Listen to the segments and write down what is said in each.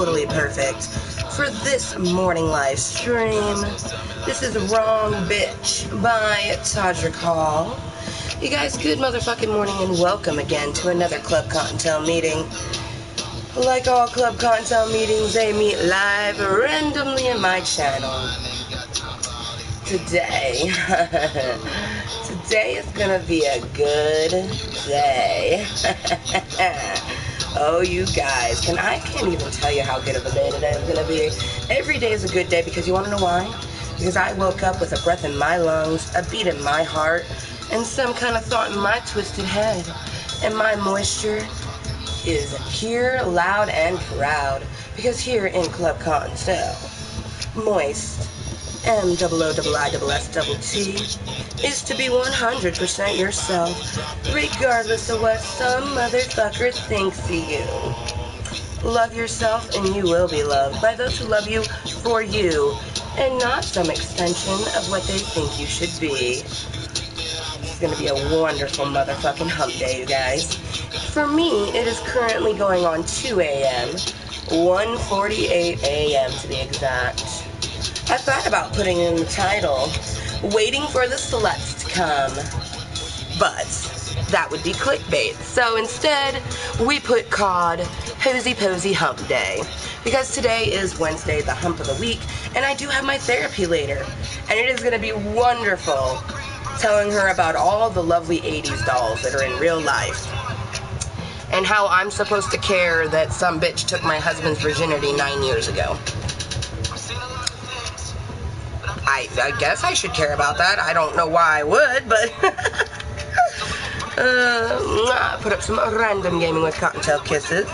totally perfect for this morning live stream. This is Wrong Bitch by Todrick Hall. You guys, good motherfucking morning and welcome again to another Klub Kottontale meeting. Like all Klub Kottontale meetings, they meet live randomly in my channel. Today is gonna be a good day. Oh, you guys, I can't even tell you how good of a day today is gonna be. Every day is a good day because you wanna know why? Because I woke up with a breath in my lungs, a beat in my heart, and some kind of thought in my twisted head. And my moisture is here, loud and proud, because here in Klub Kottontale, Mooiisstt, MOOISST, is to be 100% yourself, regardless of what some motherfucker thinks of you. Love yourself and you will be loved by those who love you for you, and not some extension of what they think you should be. It's gonna be a wonderful motherfucking hump day, you guys. For me, it is currently going on 2 a.m., 1:48 a.m. to be exact. I thought about putting in the title, waiting for the sluts to come, but that would be clickbait. So instead, we put COD, Hosie Posie Hump Day, because today is Wednesday, the hump of the week, and I do have my therapy later, and it is going to be wonderful telling her about all the lovely 80s dolls that are in real life, and how I'm supposed to care that some bitch took my husband's virginity 9 years ago. I guess I should care about that. I don't know why I would, but put up some random gaming with Kottontale kisses.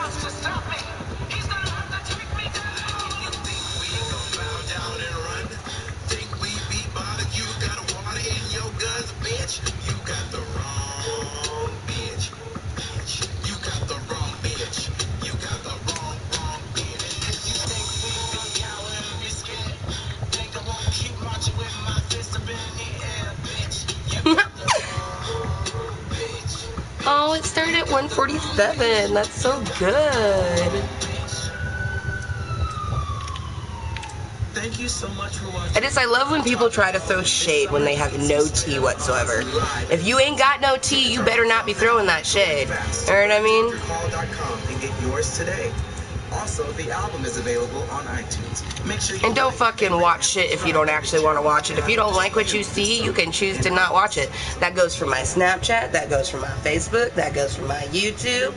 Oh, it started at 1:47. That's so good. Thank you so much for watching. I love when people try to throw shade when they have no tea whatsoever. If you ain't got no tea, you better not be throwing that shade. You know what I mean? Call.com and get yours today. Also, the album is available on iTunes. Make sure you and don't fucking watch shit if you don't actually want to watch it. If you don't like what you see, you can choose to not watch it. That goes for my Snapchat, that goes for my Facebook, that goes for my YouTube.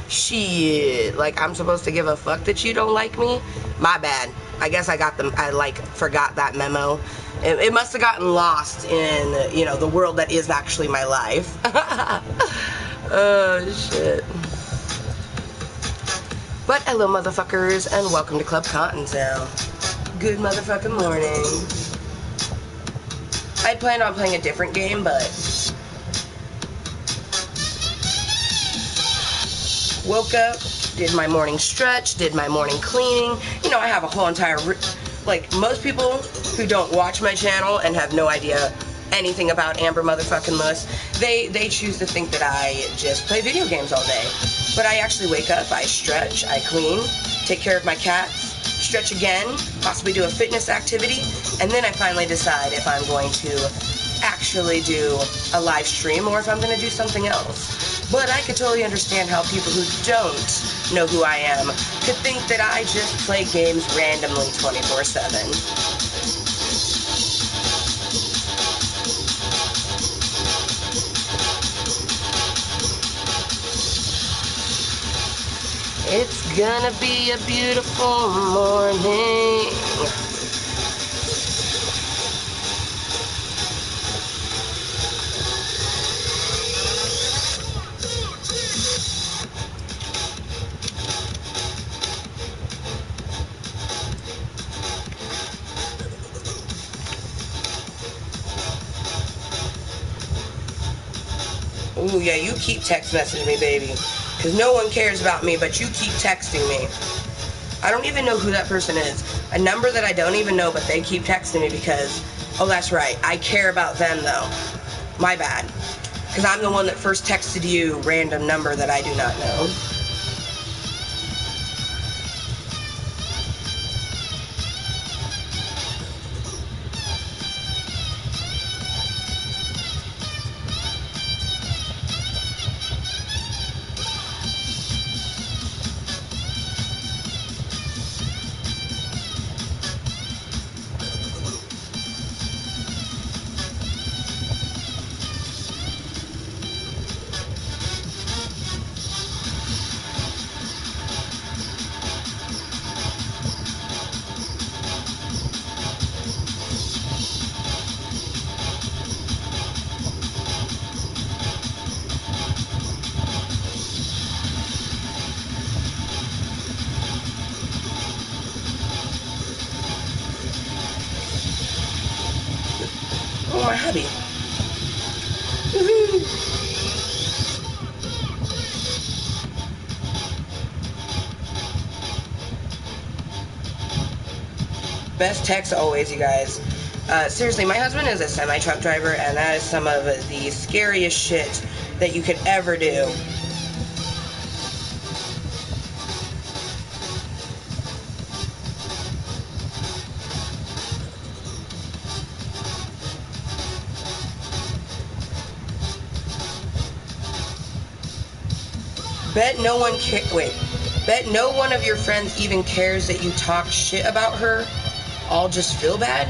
Shit, like I'm supposed to give a fuck that you don't like me? My bad. I guess I forgot that memo. It must have gotten lost in, the world that is actually my life. Oh, shit. But hello, motherfuckers, and welcome to Klub Kottontale. Good motherfucking morning. I planned on playing a different game, but woke up, did my morning stretch, did my morning cleaning. I have a whole entire, most people who don't watch my channel and have no idea anything about Amber motherfucking Lewis, they choose to think that I just play video games all day. But I actually wake up, I stretch, I clean, take care of my cats, stretch again, possibly do a fitness activity, and then I finally decide if I'm going to actually do a live stream or if I'm going to do something else. But I could totally understand how people who don't know who I am could think that I just play games randomly 24/7. It's gonna be a beautiful morning. Ooh, yeah, you keep text messaging me, baby. Because no one cares about me, but you keep texting me. I don't even know who that person is. A number that I don't even know, but they keep texting me because, oh, that's right, I care about them, though. My bad. Because I'm the one that first texted you random number that I do not know. my hubby. Best text always, you guys. Seriously, my husband is a semi-truck driver, and that is some of the scariest shit that you could ever do. Bet no one of your friends even cares that you talk shit about her. All just feel bad?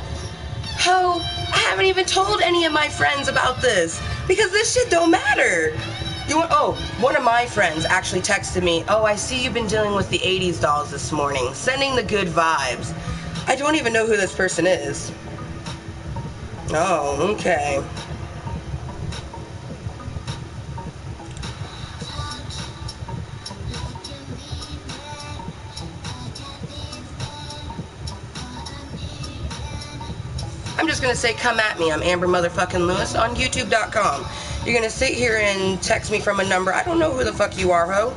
Ho, I haven't even told any of my friends about this because this shit don't matter. One of my friends actually texted me, oh, I see you've been dealing with the 80s dolls this morning, sending the good vibes. I don't even know who this person is. Oh, okay. I'm just going to say, come at me. I'm Amber Motherfucking Lewis on YouTube.com. You're going to sit here and text me from a number. I don't know who the fuck you are, ho.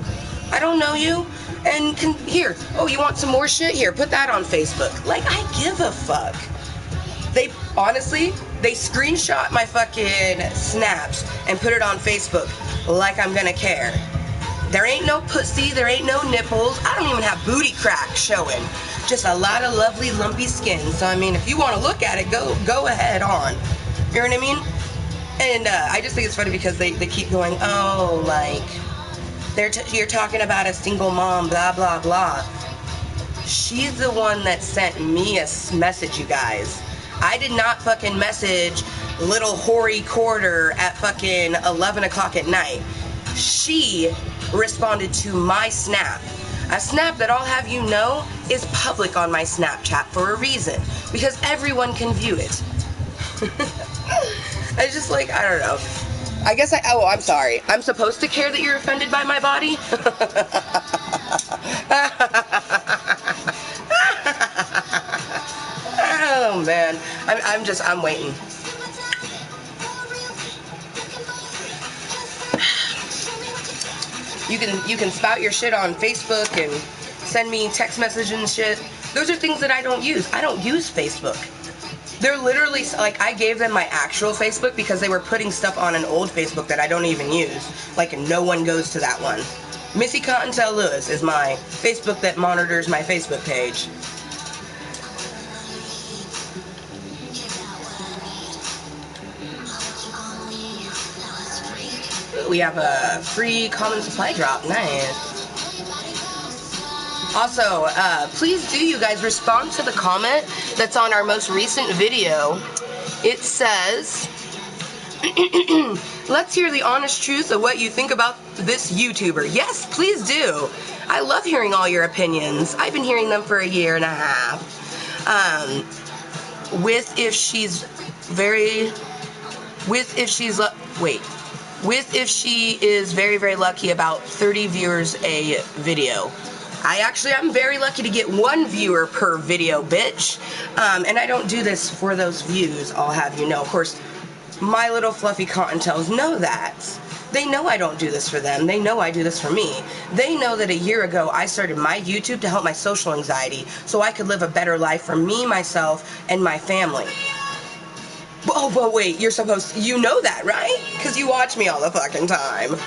I don't know you. And here, oh, you want some more shit? Here, put that on Facebook. Like, I give a fuck. They screenshot my fucking snaps and put it on Facebook like I'm going to care. There ain't no pussy. There ain't no nipples. I don't even have booty crack showing. Just a lot of lovely lumpy skin. So I mean, if you want to look at it, go ahead on. You know what I mean? And I just think it's funny because they keep going, oh, like you're talking about a single mom, blah blah blah. She's the one that sent me a message, you guys. I did not fucking message little hoary quarter at fucking 11 o'clock at night. She responded to my snap. A snap that I'll have you know is public on my Snapchat for a reason. Because everyone can view it. I just like, I don't know. I guess I'm sorry. I'm supposed to care that you're offended by my body? Oh man. I'm waiting. You can spout your shit on Facebook and send me text messages and shit. Those are things that I don't use. I don't use Facebook. They're literally, like, I gave them my actual Facebook because they were putting stuff on an old Facebook that I don't even use. Like, no one goes to that one. Missy Kottontale Lewis is my Facebook that monitors my Facebook page. We have a free common supply drop. Nice. Also, please do, you guys, respond to the comment that's on our most recent video. It says, let's hear the honest truth of what you think about this YouTuber. Yes, please do. I love hearing all your opinions. I've been hearing them for a year and a half. With if she is very, very lucky, about 30 viewers a video. I'm very lucky to get 1 viewer per video, bitch. And I don't do this for those views, I'll have you know. Of course, my little Fluffi Kottontales know that. They know I don't do this for them. They know I do this for me. They know that a year ago I started my YouTube to help my social anxiety so I could live a better life for me, myself, and my family. Oh, but wait, you know that, right? Because you watch me all the fucking time.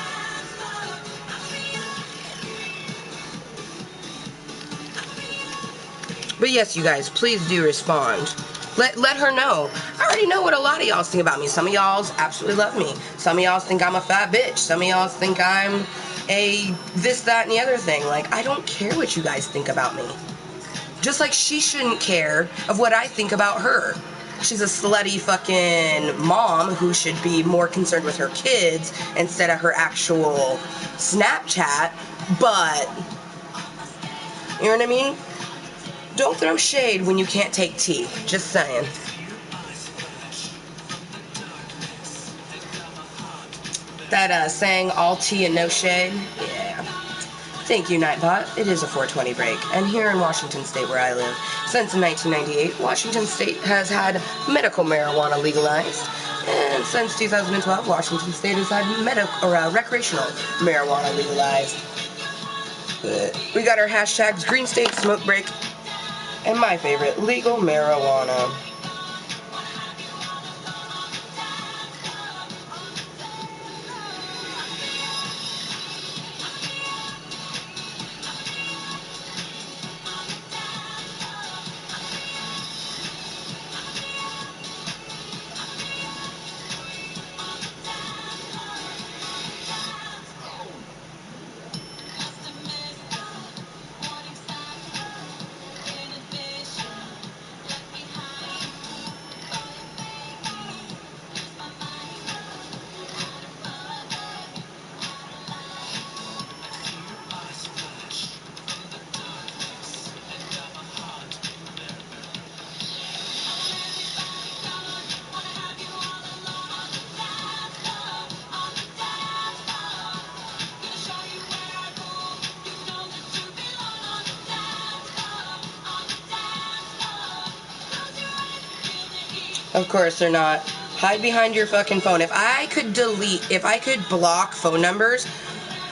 But yes, you guys, please do respond. Let her know. I already know what a lot of y'all think about me. Some of y'all absolutely love me. Some of y'all think I'm a fat bitch. Some of y'all think I'm a this, that, and the other thing. Like, I don't care what you guys think about me. Just like she shouldn't care of what I think about her. She's a slutty fucking mom who should be more concerned with her kids instead of her actual Snapchat. But, you know what I mean? Don't throw shade when you can't take tea. Just saying. That saying, all tea and no shade? Yeah. Thank you, Nightbot. It is a 420 break. And here in Washington State, where I live, since 1998, Washington State has had medical marijuana legalized. And since 2012, Washington State has had recreational marijuana legalized. We got our hashtags Green State Smoke Break and my favorite, legal marijuana. Of course they're not. Hide behind your fucking phone. If I could block phone numbers,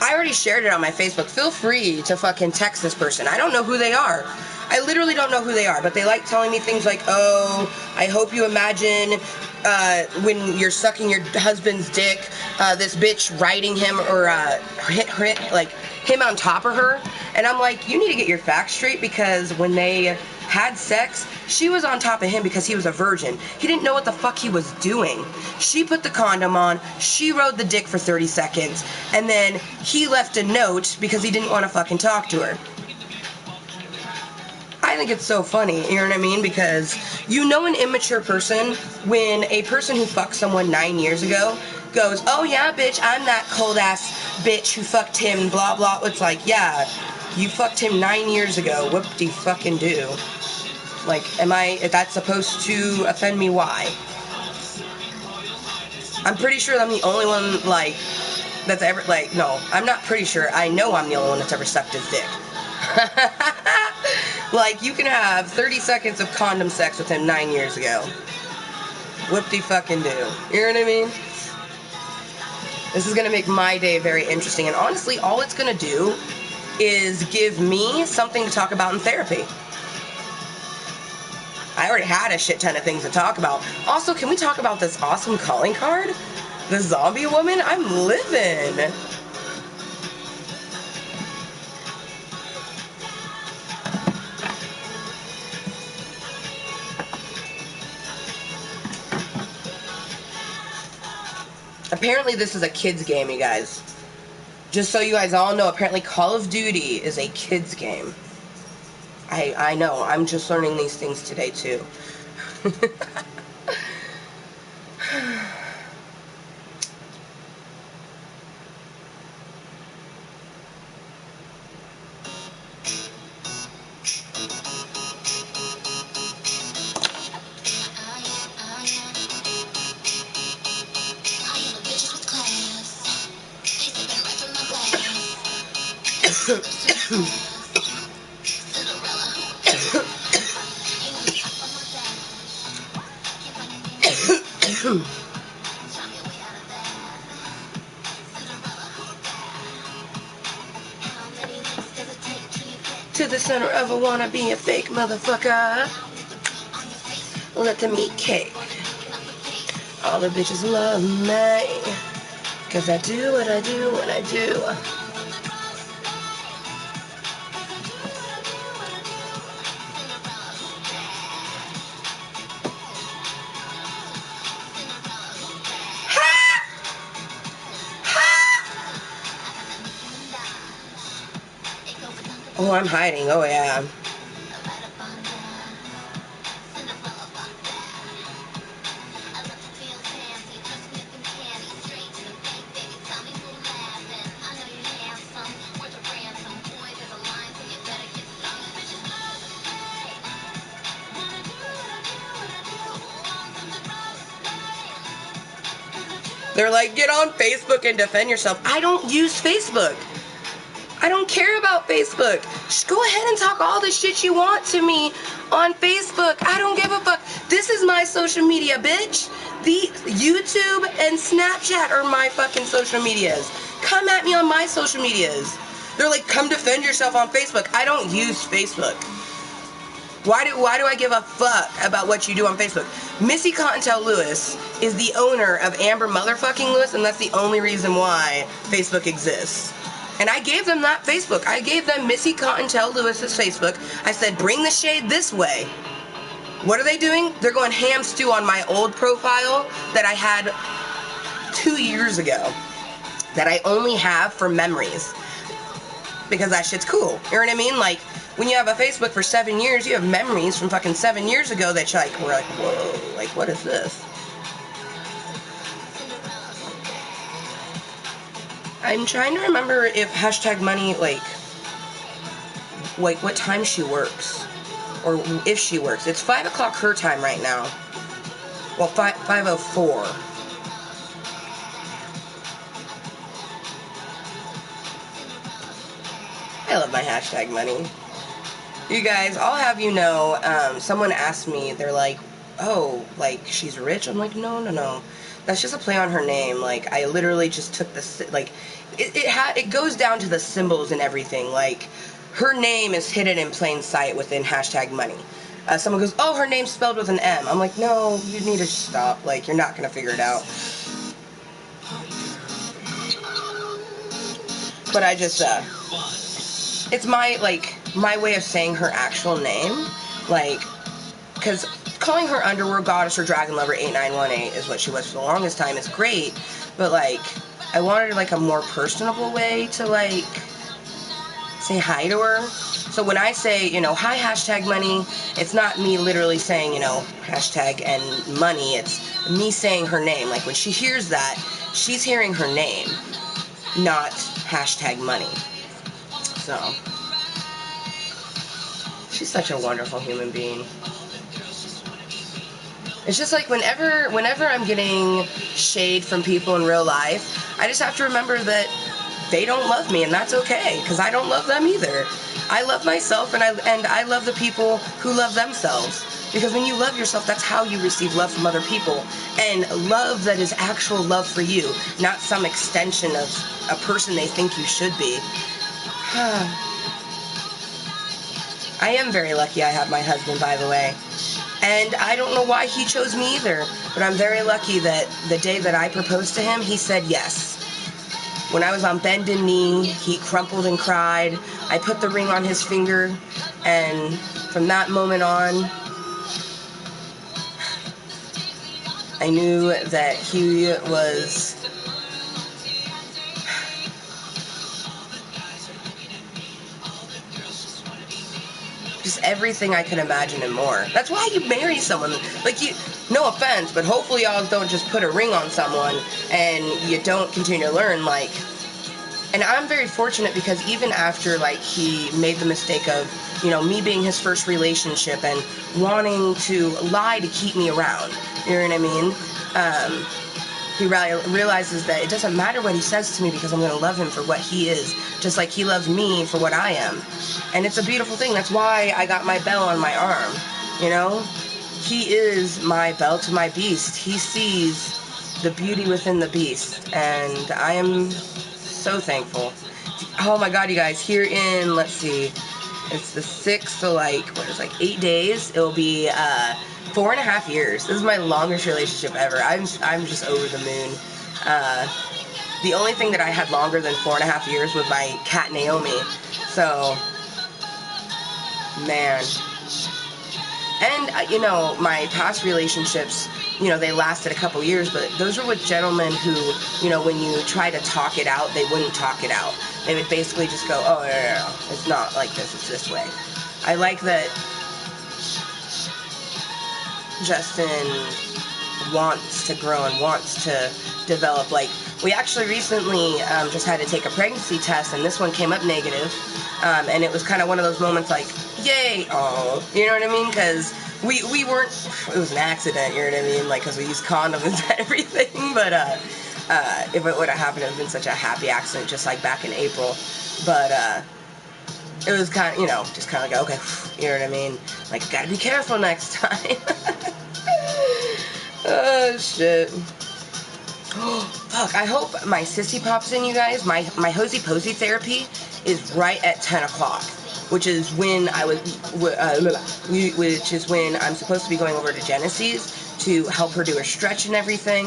I already shared it on my Facebook. Feel free to fucking text this person. I don't know who they are. I literally don't know who they are, but they like telling me things like, oh, I hope you imagine when you're sucking your husband's dick, this bitch riding him or like him on top of her. And I'm like, you need to get your facts straight, because when they had sex, she was on top of him because he was a virgin. He didn't know what the fuck he was doing. She put the condom on, she rode the dick for 30 seconds, and then he left a note because he didn't want to fucking talk to her. I think it's so funny, you know what I mean? Because you know an immature person when a person who fucked someone 9 years ago goes, oh yeah, bitch, I'm that cold ass bitch who fucked him, blah blah. It's like, yeah, you fucked him 9 years ago, whoop-de-fucking-do. Like, is that supposed to offend me? Why? I'm pretty sure I'm the only one, like, that's ever, like, no, I'm not pretty sure. I know I'm the only one that's ever sucked his dick. Like, you can have 30 seconds of condom sex with him 9 years ago. Whoop-de-fucking-do. You know what I mean? This is going to make my day very interesting. And honestly, all it's going to do is give me something to talk about in therapy. I already had a shit ton of things to talk about. Also, can we talk about this awesome calling card? The zombie woman? I'm living. Apparently this is a kids game, you guys. Just so you guys all know, apparently Call of Duty is a kids game. I know, I'm just learning these things today too. To the center of a wanna be a fake motherfucker. Let them eat cake. All the bitches love me, 'cause I do what I do when I do. Oh, I'm hiding. Oh, yeah. They're like, get on Facebook and defend yourself. I don't use Facebook. I don't care about Facebook. Just go ahead and talk all the shit you want to me on Facebook. I don't give a fuck. This is my social media, bitch. The YouTube and Snapchat are my fucking social medias. Come at me on my social medias. They're like, come defend yourself on Facebook. I don't use Facebook. Why do I give a fuck about what you do on Facebook? Missy Kottontale Lewis is the owner of Amber Motherfucking Lewis, and that's the only reason why Facebook exists. And I gave them that Facebook. I gave them Missy Kottontale Lewis's Facebook. I said, bring the shade this way. What are they doing? They're going ham stew on my old profile that I had 2 years ago, that I only have for memories. Because that shit's cool. You know what I mean? Like, when you have a Facebook for 7 years, you have memories from fucking 7 years ago that you're like, we're like, whoa, like, what is this? I'm trying to remember if hashtag money, like what time she works. Or if she works. It's 5 o'clock her time right now. Well, 5:04. I love my hashtag money. You guys, I'll have you know, someone asked me, they're like, oh, like, she's rich? I'm like, no. That's just a play on her name. Like, I literally just took this, like, it goes down to the symbols and everything. Like, her name is hidden in plain sight within hashtag money. Someone goes, oh, her name's spelled with an M. I'm like, no, you need to stop. Like, you're not going to figure it out. But I just, it's my way of saying her actual name. Like, because calling her Underworld Goddess or Dragon Lover 8918 is what she was for the longest time. It's great. But, like, I wanted, like, a more personable way to, like, say hi to her. So when I say, you know, hi, hashtag money, it's not me literally saying, you know, hashtag and money. It's me saying her name. Like, when she hears that, she's hearing her name, not hashtag money. So, she's such a wonderful human being. It's just like whenever I'm getting shade from people in real life, I just have to remember that they don't love me, and that's okay, because I don't love them either. I love myself, and I love the people who love themselves. Because when you love yourself, that's how you receive love from other people. And love that is actual love for you, not some extension of a person they think you should be. I am very lucky I have my husband, by the way. And I don't know why he chose me either, but I'm very lucky that the day that I proposed to him, he said yes. When I was on bended knee, he crumpled and cried. I put the ring on his finger, and from that moment on, I knew that he was just everything I could imagine and more. That's why you marry someone. Like, you, no offense, but hopefully y'all don't just put a ring on someone and you don't continue to learn, like. And I'm very fortunate because even after, like, he made the mistake of, you know, me being his first relationship and wanting to lie to keep me around, you know what I mean? He realizes that it doesn't matter what he says to me because I'm going to love him for what he is, just like he loves me for what I am. And it's a beautiful thing. That's why I got my bell on my arm, you know? He is my bell to my beast. He sees the beauty within the beast, and I am so thankful. Oh my God, you guys, here in, let's see, it's the 6th, so like, what is, like 8 days? It'll be 4.5 years. This is my longest relationship ever. I'm just over the moon. The only thing that I had longer than 4.5 years was my cat Naomi. So, man. And, you know, my past relationships, you know, they lasted a couple years, but those were with gentlemen who, you know, when you try to talk it out, they wouldn't talk it out. They would basically just go, oh, no, it's not like this, it's this way. I like that Justin wants to grow and wants to develop. Like, we actually recently just had to take a pregnancy test, and this one came up negative, and it was kind of one of those moments like, yay, oh, you know what I mean? Because we weren't, it was an accident, you know what I mean? Like, because we used condoms and everything, but if it would have happened, it would have been such a happy accident, just like back in April. But it was kind of, you know, just kind of like, okay, you know what I mean? Like, gotta be careful next time. Oh, shit. Oh, fuck, I hope my sissy pops in, you guys. My Hosie Posie therapy is right at 10 o'clock, which is when which is when I'm supposed to be going over to Genesee's to help her do her stretch and everything.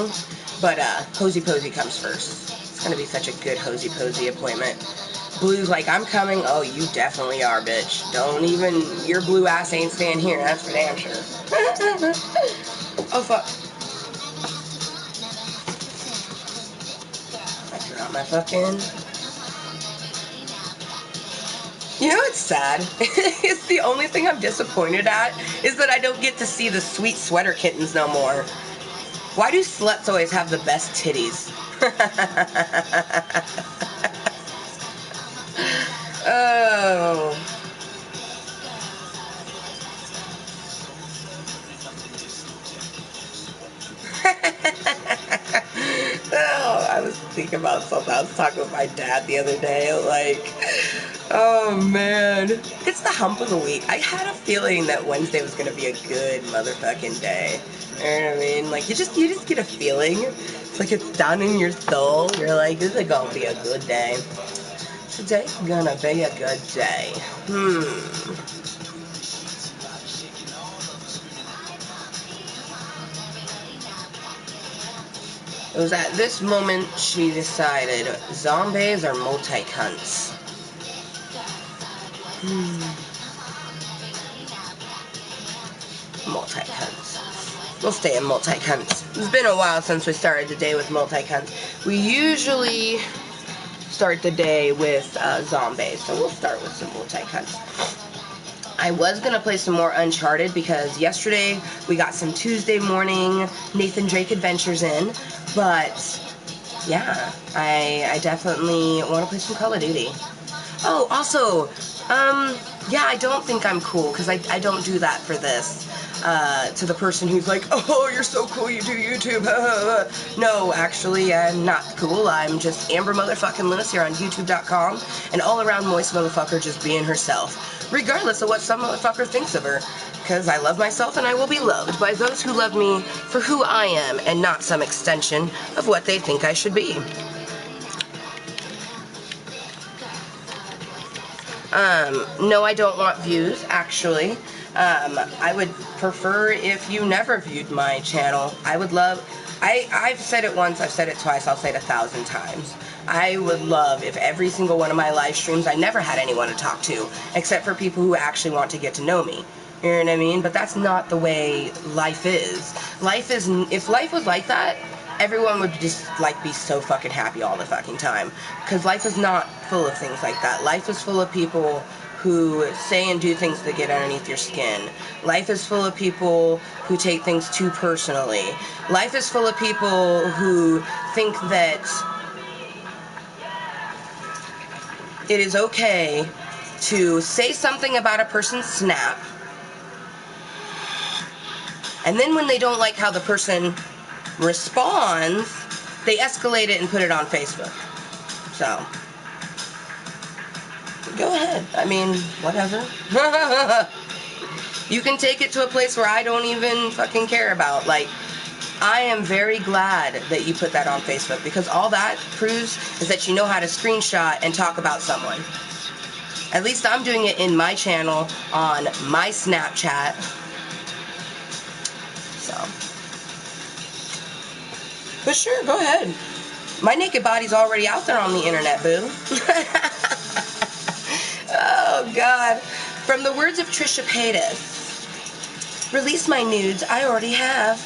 But Hosie Posie comes first. It's gonna be such a good Hosie Posie appointment. Blue's like, I'm coming. Oh, you definitely are, bitch. Don't even, your blue ass ain't staying here. That's for damn sure. Oh, fuck. I forgot my fucking... You know what's sad? It's the only thing I'm disappointed at is that I don't get to see the sweet sweater kittens no more. Why do sluts always have the best titties? Oh. Oh, I was thinking about something. I was talking with my dad the other day. Like, oh man, it's the hump of the week. I had a feeling that Wednesday was gonna be a good motherfucking day. You know what I mean? Like, you just get a feeling. It's like it's down in your soul. You're like, this is gonna be a good day. Today's gonna be a good day. It was at this moment she decided, zombies or multi-cunts? Multi-cunts. We'll stay in multi-cunts. It's been a while since we started the day with multi-cunts. We usually start the day with zombies, so we'll start with some multi-cunts. I was going to play some more Uncharted because yesterday we got some Tuesday morning Nathan Drake adventures in, but yeah, I definitely want to play some Call of Duty. Oh, also, yeah, I don't think I'm cool because I don't do that for this. To the person who's like, oh, you're so cool, you do YouTube. No, actually, I'm not cool. I'm just Amber motherfucking Lewis here on YouTube.com, and all around Mooiisstt motherfucker just being herself, regardless of what some motherfucker thinks of her. Because I love myself and I will be loved by those who love me for who I am and not some extension of what they think I should be. No, I don't want views, actually. I would prefer if you never viewed my channel. I would love... I've said it once, I've said it twice, I'll say it 1,000 times. I would love if every single one of my live streams I never had anyone to talk to, except for people who actually want to get to know me. You know what I mean? But that's not the way life is. If life was like that, everyone would just, like, be so fucking happy all the fucking time. Because life is not full of things like that. Life is full of people who say and do things that get underneath your skin. Life is full of people who take things too personally. Life is full of people who think that it is okay to say something about a person's snap, and then when they don't like how the person responds, they escalate it and put it on Facebook. So, go ahead. I mean, whatever. You can take it to a place where I don't even fucking care about. Like, I am very glad that you put that on Facebook, because all that proves is that you know how to screenshot and talk about someone. At least I'm doing it in my channel on my Snapchat. So. But sure, go ahead. My naked body's already out there on the internet, boo. Oh, God. From the words of Trisha Paytas, release my nudes, I already have.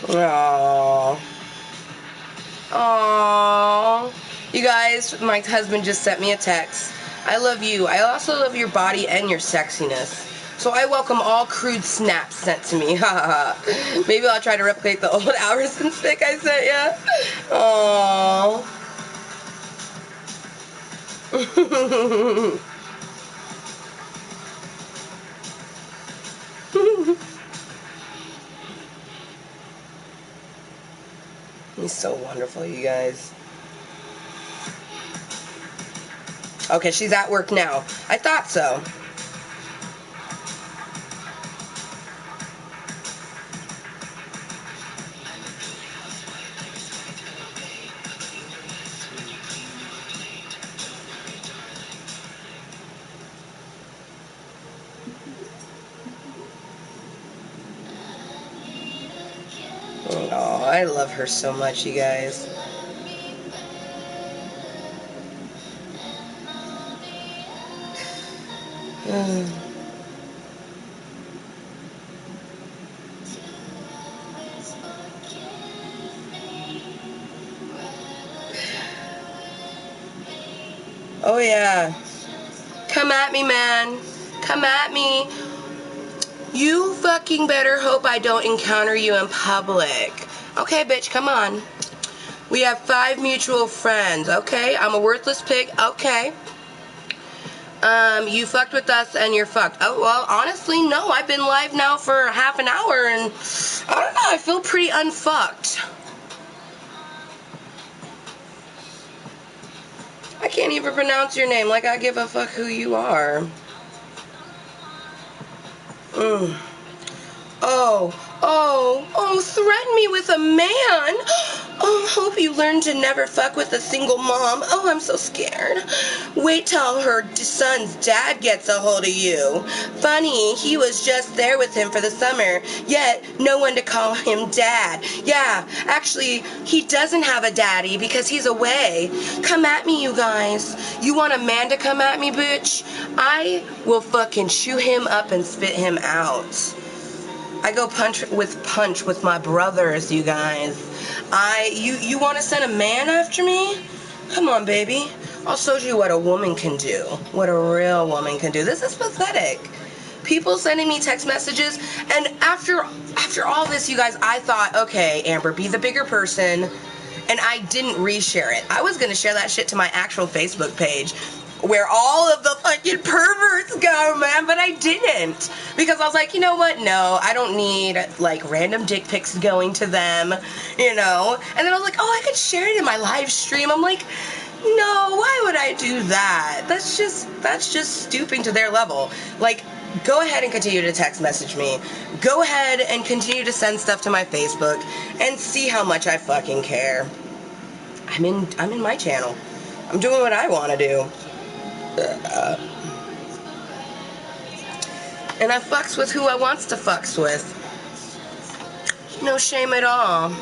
Aww. Aww. You guys, my husband just sent me a text. I love you. I also love your body and your sexiness. So I welcome all crude snaps sent to me. Maybe I'll try to replicate the old hours and stick I sent ya. Aww. He's so wonderful, you guys. Okay, she's at work now. I thought so. Oh, I love her so much, you guys. Oh yeah. Come at me, man. Come at me. You fucking better hope I don't encounter you in public. Okay, bitch, come on. We have 5 mutual friends, okay? I'm a worthless pig, okay. You fucked with us and you're fucked. Oh, well, honestly, no. I've been live now for half an hour and I don't know, I feel pretty unfucked. I can't even pronounce your name like I give a fuck who you are. Oh, threaten me with a man? Oh, hope you learn to never fuck with a single mom. Oh, I'm so scared. Wait till her son's dad gets a hold of you. Funny, he was just there with him for the summer, yet no one to call him dad. Yeah, actually, he doesn't have a daddy because he's away. Come at me, you guys. You want a man to come at me, bitch? I will fucking chew him up and spit him out. I go punch with my brothers, you guys. You want to send a man after me? Come on, baby. I'll show you what a woman can do. What a real woman can do. This is pathetic. People sending me text messages, and after all this, you guys, I thought, okay, Amber, be the bigger person, and I didn't reshare it. I was gonna share that shit to my actual Facebook page, where all of the fucking perverts go, man, but I didn't. Because I was like, you know what? No, I don't need, like, random dick pics going to them, you know? And then I was like, oh, I could share it in my live stream. I'm like, no, why would I do that? That's just stooping to their level. Like, go ahead and continue to text message me. Go ahead and continue to send stuff to my Facebook and see how much I fucking care. I'm in my channel. I'm doing what I want to do. And I fucks with who I wants to fucks with. No shame at all.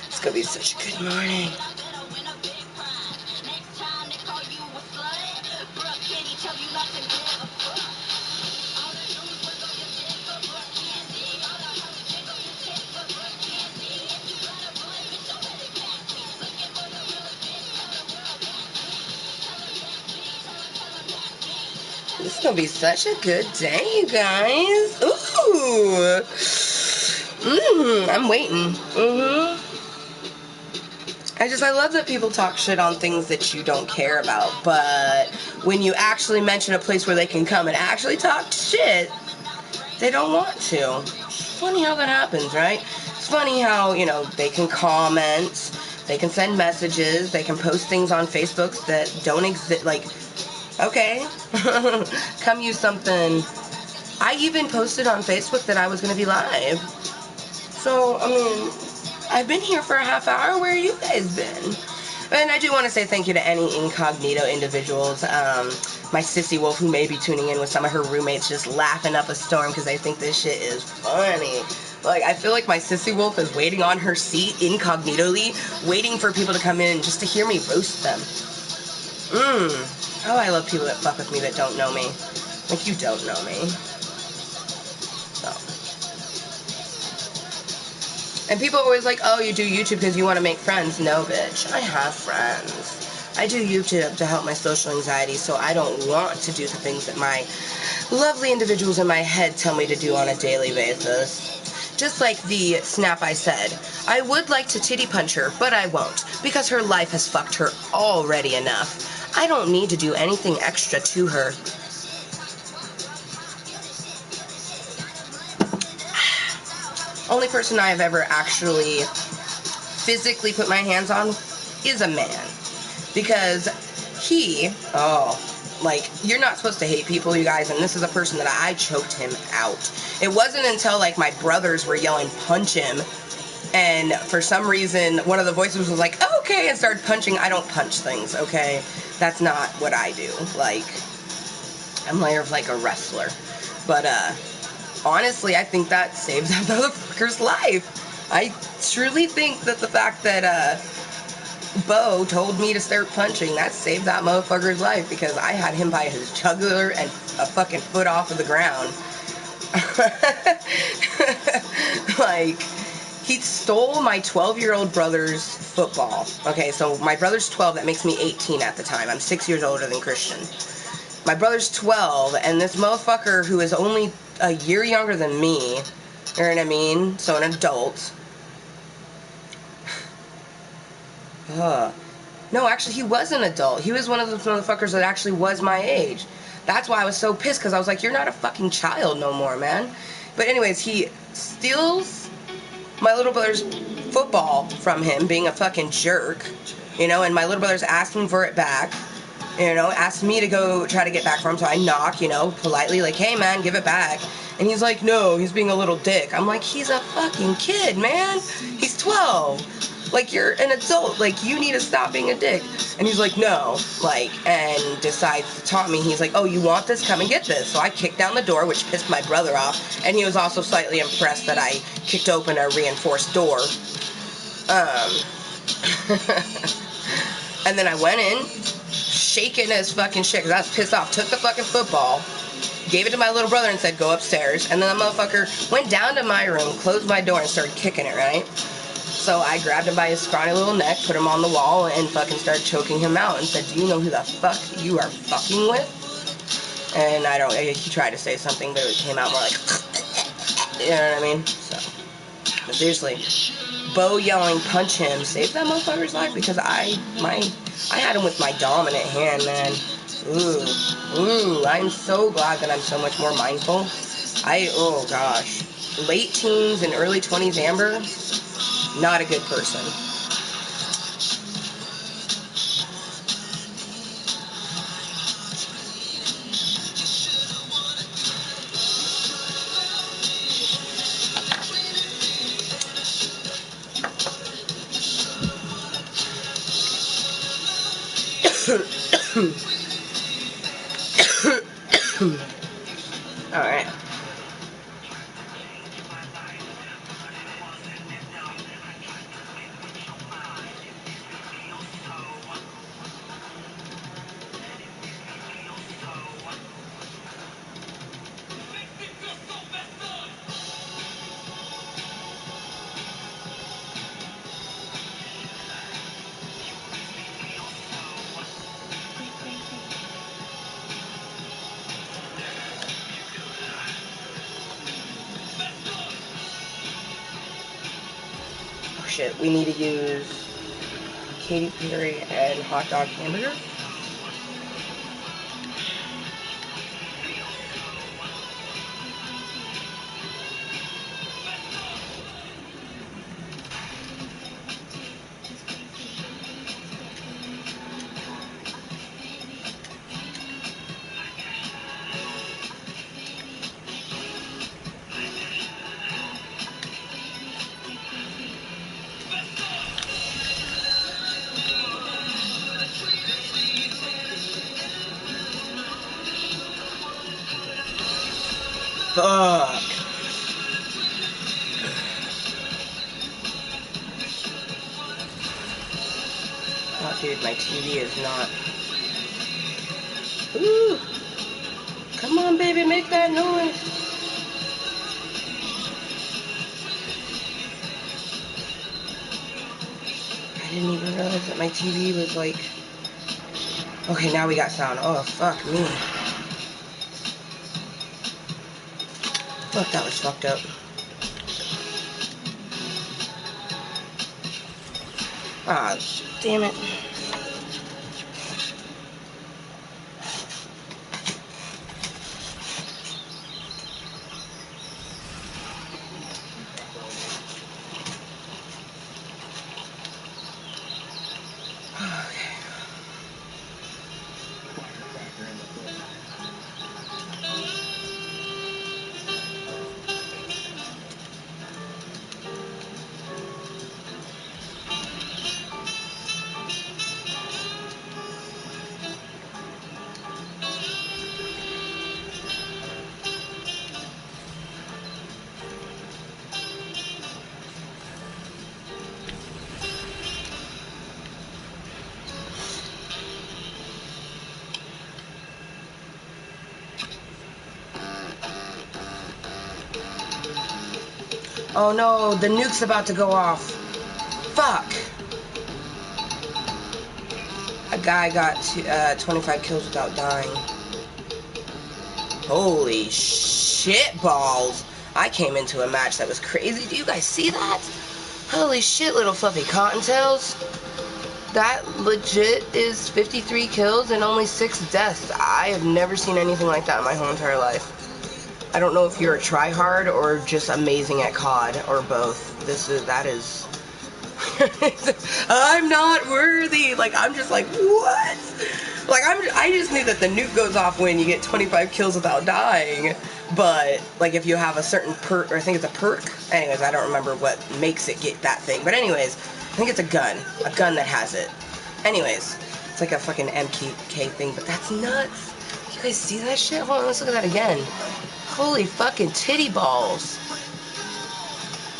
It's gonna be such a good morning. This is gonna be such a good day, you guys. Ooh. I'm waiting. I love that people talk shit on things that you don't care about, but when you actually mention a place where they can come and actually talk shit, they don't want to. It's funny how that happens, right? It's funny how, you know, they can comment, they can send messages, they can post things on Facebook that don't exist. Like, okay, come use something. I even posted on Facebook that I was going to be live. So, I mean, I've been here for a half hour. Where you guys been? And I do want to say thank you to any incognito individuals. My sissy wolf who may be tuning in with some of her roommates just laughing up a storm because they think this shit is funny. Like, I feel like my sissy wolf is waiting on her seat incognitally, waiting for people to come in just to hear me roast them. Oh, I love people that fuck with me that don't know me. Like, you don't know me. So. And people are always like, oh, you do YouTube because you want to make friends. No, bitch. I have friends. I do YouTube to help my social anxiety, so I don't want to do the things that my lovely individuals in my head tell me to do on a daily basis. Just like the snap I said. I would like to titty punch her, but I won't, because her life has fucked her already enough. I don't need to do anything extra to her. Only person I have ever actually physically put my hands on is a man. Because he, like, you're not supposed to hate people, you guys, and this is a person that I choked him out. It wasn't until, like, my brothers were yelling, punch him, and for some reason, one of the voices was like, oh, okay, and started punching. I don't punch things, okay? That's not what I do. Like, I'm more of, like, a wrestler. But, honestly, I think that saved that motherfucker's life. I truly think that the fact that, Bo told me to start punching, that saved that motherfucker's life, because I had him by his jugular and a fucking foot off of the ground. Like, he stole my 12-year-old brother's football. Okay, so my brother's 12, that makes me 18 at the time. I'm 6 years older than Christian. My brother's 12, and this motherfucker who is only a year younger than me, you know what I mean? So an adult. No, actually, he was an adult. He was one of those motherfuckers that actually was my age. That's why I was so pissed, because I was like, you're not a fucking child no more, man. But anyways, he steals my little brother's football from him, being a fucking jerk, you know, and my little brother's asking for it back, you know, asked me to go try to get back for him, so I knock, you know, politely, like, hey, man, give it back. And he's like, no, he's being a little dick. I'm like, he's a fucking kid, man. He's 12. Like, you're an adult. Like, you need to stop being a dick. And he's like, no. Like, and decides to taunt me. He's like, oh, you want this? Come and get this. So I kicked down the door, which pissed my brother off. And he was also slightly impressed that I kicked open a reinforced door. And then I went in, shaking as fucking shit, because I was pissed off. Took the fucking football, gave it to my little brother and said, go upstairs. And then the motherfucker went down to my room, closed my door, and started kicking it, right? So I grabbed him by his scrawny little neck, put him on the wall, and fucking started choking him out and said, do you know who the fuck you are fucking with? And he tried to say something, but it came out more like, you know what I mean? So, but seriously, Bo yelling, punch him, saved that motherfucker's life, because I had him with my dominant hand, man. Ooh, I'm so glad that I'm so much more mindful. Oh gosh. Late teens and early 20s Amber, not a good person. All right. shit, we need to use Katy Perry and hot dog hamburger. Fuck. Oh, dude, my TV is not. Ooh. Come on, baby, make that noise. I didn't even realize that my TV was like. Okay, now we got sound. Oh, fuck me. Fuck, that was fucked up. Ah, damn it. Oh no, the nuke's about to go off. Fuck. A guy got 25 kills without dying. Holy shit balls. I came into a match that was crazy. Do you guys see that? Holy shit, Lil Fluffi Kottontales. That legit is 53 kills and only 6 deaths. I have never seen anything like that in my whole entire life. I don't know if you're a tryhard or just amazing at COD or both. That is I'm not worthy. Like, I'm just like, what? Like, I just knew that the nuke goes off when you get 25 kills without dying. But, like, if you have a certain perk, or I think it's a perk. Anyways, I don't remember what makes it get that thing. But anyways, I think it's a gun that has it. Anyways, it's like a fucking MKK thing, but that's nuts. You guys see that shit? Hold on, let's look at that again. Holy fucking titty balls.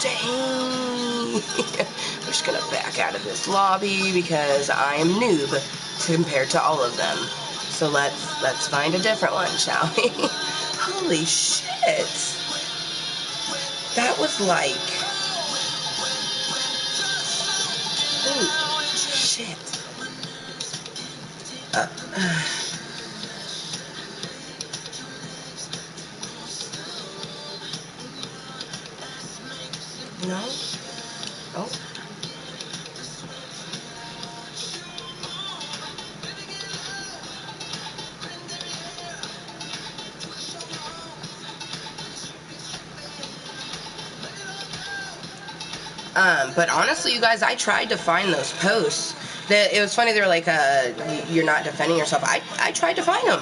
Dang. I'm just gonna back out of this lobby because I am noob compared to all of them. So let's find a different one, shall we? Holy shit. That was like... Holy shit. No? Oh. But honestly, you guys, I tried to find those posts. It was funny, they were like, you're not defending yourself. I tried to find them.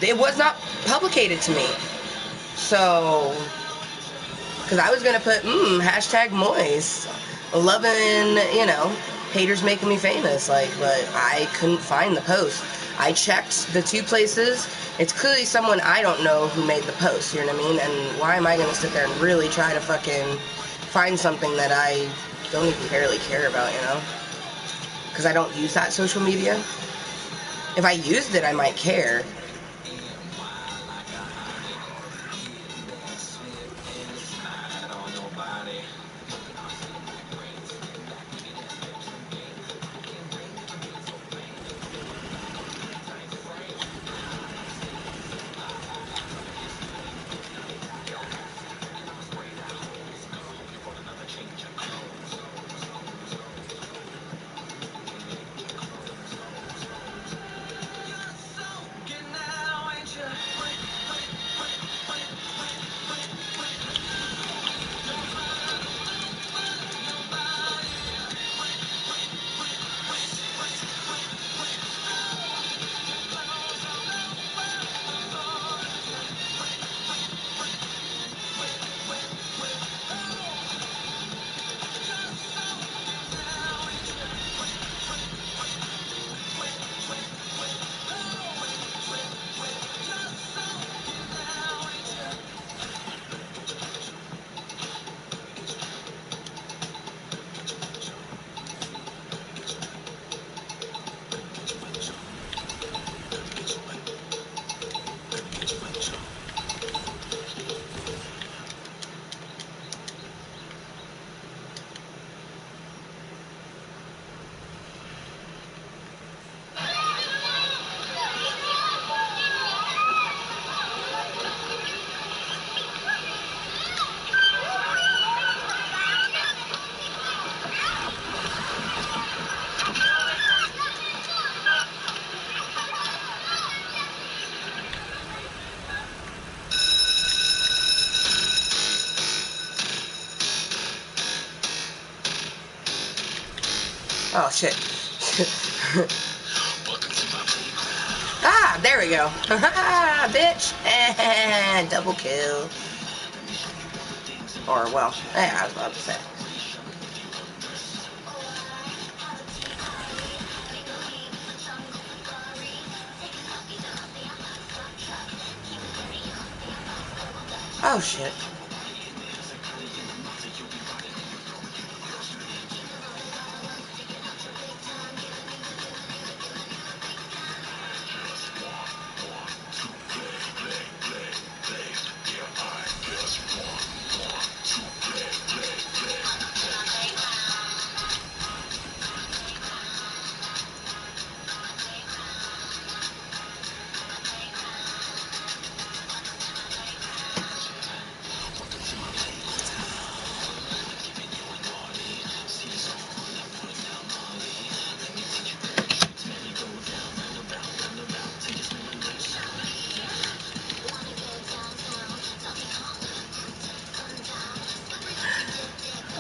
It was not publicated to me. So, because I was going to put, hashtag Mooiisstt. Loving, you know, haters making me famous. Like, but I couldn't find the post. I checked the 2 places. It's clearly someone I don't know who made the post, you know what I mean? And why am I going to sit there and really try to fucking find something that I don't even barely care about, you know? Because I don't use that social media. If I used it, I might care. Oh, shit. Ah, there we go. Bitch. And double kill. Or, well, yeah, I was about to say. Oh, shit.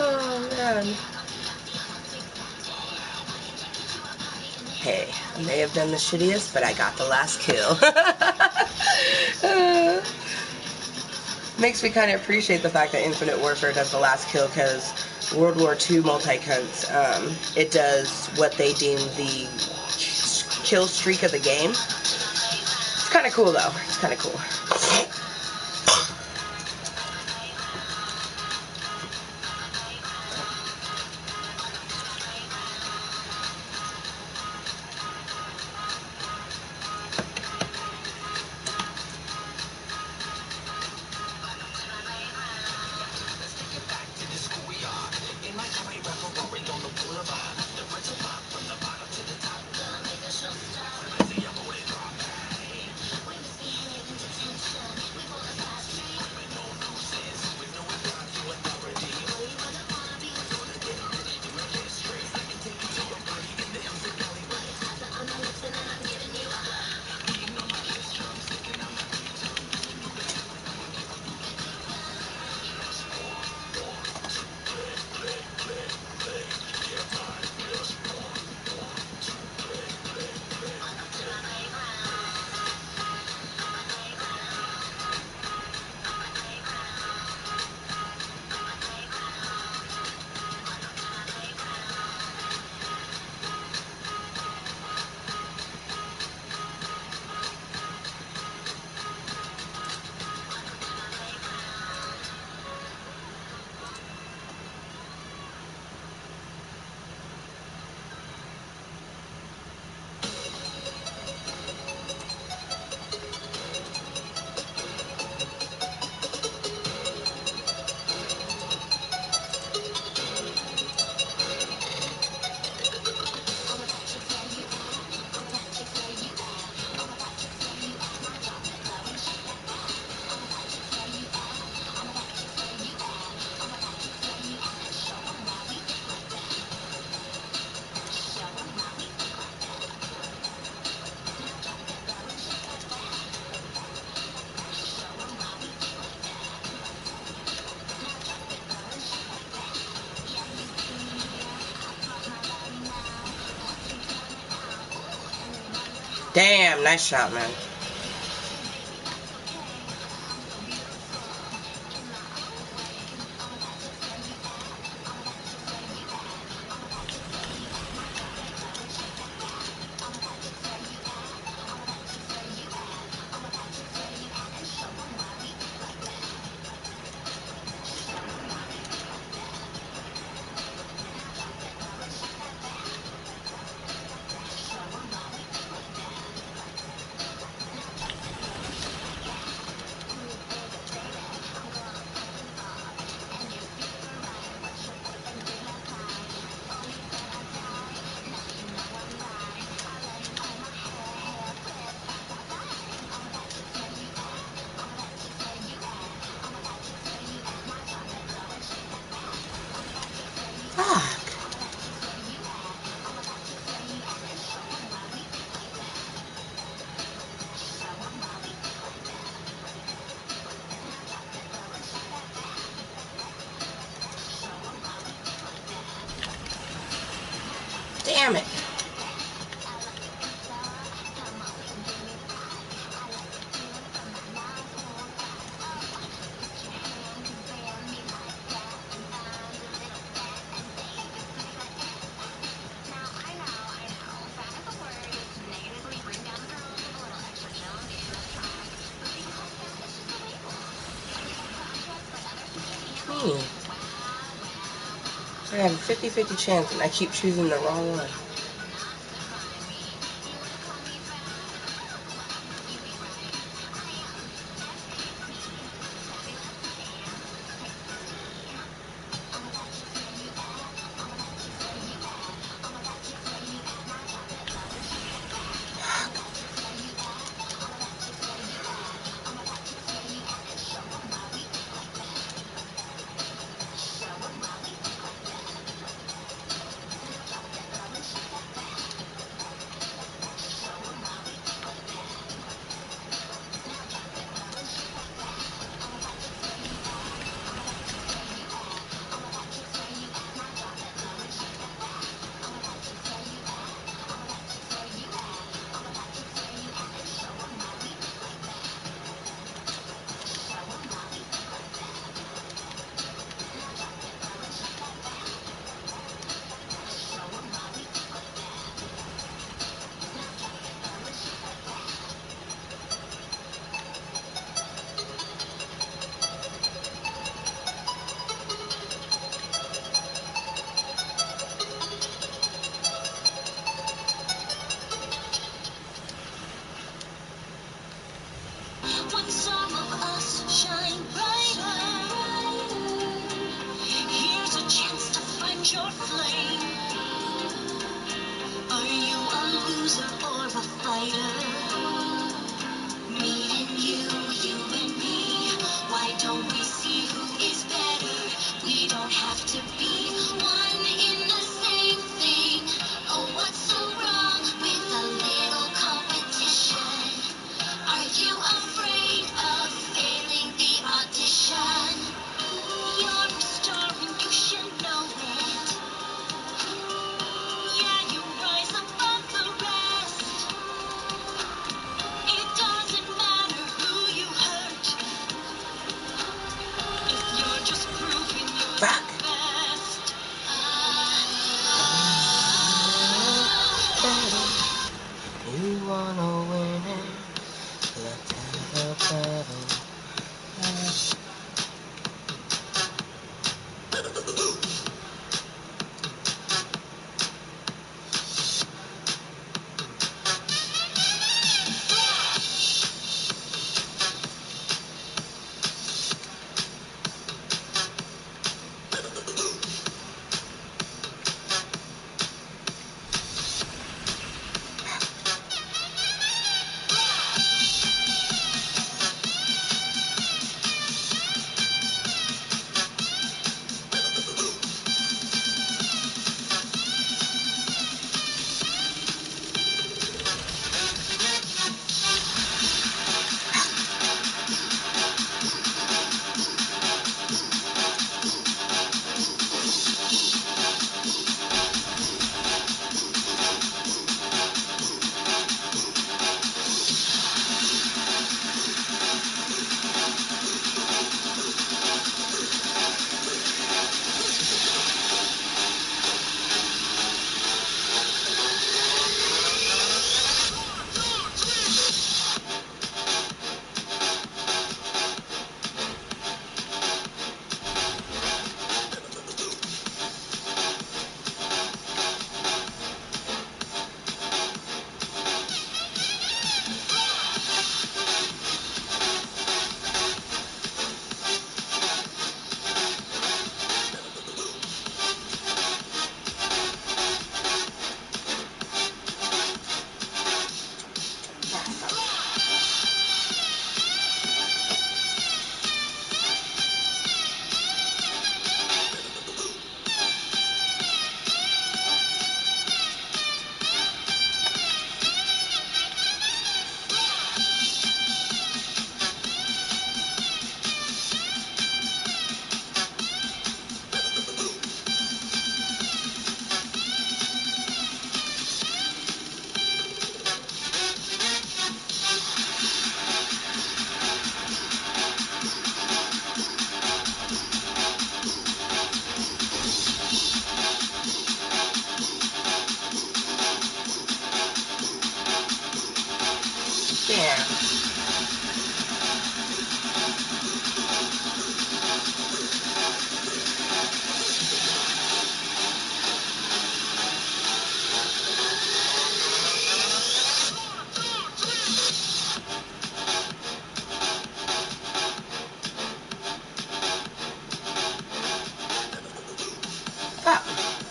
Oh, man. Hey, I may have done the shittiest, but I got the last kill. Makes me kind of appreciate the fact that Infinite Warfare does the last kill, because World War II multi-cunts, it does what they deem the kill streak of the game. It's kind of cool, though. It's kind of cool. Damn, nice shot, man. mean? I have a 50-50 chance and I keep choosing the wrong one. When some of us shine brighter, here's a chance to find your flame. Are you a loser or a fighter? Me and you and me. Why don't we see who is better? We don't have to be one in the same thing. Oh, what's so wrong with a little competition? Are you afraid of failing the audition? You're a star and you should know it. Yeah, you rise above the rest. It doesn't matter who you hurt if you're just proving you're Rock. the best. You wanna win it? Let's have a battle.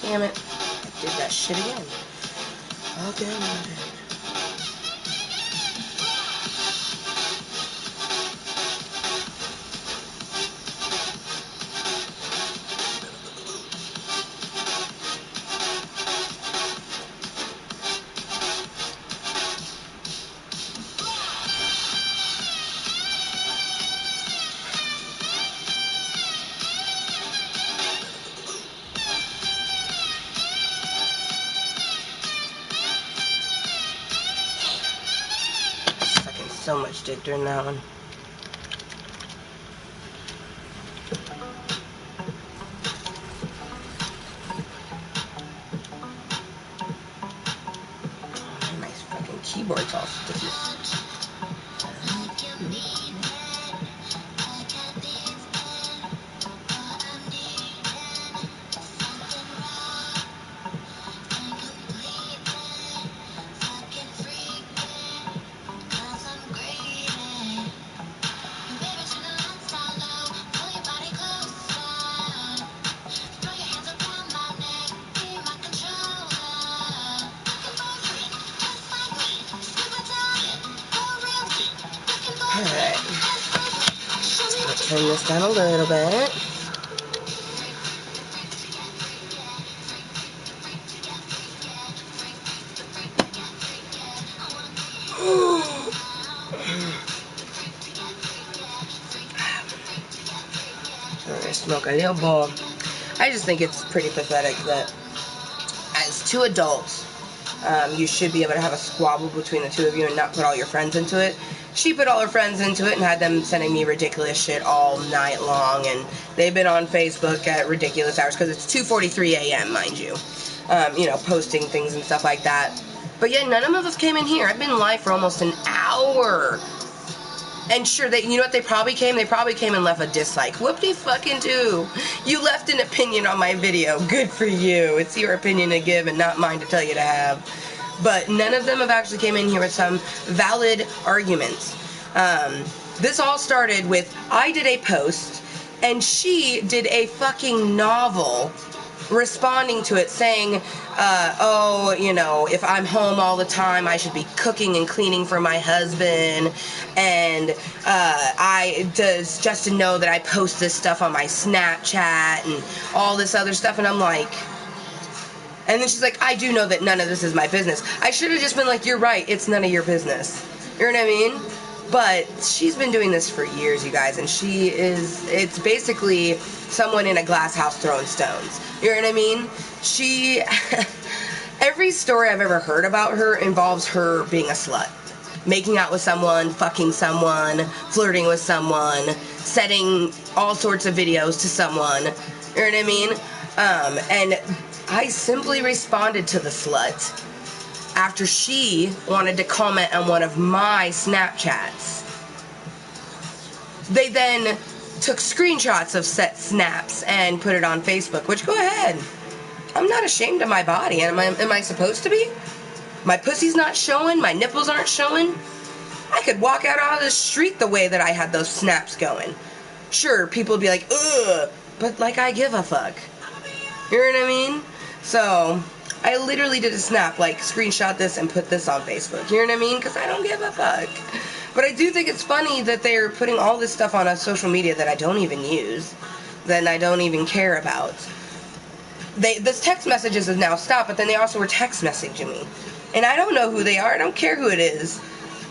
Damn it. I did that shit again. Okay. So much dick during that one. Oh, my fucking keyboard's all sticky. Alright. Turn this down a little bit. I'm gonna smoke a little bowl. I just think it's pretty pathetic that as two adults, you should be able to have a squabble between the two of you and not put all your friends into it. She put all her friends into it and had them sending me ridiculous shit all night long, and they've been on Facebook at ridiculous hours, because it's 2:43 a.m., mind you. Posting things and stuff like that. But yeah, none of us came in here. I've been live for almost an hour. And sure, you know what they probably came? They probably came and left a dislike. Whoop-de-fucking-do. You left an opinion on my video. Good for you. It's your opinion to give and not mine to tell you to have. But none of them have actually came in here with some valid arguments. This all started with, I did a post, and she did a fucking novel responding to it, saying, if I'm home all the time, I should be cooking and cleaning for my husband, and does Justin know that I post this stuff on my Snapchat and all this other stuff? And I'm like, and then she's like, I do know that none of this is my business. I should have just been like, you're right, it's none of your business. You know what I mean? But she's been doing this for years, you guys, and it's basically someone in a glass house throwing stones. You know what I mean? Every story I've ever heard about her involves her being a slut. Making out with someone, fucking someone, flirting with someone, setting all sorts of videos to someone. You know what I mean? And I simply responded to the slut after she wanted to comment on one of my Snapchats. They then took screenshots of set snaps and put it on Facebook, which, go ahead. I'm not ashamed of my body. Am I supposed to be? My pussy's not showing. My nipples aren't showing. I could walk out on the street the way that I had those snaps going. Sure, people would be like, ugh, but like, I give a fuck. You know what I mean? So I literally did a snap, like, screenshot this and put this on Facebook. You know what I mean? Because I don't give a fuck. But I do think it's funny that they're putting all this stuff on social media that I don't even use, that I don't even care about. This text messages have now stopped, but then they also were text messaging me. And I don't know who they are. I don't care who it is.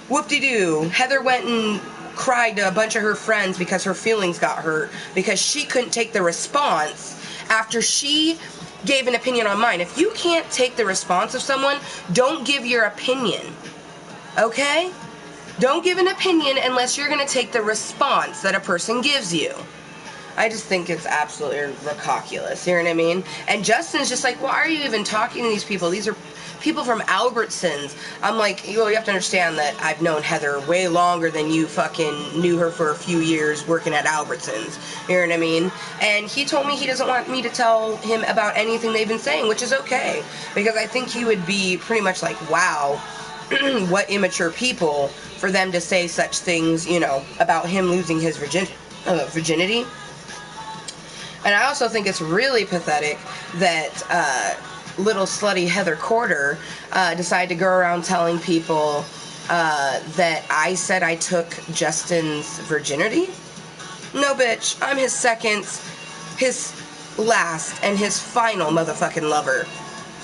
Whoop-de-doo. Heather went and cried to a bunch of her friends because her feelings got hurt, because she couldn't take the response after she gave an opinion on mine. If you can't take the response of someone, don't give your opinion. Okay? Don't give an opinion unless you're going to take the response that a person gives you. I just think it's absolutely ridiculous. You know what I mean? And Justin's just like, why are you even talking to these people? These are people from Albertsons. I'm like, well, you have to understand that I've known Heather way longer than you fucking knew her for a few years working at Albertsons. You know what I mean? And he told me he doesn't want me to tell him about anything they've been saying, which is okay. Because I think he would be pretty much like, wow, what immature people for them to say such things, about him losing his virginity. And I also think it's really pathetic that little slutty Heather Corder decided to go around telling people that I said I took Justin's virginity. No, bitch. I'm his second, his last, and his final motherfucking lover.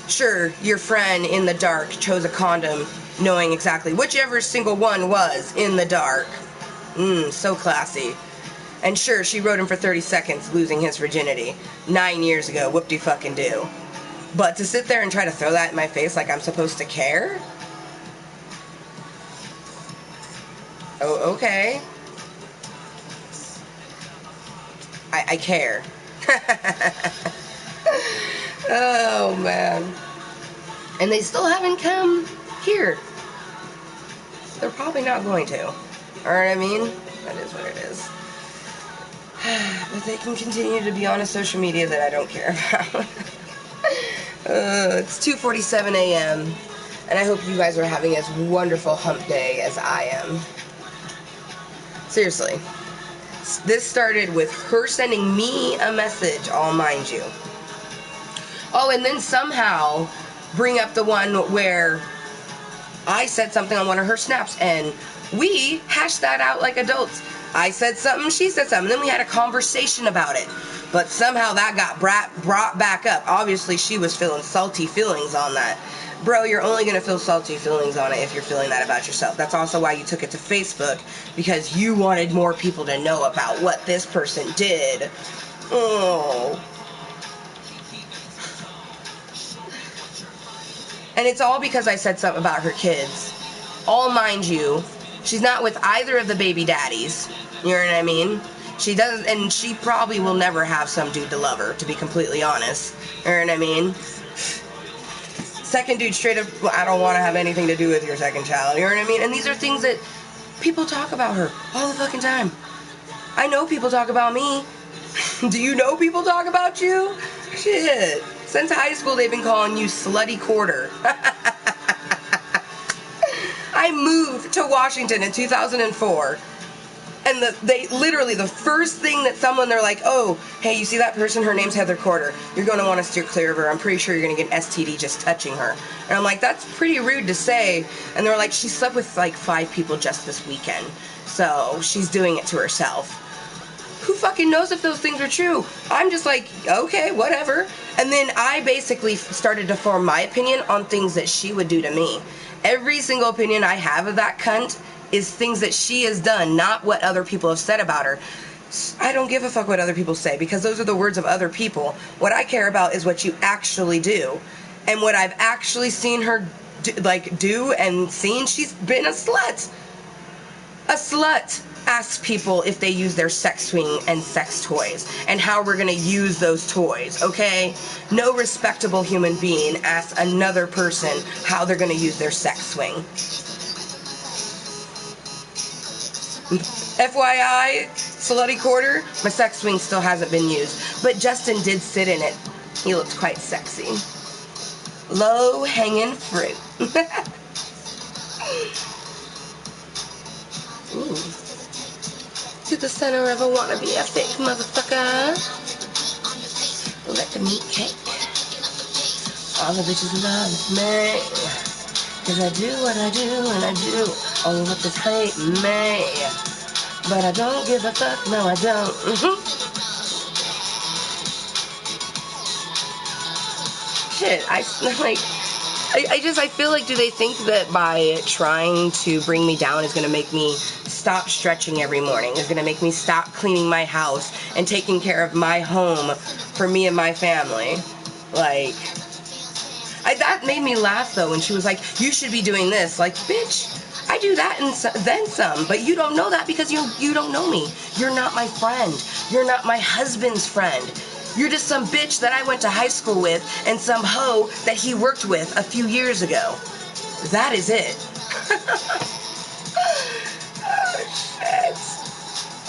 Sure, your friend in the dark chose a condom knowing exactly whichever single one was in the dark. So classy. And sure, she rode him for 30 seconds, losing his virginity. 9 years ago, whoop-de-fucking-do. But to sit there and try to throw that in my face like I'm supposed to care? Oh, okay. I care. Oh, man. And they still haven't come here. They're probably not going to. Know what I mean? That is what it is. But they can continue to be on a social media that I don't care about. It's 2:47 a.m. And I hope you guys are having as wonderful hump day as I am. Seriously. This started with her sending me a message, all mind you. Oh, and then somehow bring up the one where I said something on one of her snaps, and we hashed that out like adults. I said something, she said something, then we had a conversation about it. But somehow that got brought back up. Obviously, she was feeling salty feelings on that. Bro, you're only going to feel salty feelings on it if you're feeling that about yourself. That's also why you took it to Facebook, because you wanted more people to know about what this person did. Oh. And it's all because I said something about her kids. All mind you, she's not with either of the baby daddies. You know what I mean? She doesn't, and she probably will never have some dude to love her, to be completely honest. You know what I mean? Second dude straight up, well, I don't want to have anything to do with your second child. You know what I mean? And these are things that people talk about her all the fucking time. I know people talk about me. Do you know people talk about you? Shit. Since high school, they've been calling you Slutty Quarter. I moved to Washington in 2004. And they literally, the first thing that they're like, oh, hey, you see that person? Her name's Heather Corder. You're going to want to steer clear of her. I'm pretty sure you're going to get an STD just touching her. And I'm like, that's pretty rude to say. And they're like, she slept with like 5 people just this weekend. So she's doing it to herself. Who fucking knows if those things are true? I'm just like, okay, whatever. And then I basically started to form my opinion on things that she would do to me. Every single opinion I have of that cunt is things that she has done, not what other people have said about her. I don't give a fuck what other people say, because those are the words of other people. What I care about is what you actually do. And what I've actually seen her do and seen, she's been a slut. A slut asks people if they use their sex swing and sex toys, and how we're going to use those toys, okay? No respectable human being asks another person how they're going to use their sex swing. FYI, Slutty Quarter, my sex swing still hasn't been used, but Justin did sit in it. He looked quite sexy. Low-hanging fruit. Ooh. To the center of a wannabe, a fake motherfucker. Like the meat cake. All the bitches love me. Cause I do what I do, and I do all what they hate me. But I don't give a fuck, no I don't. Shit, I feel like, do they think that by trying to bring me down is gonna make me stop stretching every morning, is gonna make me stop cleaning my house and taking care of my home for me and my family? Like, that made me laugh though when she was like, you should be doing this. Like, bitch, I do that and then some, but you don't know that because you don't know me. You're not my friend. You're not my husband's friend. You're just some bitch that I went to high school with and some hoe that he worked with a few years ago. That is it. Oh, shit.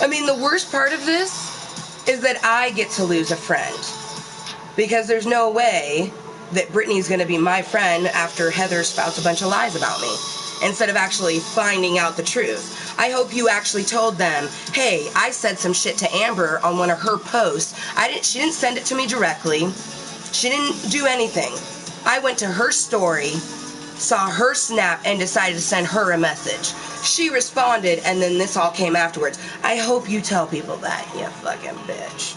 I mean, the worst part of this is that I get to lose a friend. Because there's no way that Brittany's going to be my friend after Heather spouts a bunch of lies about me. instead of actually finding out the truth. I hope you actually told them, hey, I said some shit to Amber on one of her posts. She didn't send it to me directly. She didn't do anything. I went to her story, saw her snap, and decided to send her a message. She responded, and then this all came afterwards. I hope you tell people that, you fucking bitch.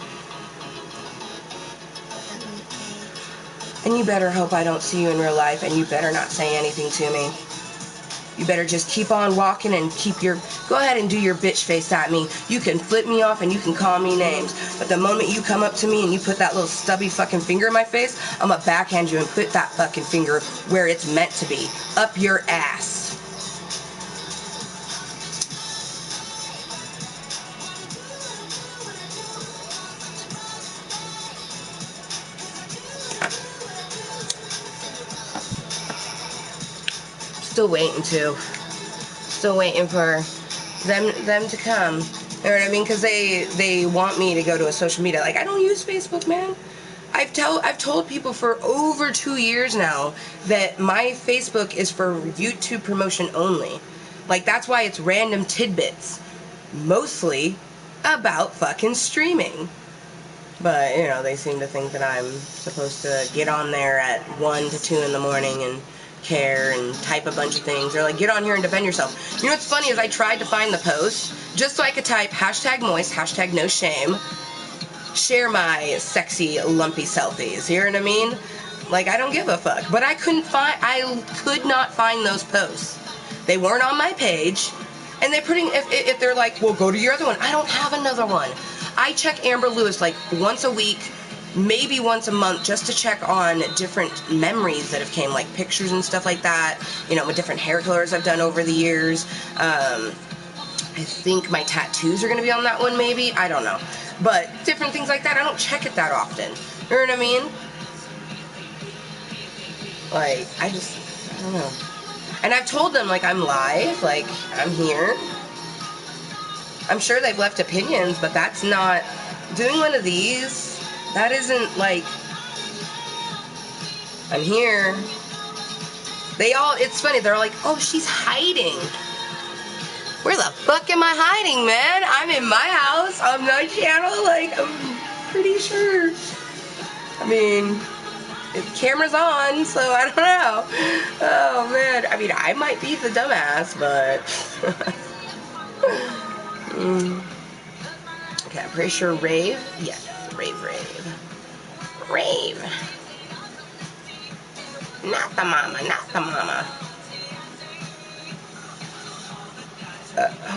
And you better hope I don't see you in real life, and you better not say anything to me. You better just keep on walking and go ahead and do your bitch face at me. You can flip me off and you can call me names. But the moment you come up to me and you put that little stubby fucking finger in my face, I'm gonna backhand you and put that fucking finger where it's meant to be. Up your ass. Still waiting for them to come. You know what I mean? Because they want me to go to a social media. Like, I don't use Facebook, man. I've told people for over 2 years now that my Facebook is for YouTube promotion only. Like, that's why it's random tidbits, mostly about fucking streaming. But, you know, they seem to think that I'm supposed to get on there at 1 to 2 in the morning and care and type a bunch of things. They're like, get on here and defend yourself. You know what's funny is I tried to find the post just so I could type #Mooiisstt, #NoShame, share my sexy lumpy selfies. You know what I mean? Like, I don't give a fuck. But I could not find those posts. They weren't on my page. And they're putting, if they're like, well, go to your other one. I don't have another one. I check Amber Lewis like once a week, maybe once a month, just to check on different memories that have came, like pictures and stuff like that, you know, with different hair colors I've done over the years. I think my tattoos are going to be on that one, maybe. I don't know. But different things like that, I don't check it that often. You know what I mean? Like, I don't know. And I've told them, like, I'm live, like, I'm here. I'm sure they've left opinions, but that's not, doing one of these, that isn't like, I'm here. It's funny, they're all like, oh, she's hiding. Where the fuck am I hiding, man? I'm in my house, on my channel, like, I'm pretty sure. I mean, the camera's on, so I don't know. Oh, man. I mean, I might be the dumbass, but... Okay, I'm pretty sure rave. Yes, rave. Rave. Not the mama.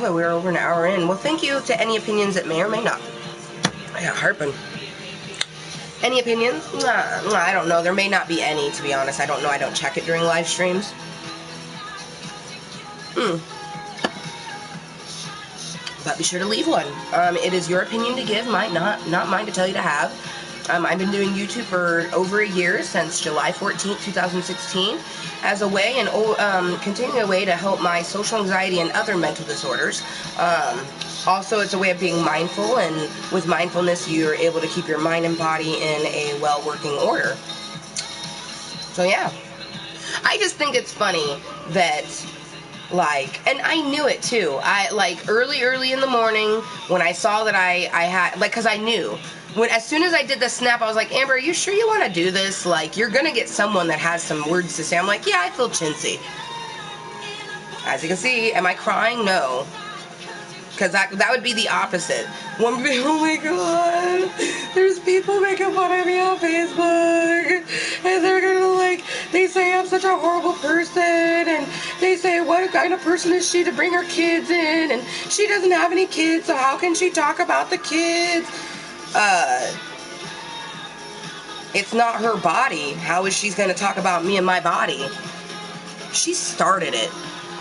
Oh, we're over an hour in. Well, thank you to any opinions that may or may not. I got heartburn. Any opinions? Nah, I don't know. There may not be any, to be honest. I don't know. I don't check it during live streams. But be sure to leave one. It is your opinion to give, not mine to tell you to have. I've been doing YouTube for over a year, since July 14th, 2016, as a way and continuing a way to help my social anxiety and other mental disorders. Also, it's a way of being mindful, and with mindfulness, you're able to keep your mind and body in a well-working order. So, yeah. I just think it's funny that... Like, and I knew it too. Early in the morning, when I saw that I had, like, because I knew. As soon as I did the snap, I was like, Amber, are you sure you want to do this? Like, you're going to get someone that has some words to say. I'm like, yeah, I feel chintzy. As you can see, am I crying? No. Because that would be the opposite. One would be, oh my god, there's people making fun of me on Facebook, and they're gonna, like, they say I'm such a horrible person, and they say, what kind of person is she to bring her kids in, and she doesn't have any kids, so how can she talk about the kids? It's not her body. How is she gonna talk about me and my body? She started it.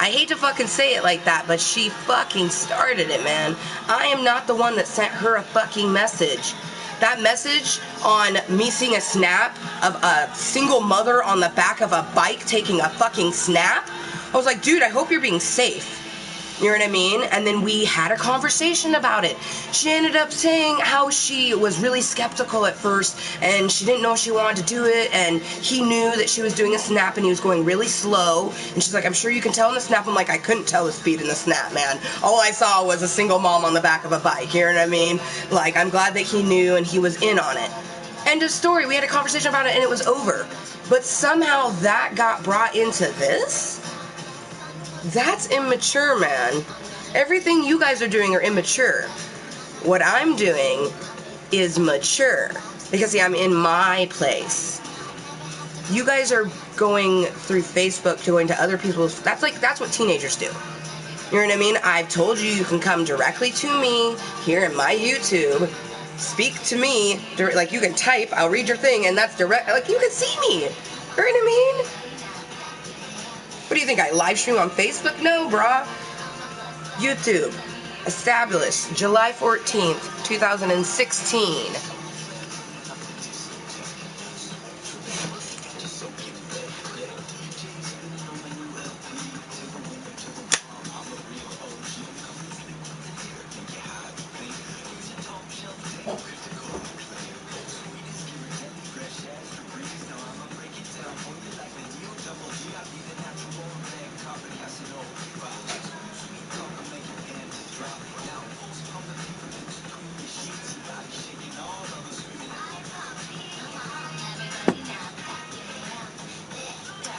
I hate to fucking say it like that, but she fucking started it, man. I am not the one that sent her a fucking message. That message on me seeing a snap of a single mother on the back of a bike taking a fucking snap, I was like, dude, I hope you're being safe. You know what I mean? And then we had a conversation about it. She ended up saying how she was really skeptical at first and she didn't know she wanted to do it, and he knew that she was doing a snap and he was going really slow. And she's like, I'm sure you can tell in the snap. I'm like, I couldn't tell the speed in the snap, man. All I saw was a single mom on the back of a bike. You know what I mean? Like, I'm glad that he knew and he was in on it. End of story. We had a conversation about it and it was over. But somehow that got brought into this? That's immature, man. Everything you guys are doing are immature. What I'm doing is mature. Because, see, I'm in my place. You guys are going through Facebook, going to other people's... That's what teenagers do. You know what I mean? I've told you you can come directly to me here in my YouTube. Speak to me. Like, you can type, I'll read your thing, and that's direct. Like, you can see me. You know what I mean? What do you think, I live stream on Facebook? No, brah. YouTube. Established July 14th, 2016.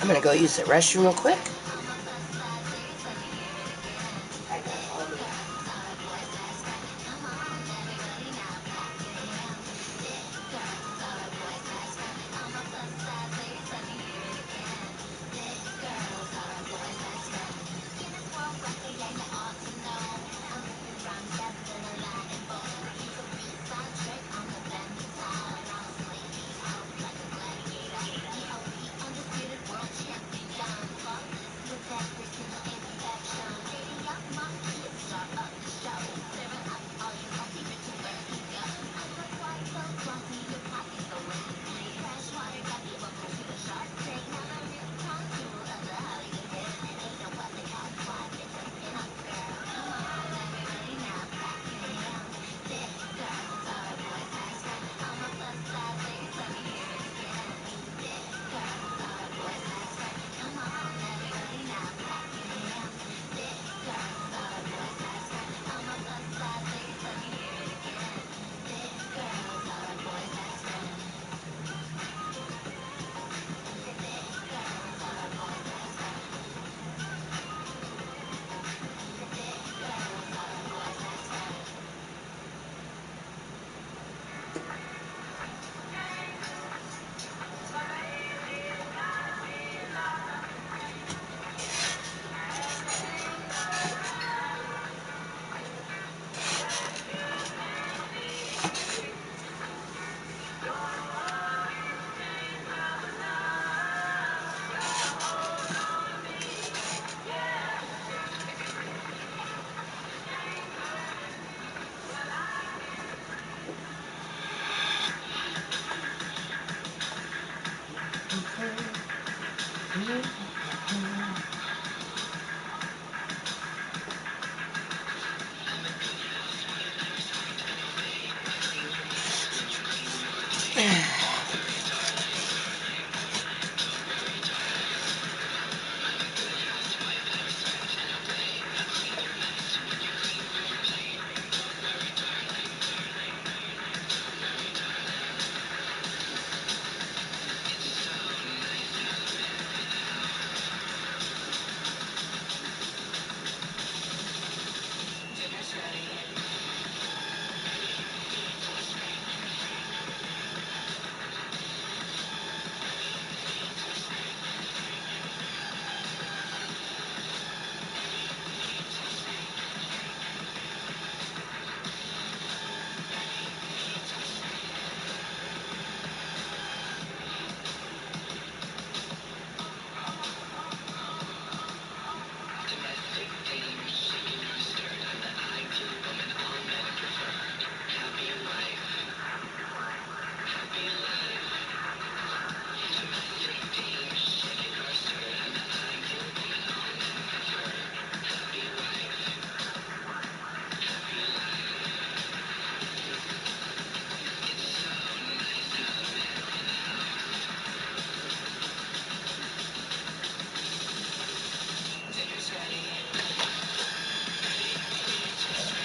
I'm gonna go use the restroom real quick.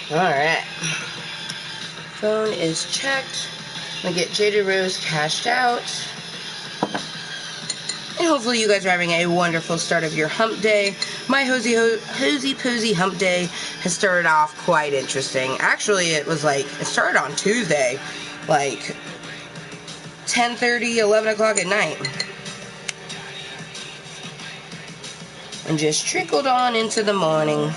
Alright. Phone is checked. I'm gonna get Jada Rose cashed out. And hopefully you guys are having a wonderful start of your hump day. My Hosie Posie hump day has started off quite interesting. Actually, it started on Tuesday, like 10:30, 11 o'clock at night. And just trickled on into the morning.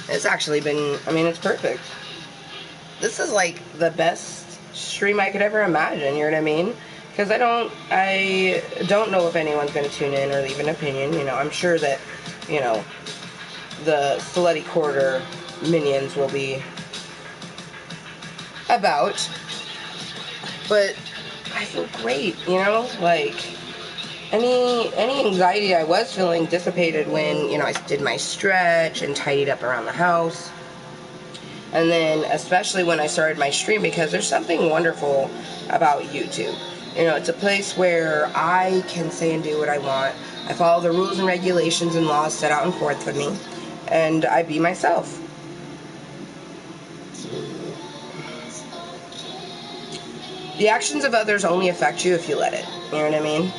It's actually been, I mean, it's perfect. This is like the best stream I could ever imagine, you know what I mean? Because I don't know if anyone's going to tune in or leave an opinion, you know. I'm sure that, you know, the Slutty Quarter minions will be about. But I feel great, you know? Like, any anxiety I was feeling dissipated when, you know, I did my stretch and tidied up around the house. And then especially when I started my stream, because there's something wonderful about YouTube. You know, it's a place where I can say and do what I want. I follow the rules and regulations and laws set out and forth for me. And I be myself. The actions of others only affect you if you let it. You know what I mean?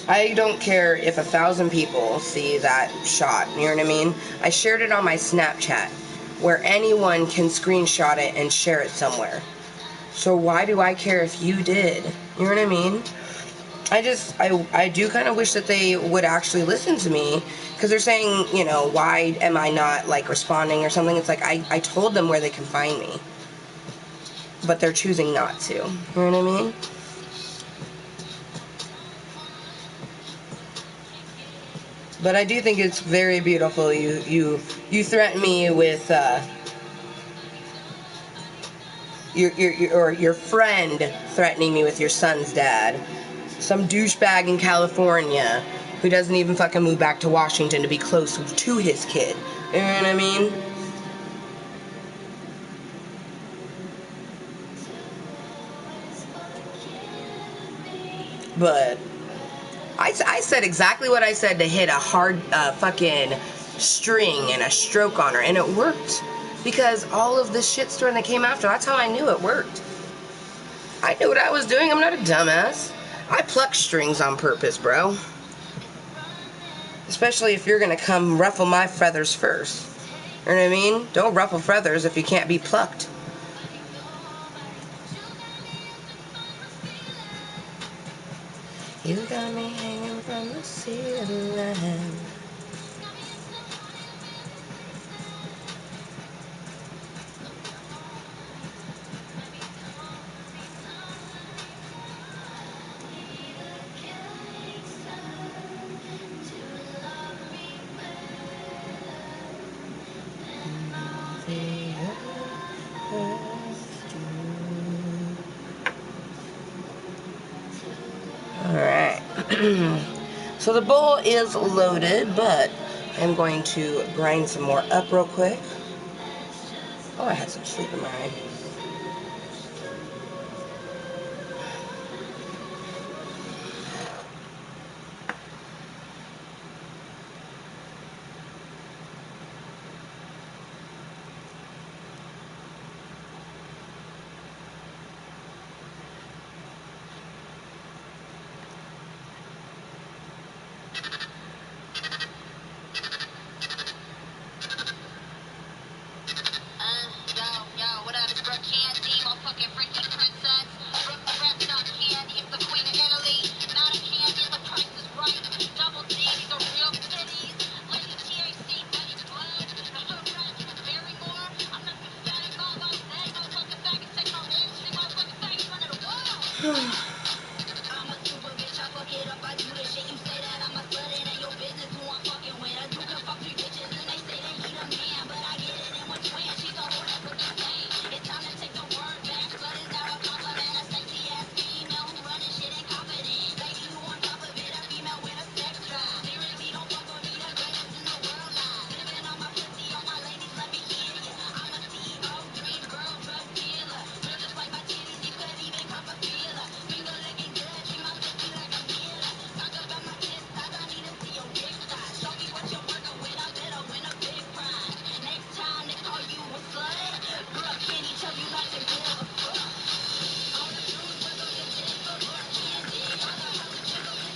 I don't care if 1,000 people see that shot. You know what I mean? I shared it on my Snapchat, where anyone can screenshot it and share it somewhere. So why do I care if you did? You know what I mean? I do kind of wish that they would actually listen to me, because they're saying, you know, why am I not, like, responding or something? It's like, I told them where they can find me, but they're choosing not to. You know what I mean? But I do think it's very beautiful. You threaten me with your friend threatening me with your son's dad, some douchebag in California who doesn't even fucking move back to Washington to be close to his kid. You know what I mean? But I said exactly what I said to hit a hard fucking string and a stroke on her, and it worked. Because all of the shitstorm that came after, that's how I knew it worked. I knew what I was doing. I'm not a dumbass. I pluck strings on purpose, bro. Especially if you're gonna come ruffle my feathers first. You know what I mean? Don't ruffle feathers if you can't be plucked. You got me hanging from the ceiling. Alright. So the bowl is loaded, but I'm going to grind some more up real quick. Oh, I had some sleep in my eye.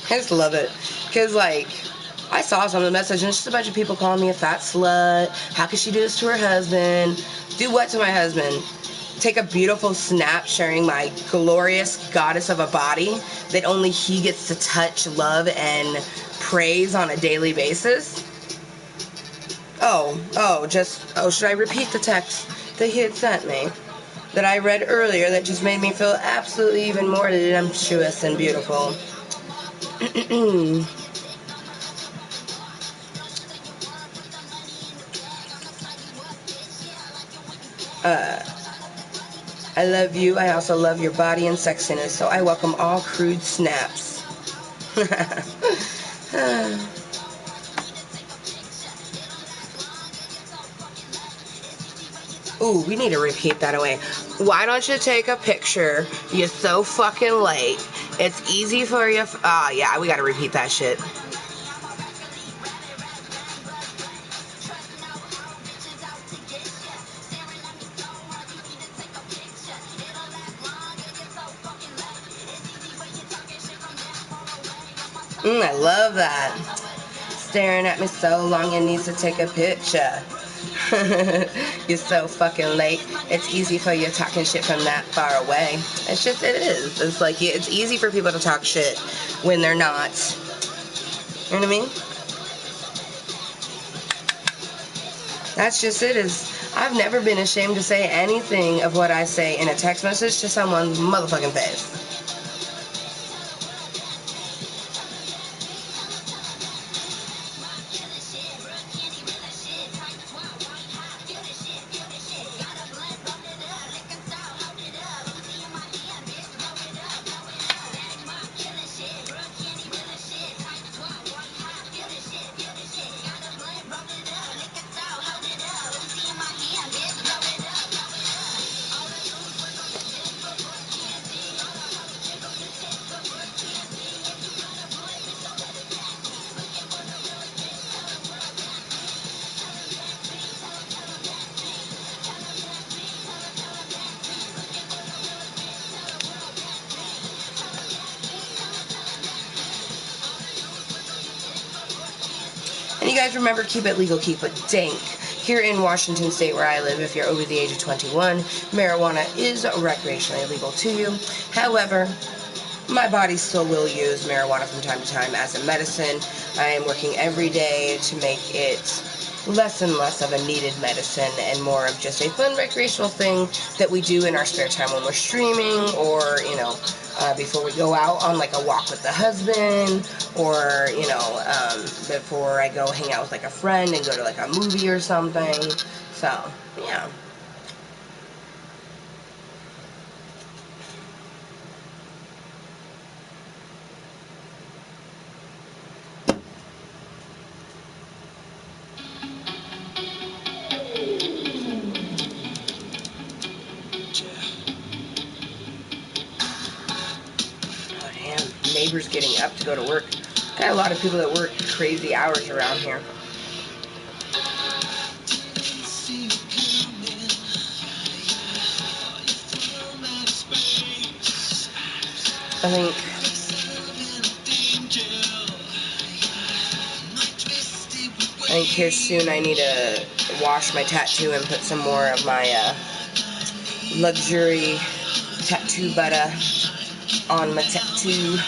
I just love it. Because, like, I saw some of the messages and just a bunch of people calling me a fat slut. How could she do this to her husband? Do what to my husband? Take a beautiful snap sharing my glorious goddess of a body that only he gets to touch, love, and praise on a daily basis? Should I repeat the text that he had sent me? That I read earlier that just made me feel absolutely even more voluptuous and beautiful. I love you. I also love your body and sexiness, so I welcome all crude snaps. Ooh, we need to repeat that away. Why don't you take a picture? You're so fucking late. It's easy for you. Yeah, we gotta repeat that shit. I love that. Staring at me so long, it needs to take a picture. You're so fucking late. It's easy for you talking shit from that far away. It's just, it is. It's like, it's easy for people to talk shit when they're not. You know what I mean? That's just it. I've never been ashamed to say anything of what I say in a text message to someone's motherfucking face. And you guys remember, keep it legal, keep it dank. Here in Washington State, where I live, if you're over the age of 21, marijuana is recreationally legal to you. However, my body still will use marijuana from time to time as a medicine. I am working every day to make it less and less of a needed medicine and more of just a fun recreational thing that we do in our spare time when we're streaming, or, you know, before we go out on like a walk with the husband, or, you know, before I go hang out with like a friend and go to like a movie or something. So, yeah. Neighbors getting up to go to work. Got a lot of people that work crazy hours around here. I think here soon I need to wash my tattoo and put some more of my luxury tattoo butter on my tattoo.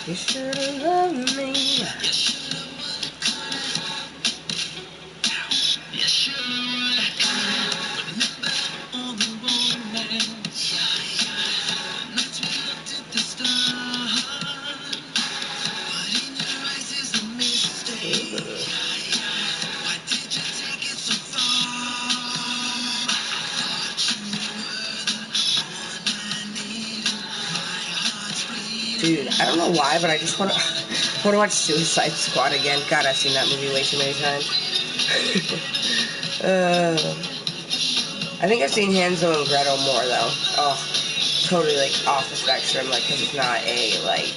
You should've loved me. Dude, I don't know why, but I just want to watch Suicide Squad again. God, I've seen that movie way too many times. I think I've seen Hansel and Gretel more, though. Oh, totally, like, off the spectrum, like, because it's not a, like,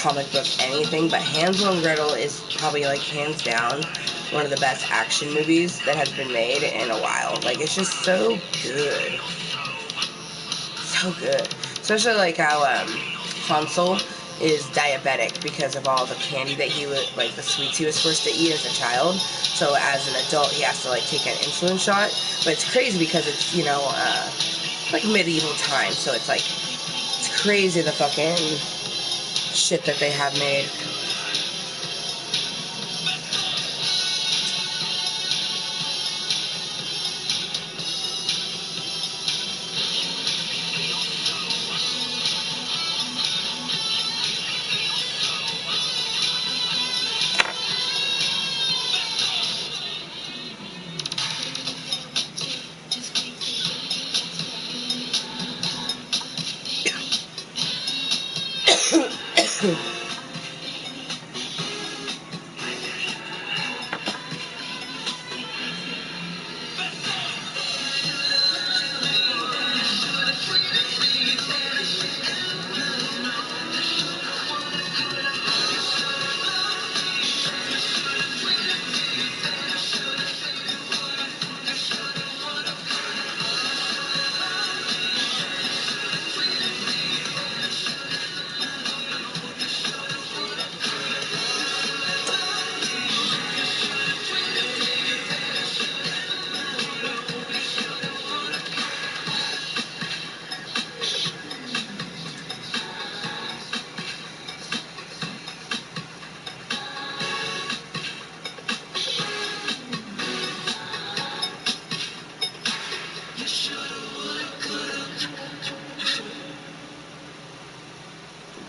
comic book anything, but Hansel and Gretel is probably, like, hands down one of the best action movies that has been made in a while. Like, it's just so good. So good. Especially, like, how, Hansel is diabetic because of all the candy that he would, like, the sweets he was forced to eat as a child. So as an adult, he has to, like, take an insulin shot. But it's crazy because it's, you know, like, medieval times. So it's, like, it's crazy the fucking shit that they have made.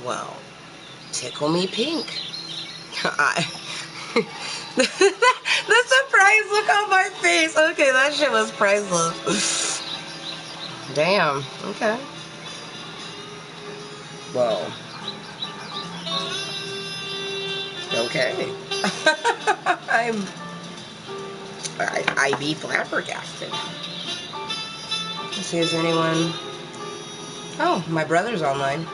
Well, tickle me pink. The surprise look on my face. Okay, that shit was priceless. Damn. Okay. Whoa. Okay. I be flabbergasted. Let's see, is there anyone? Oh, my brother's online.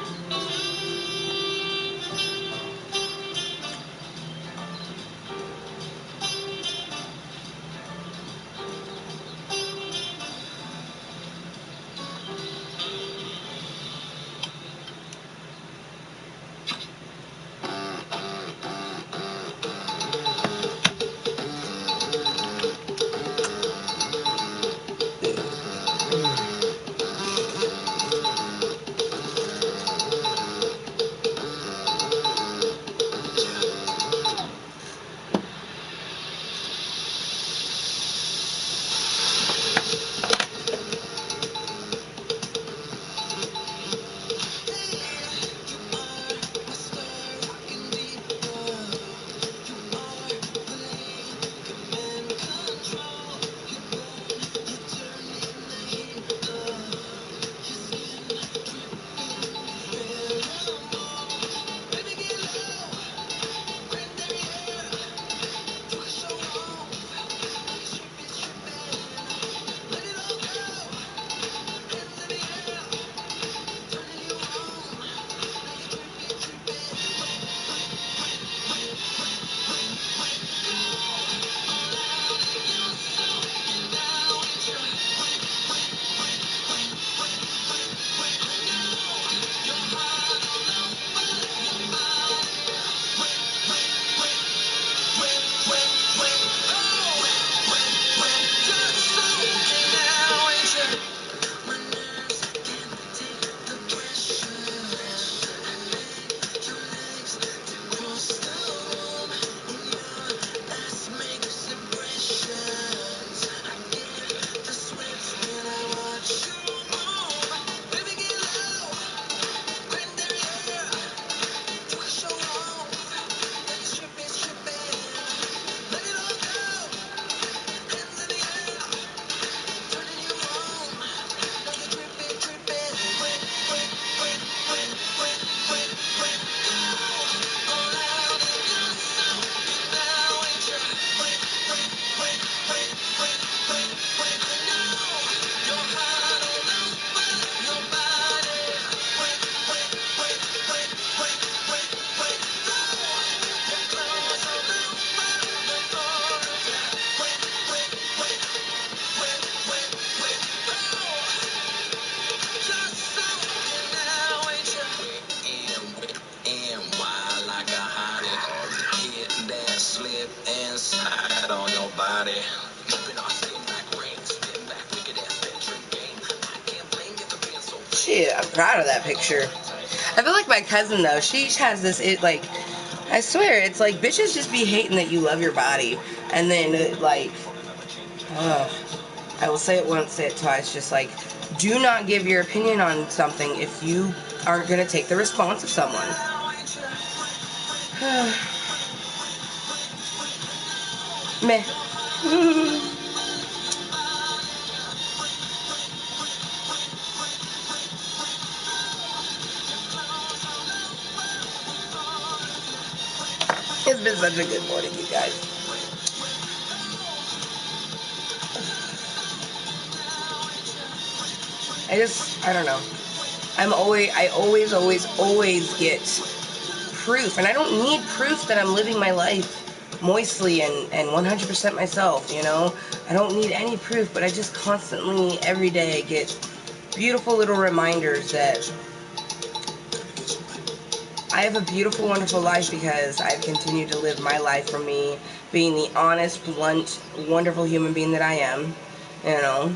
inside on your body. Shit, I'm proud of that picture. I feel like my cousin, though, she has this, like, I swear, it's like, bitches just be hating that you love your body. And then, like, I will say it once, say it twice, just like, do not give your opinion on something if you aren't going to take the response of someone. Meh. It's been such a good morning, you guys. I don't know. I always get proof, and I don't need proof that I'm living my life moistly and 100% myself, you know? I don't need any proof, but I just constantly, every day, get beautiful little reminders that I have a beautiful, wonderful life because I've continued to live my life for me, being the honest, blunt, wonderful human being that I am, you know?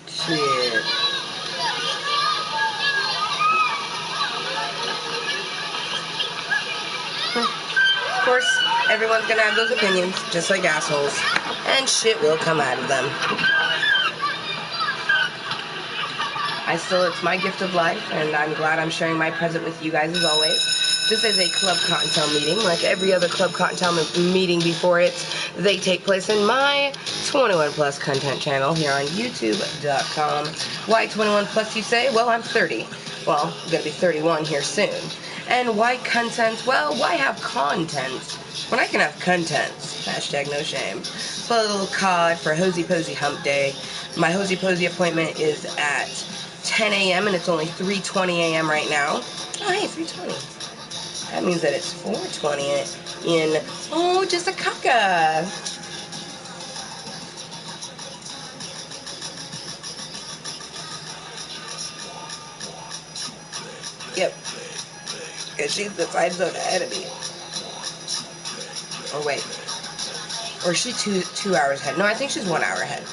Shit. Of course, everyone's gonna have those opinions, just like assholes, and shit will come out of them. It's my gift of life, and I'm glad I'm sharing my present with you guys as always. This is a Klub Kottontale meeting. Like every other Klub Kottontale meeting before it, they take place in my 21+Cuntent channel here on YouTube.com. Why 21+, you say? Well, I'm 30. Well, I'm going to be 31 here soon. And why content? Well, why have content when I can have content? Hashtag no shame. Play a little COD for Hosie, Posie, Hump Day. My Hosie, Posie appointment is at 10 a.m. and it's only 3:20 a.m. right now. Oh, hey, 3:20. That means that it's 4:20 in, oh, just a caca. Yep. Because she's the time zone ahead of me. Or wait. Or is she two hours ahead? No, I think she's 1 hour ahead.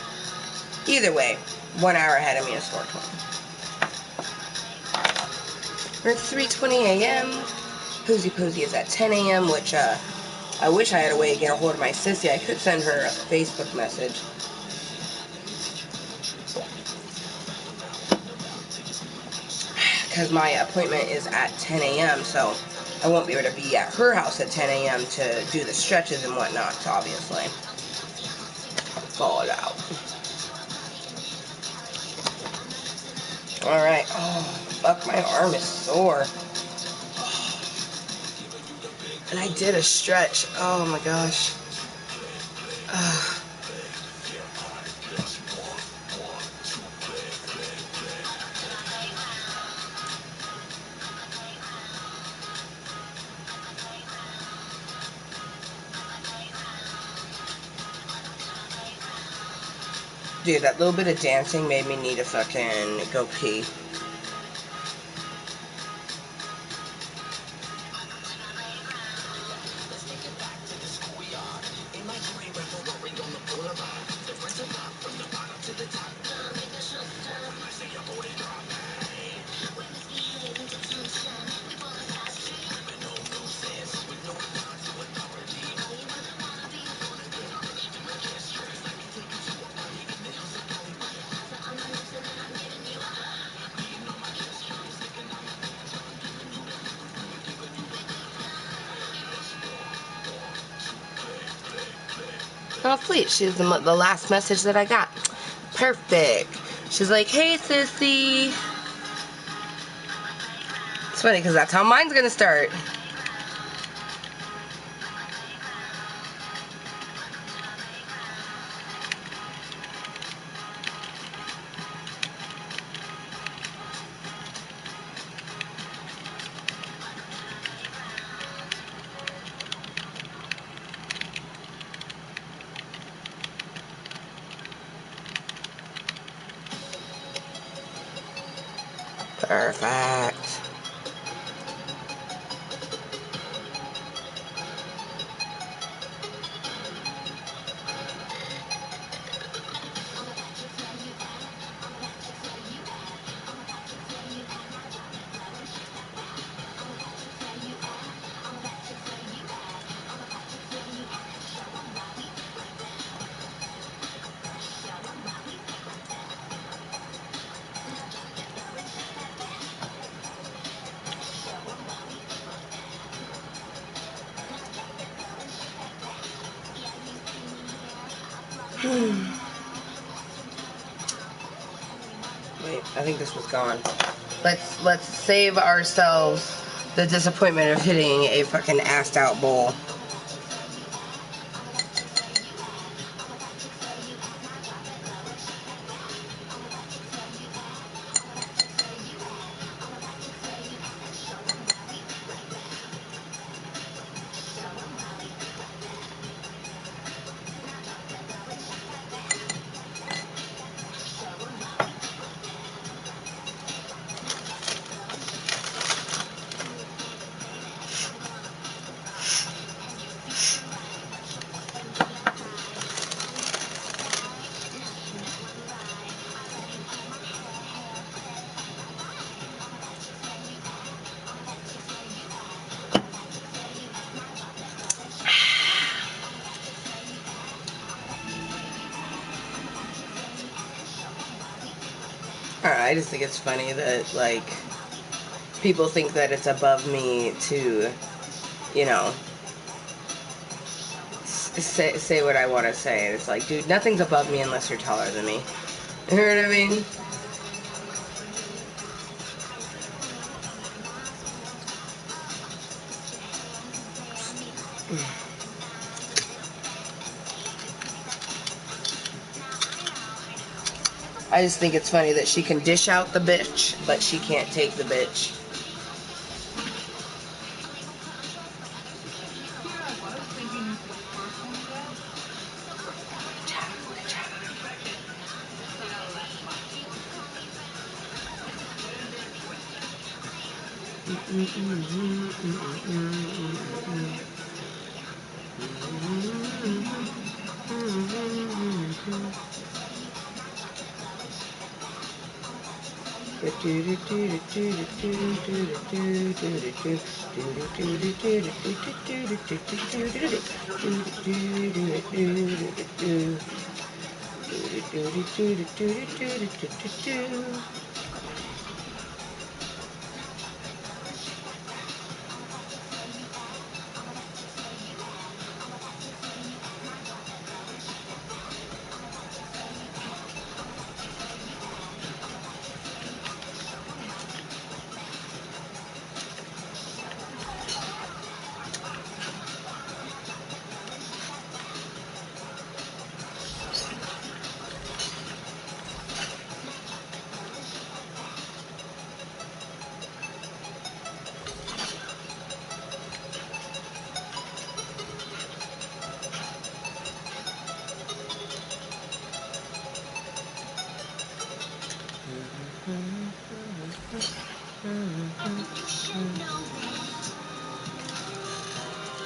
Either way, 1 hour ahead of me is 4:20. We're at 3:20 a.m. Posie Posie is at 10 a.m., which, I wish I had a way to get a hold of my sissy. I could send her a Facebook message. Because my appointment is at 10 a.m., so I won't be able to be at her house at 10 a.m. to do the stretches and whatnot, obviously. Fall it out. Alright. Oh, fuck, my arm is sore. And I did a stretch. Oh my gosh. Dude, that little bit of dancing made me need to fucking go pee. Oh, sweet. She's the last message that I got. Perfect. She's like, hey, sissy. It's funny because that's how mine's going to start. Perfect. Wait, I think this was gone. Let's save ourselves the disappointment of hitting a fucking assed out bowl. I just think it's funny that, like, people think that it's above me to, you know, say what I want to say. And it's like, dude, nothing's above me unless you're taller than me. You know what I mean? I just think it's funny that she can dish out the bitch, but she can't take the bitch.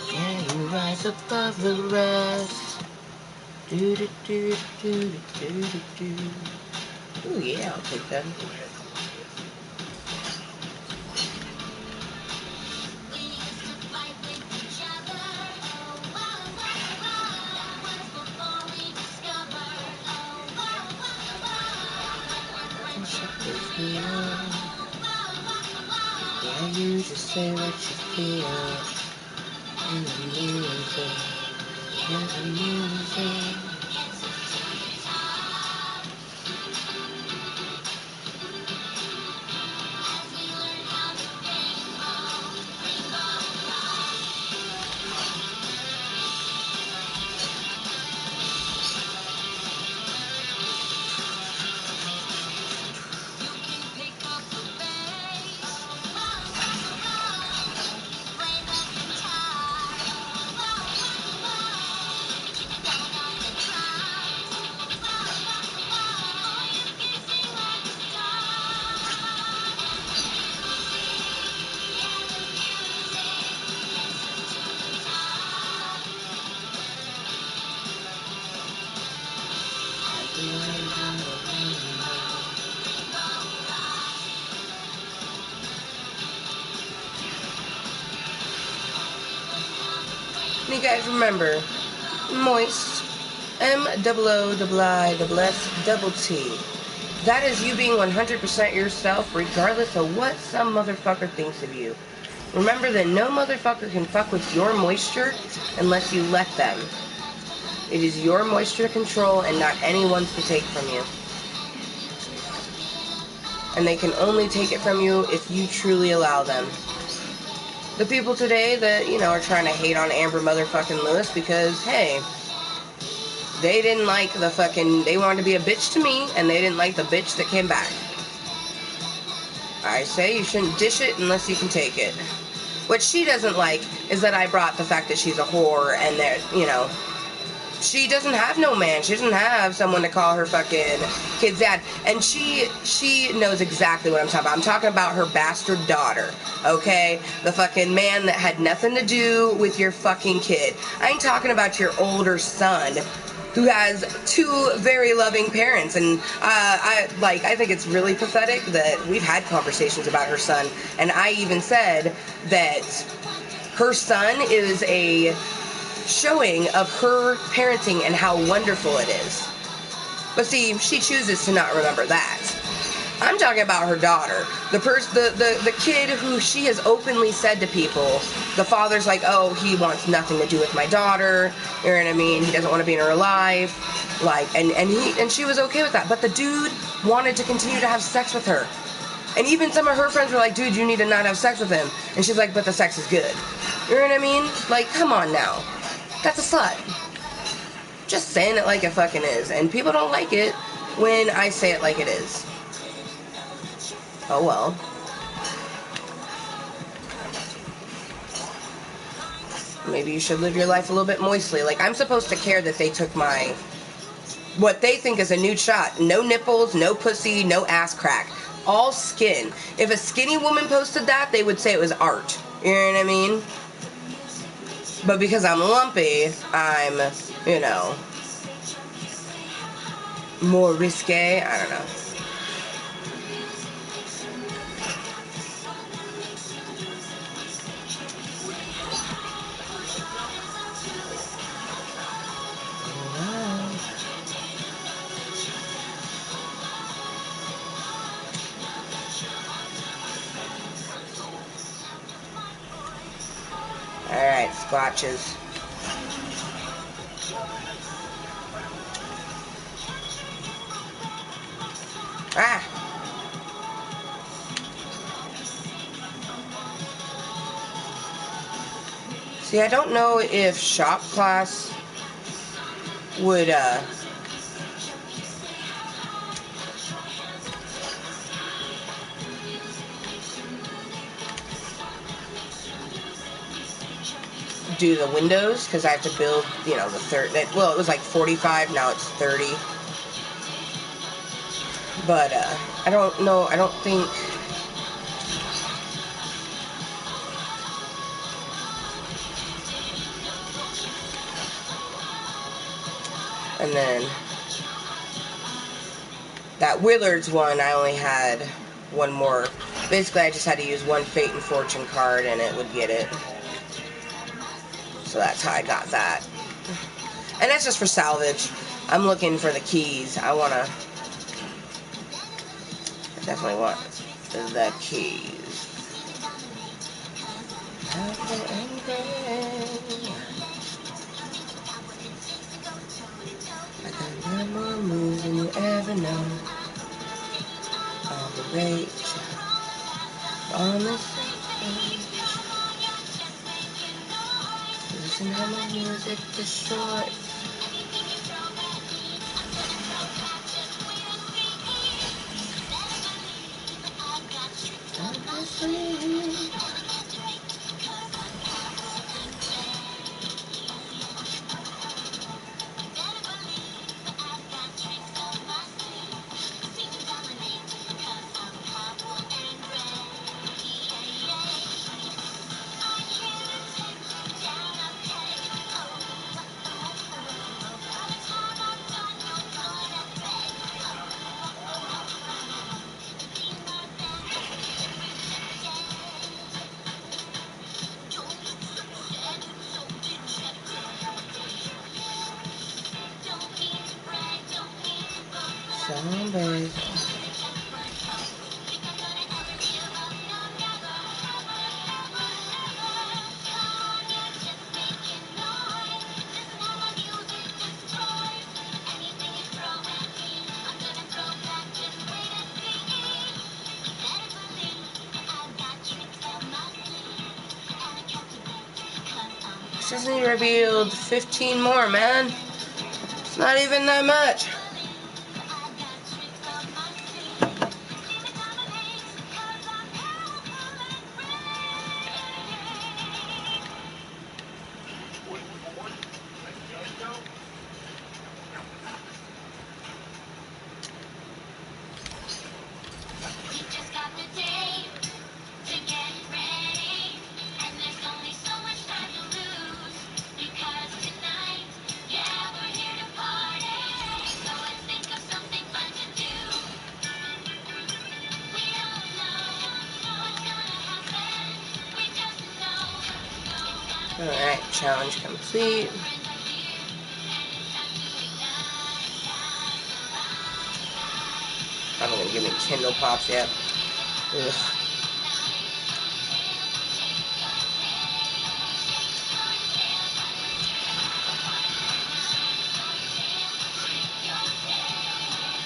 Can you rise above the rest? Do do do do do do do. Ooh yeah, I'll take that. Yeah, you just say what you feel. In the music, in the music. You guys remember, Mooiisstt, MOOISST. That is you being 100% yourself, regardless of what some motherfucker thinks of you. Remember that no motherfucker can fuck with your moisture unless you let them. It is your moisture to control and not anyone's to take from you. And they can only take it from you if you truly allow them. The people today that, you know, are trying to hate on Amber motherfucking Lewis because, hey, they didn't like the fucking, they wanted to be a bitch to me, and they didn't like the bitch that came back. I say you shouldn't dish it unless you can take it. What she doesn't like is that I brought the fact that she's a whore and that, you know, she doesn't have no man. She doesn't have someone to call her fucking kid's dad. And she knows exactly what I'm talking about. I'm talking about her bastard daughter, okay? The fucking man that had nothing to do with your fucking kid. I ain't talking about your older son, who has two very loving parents. And I think it's really pathetic that we've had conversations about her son. And I even said that her son is a showing of her parenting and how wonderful it is. But see, she chooses to not remember that. I'm talking about her daughter. The kid who she has openly said to people, the father's like, oh, he wants nothing to do with my daughter. You know what I mean? He doesn't want to be in her life. Like, and she was okay with that. But the dude wanted to continue to have sex with her. And even some of her friends were like, dude, you need to not have sex with him. And she's like, but the sex is good. You know what I mean? Like, come on now. That's a slut. Just saying it like it fucking is. And people don't like it when I say it like it is. Oh well. Maybe you should live your life a little bit moistly. Like, I'm supposed to care that they took what they think is a nude shot. No nipples, no pussy, no ass crack. All skin. If a skinny woman posted that, they would say it was art. You know what I mean? But because I'm lumpy, I'm, you know, more risque. I don't know. Alright, squatches. Ah! See, I don't know if shop class would, do the windows, because I have to build, you know, the third, well, it was like 45, now it's 30. But, I don't know, I don't think, and then, that Willards one, I only had one more. Basically, I just had to use one Fate and Fortune card, and it would get it. So that's how I got that. And that's just for salvage. I'm looking for the keys. I definitely want the keys. I got more moves than you ever know. All the rage on the stage. Listen how my music destroys. Zombies. Disney revealed 15 more, man. It's not even that much. Alright, challenge complete. I'm gonna give me Kindle Pops yet. Ugh.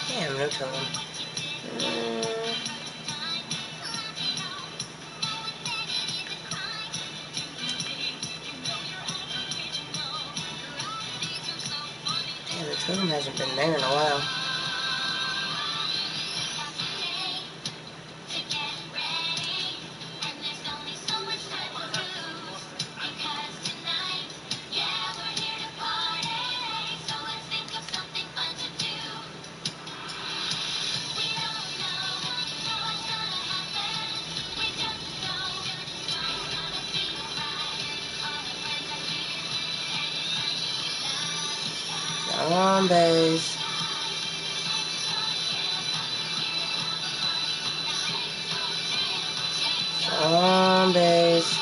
Damn, no telling. Yeah, the totem hasn't been there in a while. Zombies. Zombies.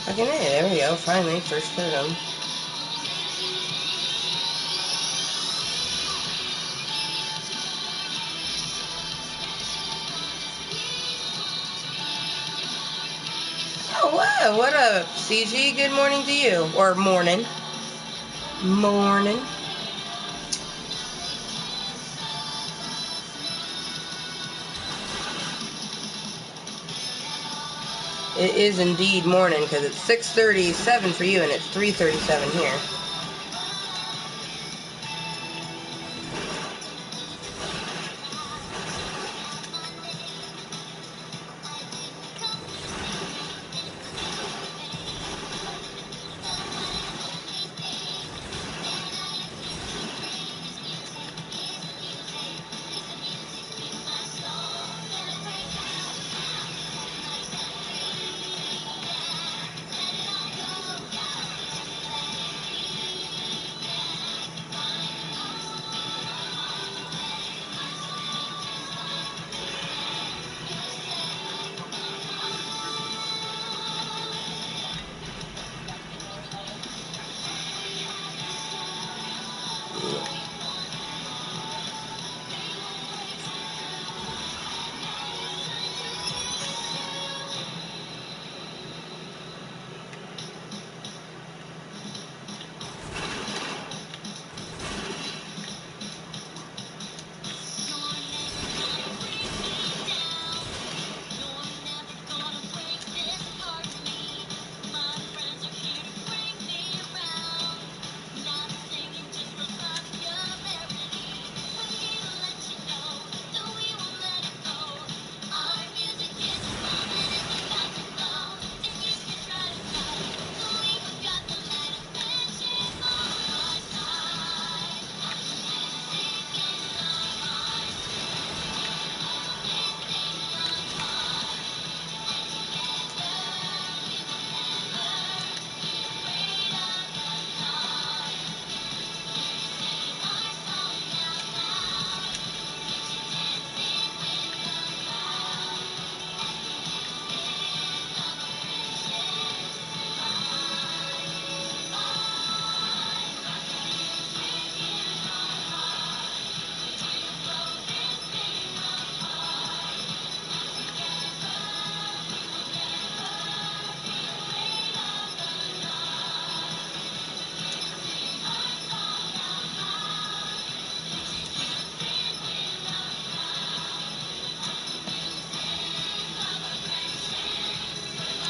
Fucking A, there we go, finally, first totem. Oh, wow, what up, CG? Good morning to you. Or morning. Morning. It is indeed morning, because it's 6:37 for you, and it's 3:37 here.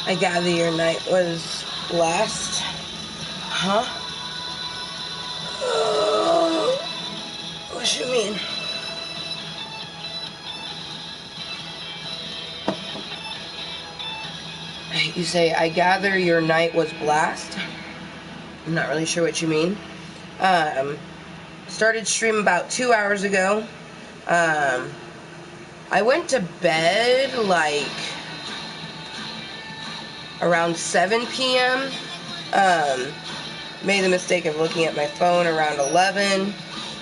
I gather your night was blessed. Huh? What you mean? You say, I gather your night was blessed? I'm not really sure what you mean. Started stream about 2 hours ago. I went to bed like around 7 p.m. Made the mistake of looking at my phone around 11.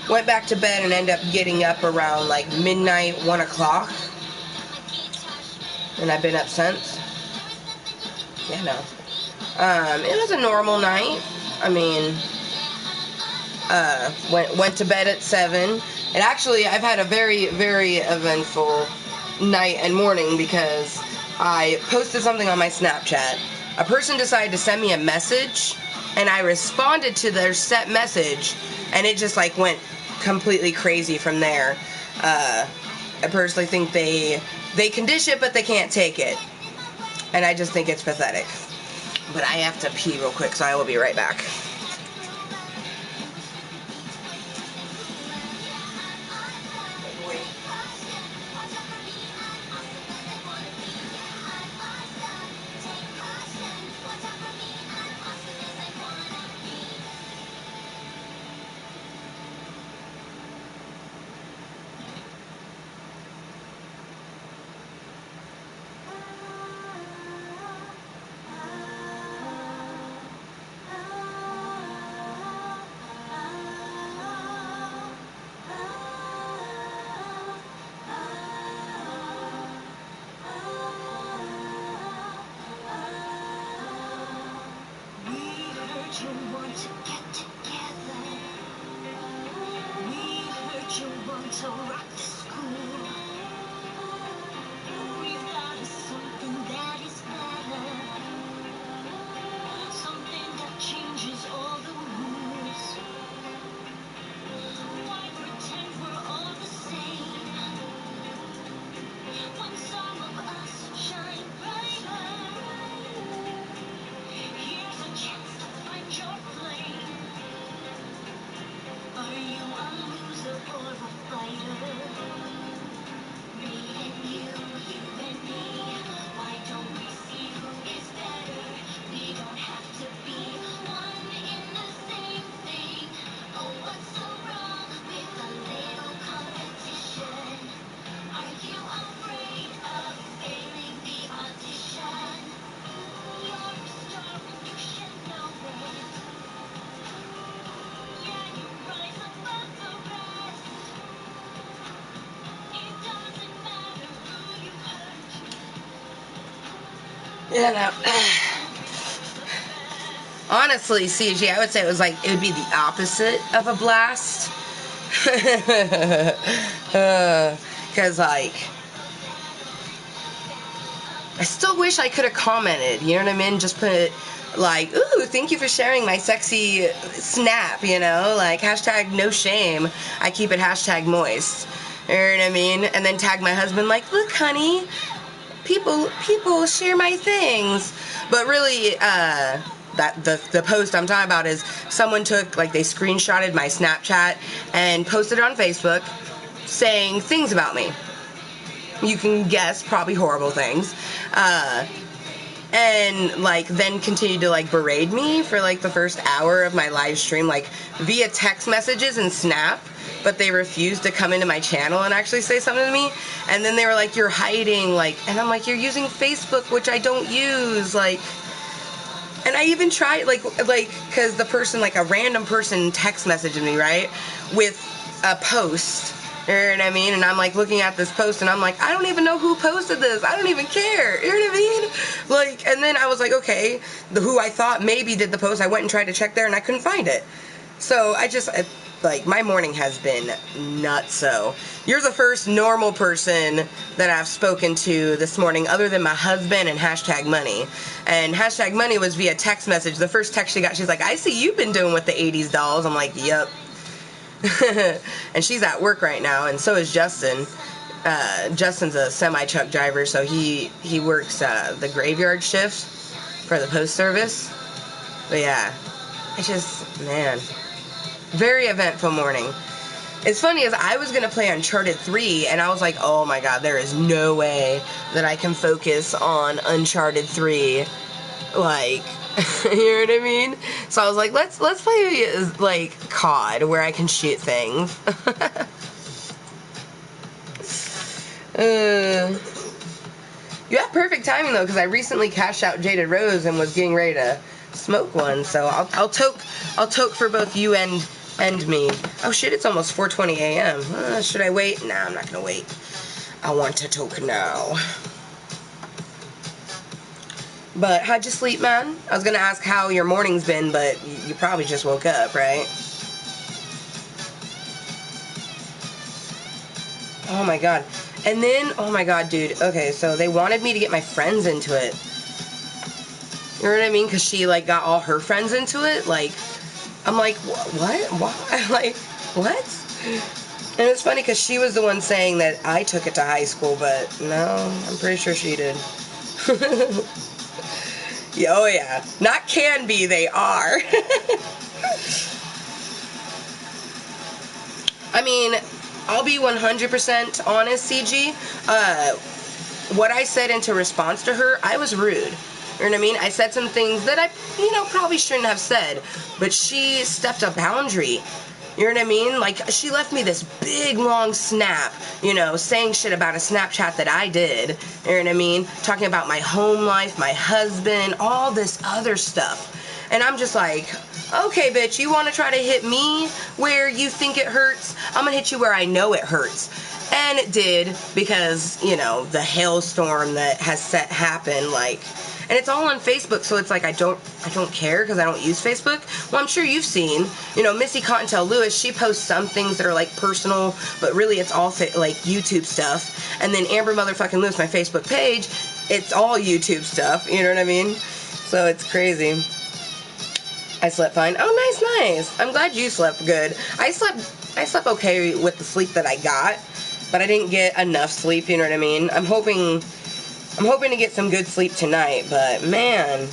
Went back to bed and ended up getting up around like midnight, 1 o'clock. And I've been up since. Yeah, no. It was a normal night. I mean, went to bed at 7. And actually, I've had a very, very eventful night and morning because I posted something on my Snapchat. A person decided to send me a message, and I responded to their set message, and it just like went completely crazy from there. I personally think they can dish it, but they can't take it. And I just think it's pathetic. But I have to pee real quick, so I will be right back. You want to get together. We heard you want to rock the school. We've got something that is better. Something that changes all the rules. Why pretend we're all the same when some of us shine brighter? Here's a chance to find your flame. Are you a loser or a fighter? Me and you and me. Why don't we see who is better? We don't have to be one in the same thing. Oh, what's so wrong with a little competition? Are you afraid of failing the audition? You're a star and you should know it. Yeah, you rise above the rest. It doesn't matter who you hurt. Yeah, no. Honestly, CG, I would say it would be the opposite of a blast. Because, like, I still wish I could have commented, you know what I mean? Just put it, like, ooh, thank you for sharing my sexy snap, you know? Like, hashtag no shame. I keep it hashtag moist. You know what I mean? And then tag my husband, like, look, honey, people share my things. But really, that the post I'm talking about is someone took, like, they screenshotted my Snapchat and posted it on Facebook saying things about me. You can guess, probably horrible things. And, like, then continued to, like, berate me for, like, the first hour of my live stream, like, via text messages and Snap, but they refused to come into my channel and actually say something to me. And then they were like, you're hiding, like, and I'm like, you're using Facebook, which I don't use, like. And I even tried, like, because the person, like, a random person text messaged me, right, with a post, you know what I mean? And I'm, like, looking at this post, and I'm like, I don't even know who posted this. I don't even care, you know what I mean? Like, and then I was like, okay, who I thought maybe did the post, I went and tried to check there, and I couldn't find it. So I just, like, my morning has been nutso. You're the first normal person that I've spoken to this morning other than my husband and hashtag money. And hashtag money was via text message. The first text she got, she's like, I see you've been doing with the 80s dolls. I'm like, yep. And she's at work right now, and so is Justin. Justin's a semi-truck driver, so he works the graveyard shift for the post service. But yeah, it's just, man, very eventful morning. It's funny, as I was going to play Uncharted 3, and I was like, oh my god, there is no way that I can focus on Uncharted 3, like, you know what I mean? So I was like, let's play, like, COD, where I can shoot things. You have perfect timing, though, because I recently cashed out Jaded Rose and was getting ready to smoke one, so I'll toke for both you and me. Oh shit, it's almost 4:20 a.m. Should I wait? Nah, I'm not gonna wait. I want to toke now. But how'd you sleep, man? I was gonna ask how your morning's been, but you probably just woke up, right? Oh my god. And then, oh my god, dude. Okay, so they wanted me to get my friends into it. You know what I mean? Because she, like, got all her friends into it. Like, I'm like, what? Why? Like, what? And it's funny because she was the one saying that I took it to high school, but no, I'm pretty sure she did. Yeah, oh yeah. Not can be, they are. I mean, I'll be 100% honest, CG. What I said into response to her, I was rude. You know what I mean? I said some things that I, probably shouldn't have said. But she stepped a boundary. You know what I mean? Like, she left me this big, long snap, saying shit about a Snapchat that I did. You know what I mean? Talking about my home life, my husband, all this other stuff. And I'm just like, okay, bitch, you want to try to hit me where you think it hurts? I'm going to hit you where I know it hurts. And it did, because, the hailstorm that has happened, like... And it's all on Facebook, so it's like I don't care because I don't use Facebook. Well, I'm sure you've seen, Missy Cottontale Lewis, she posts some things that are like personal, but really it's all like YouTube stuff. And then Amber Motherfucking Lewis, my Facebook page, it's all YouTube stuff, you know what I mean? So it's crazy. I slept fine. Oh, nice. I'm glad you slept good. I slept okay with the sleep that I got, but I didn't get enough sleep, you know what I mean? I'm hoping to get some good sleep tonight, but man,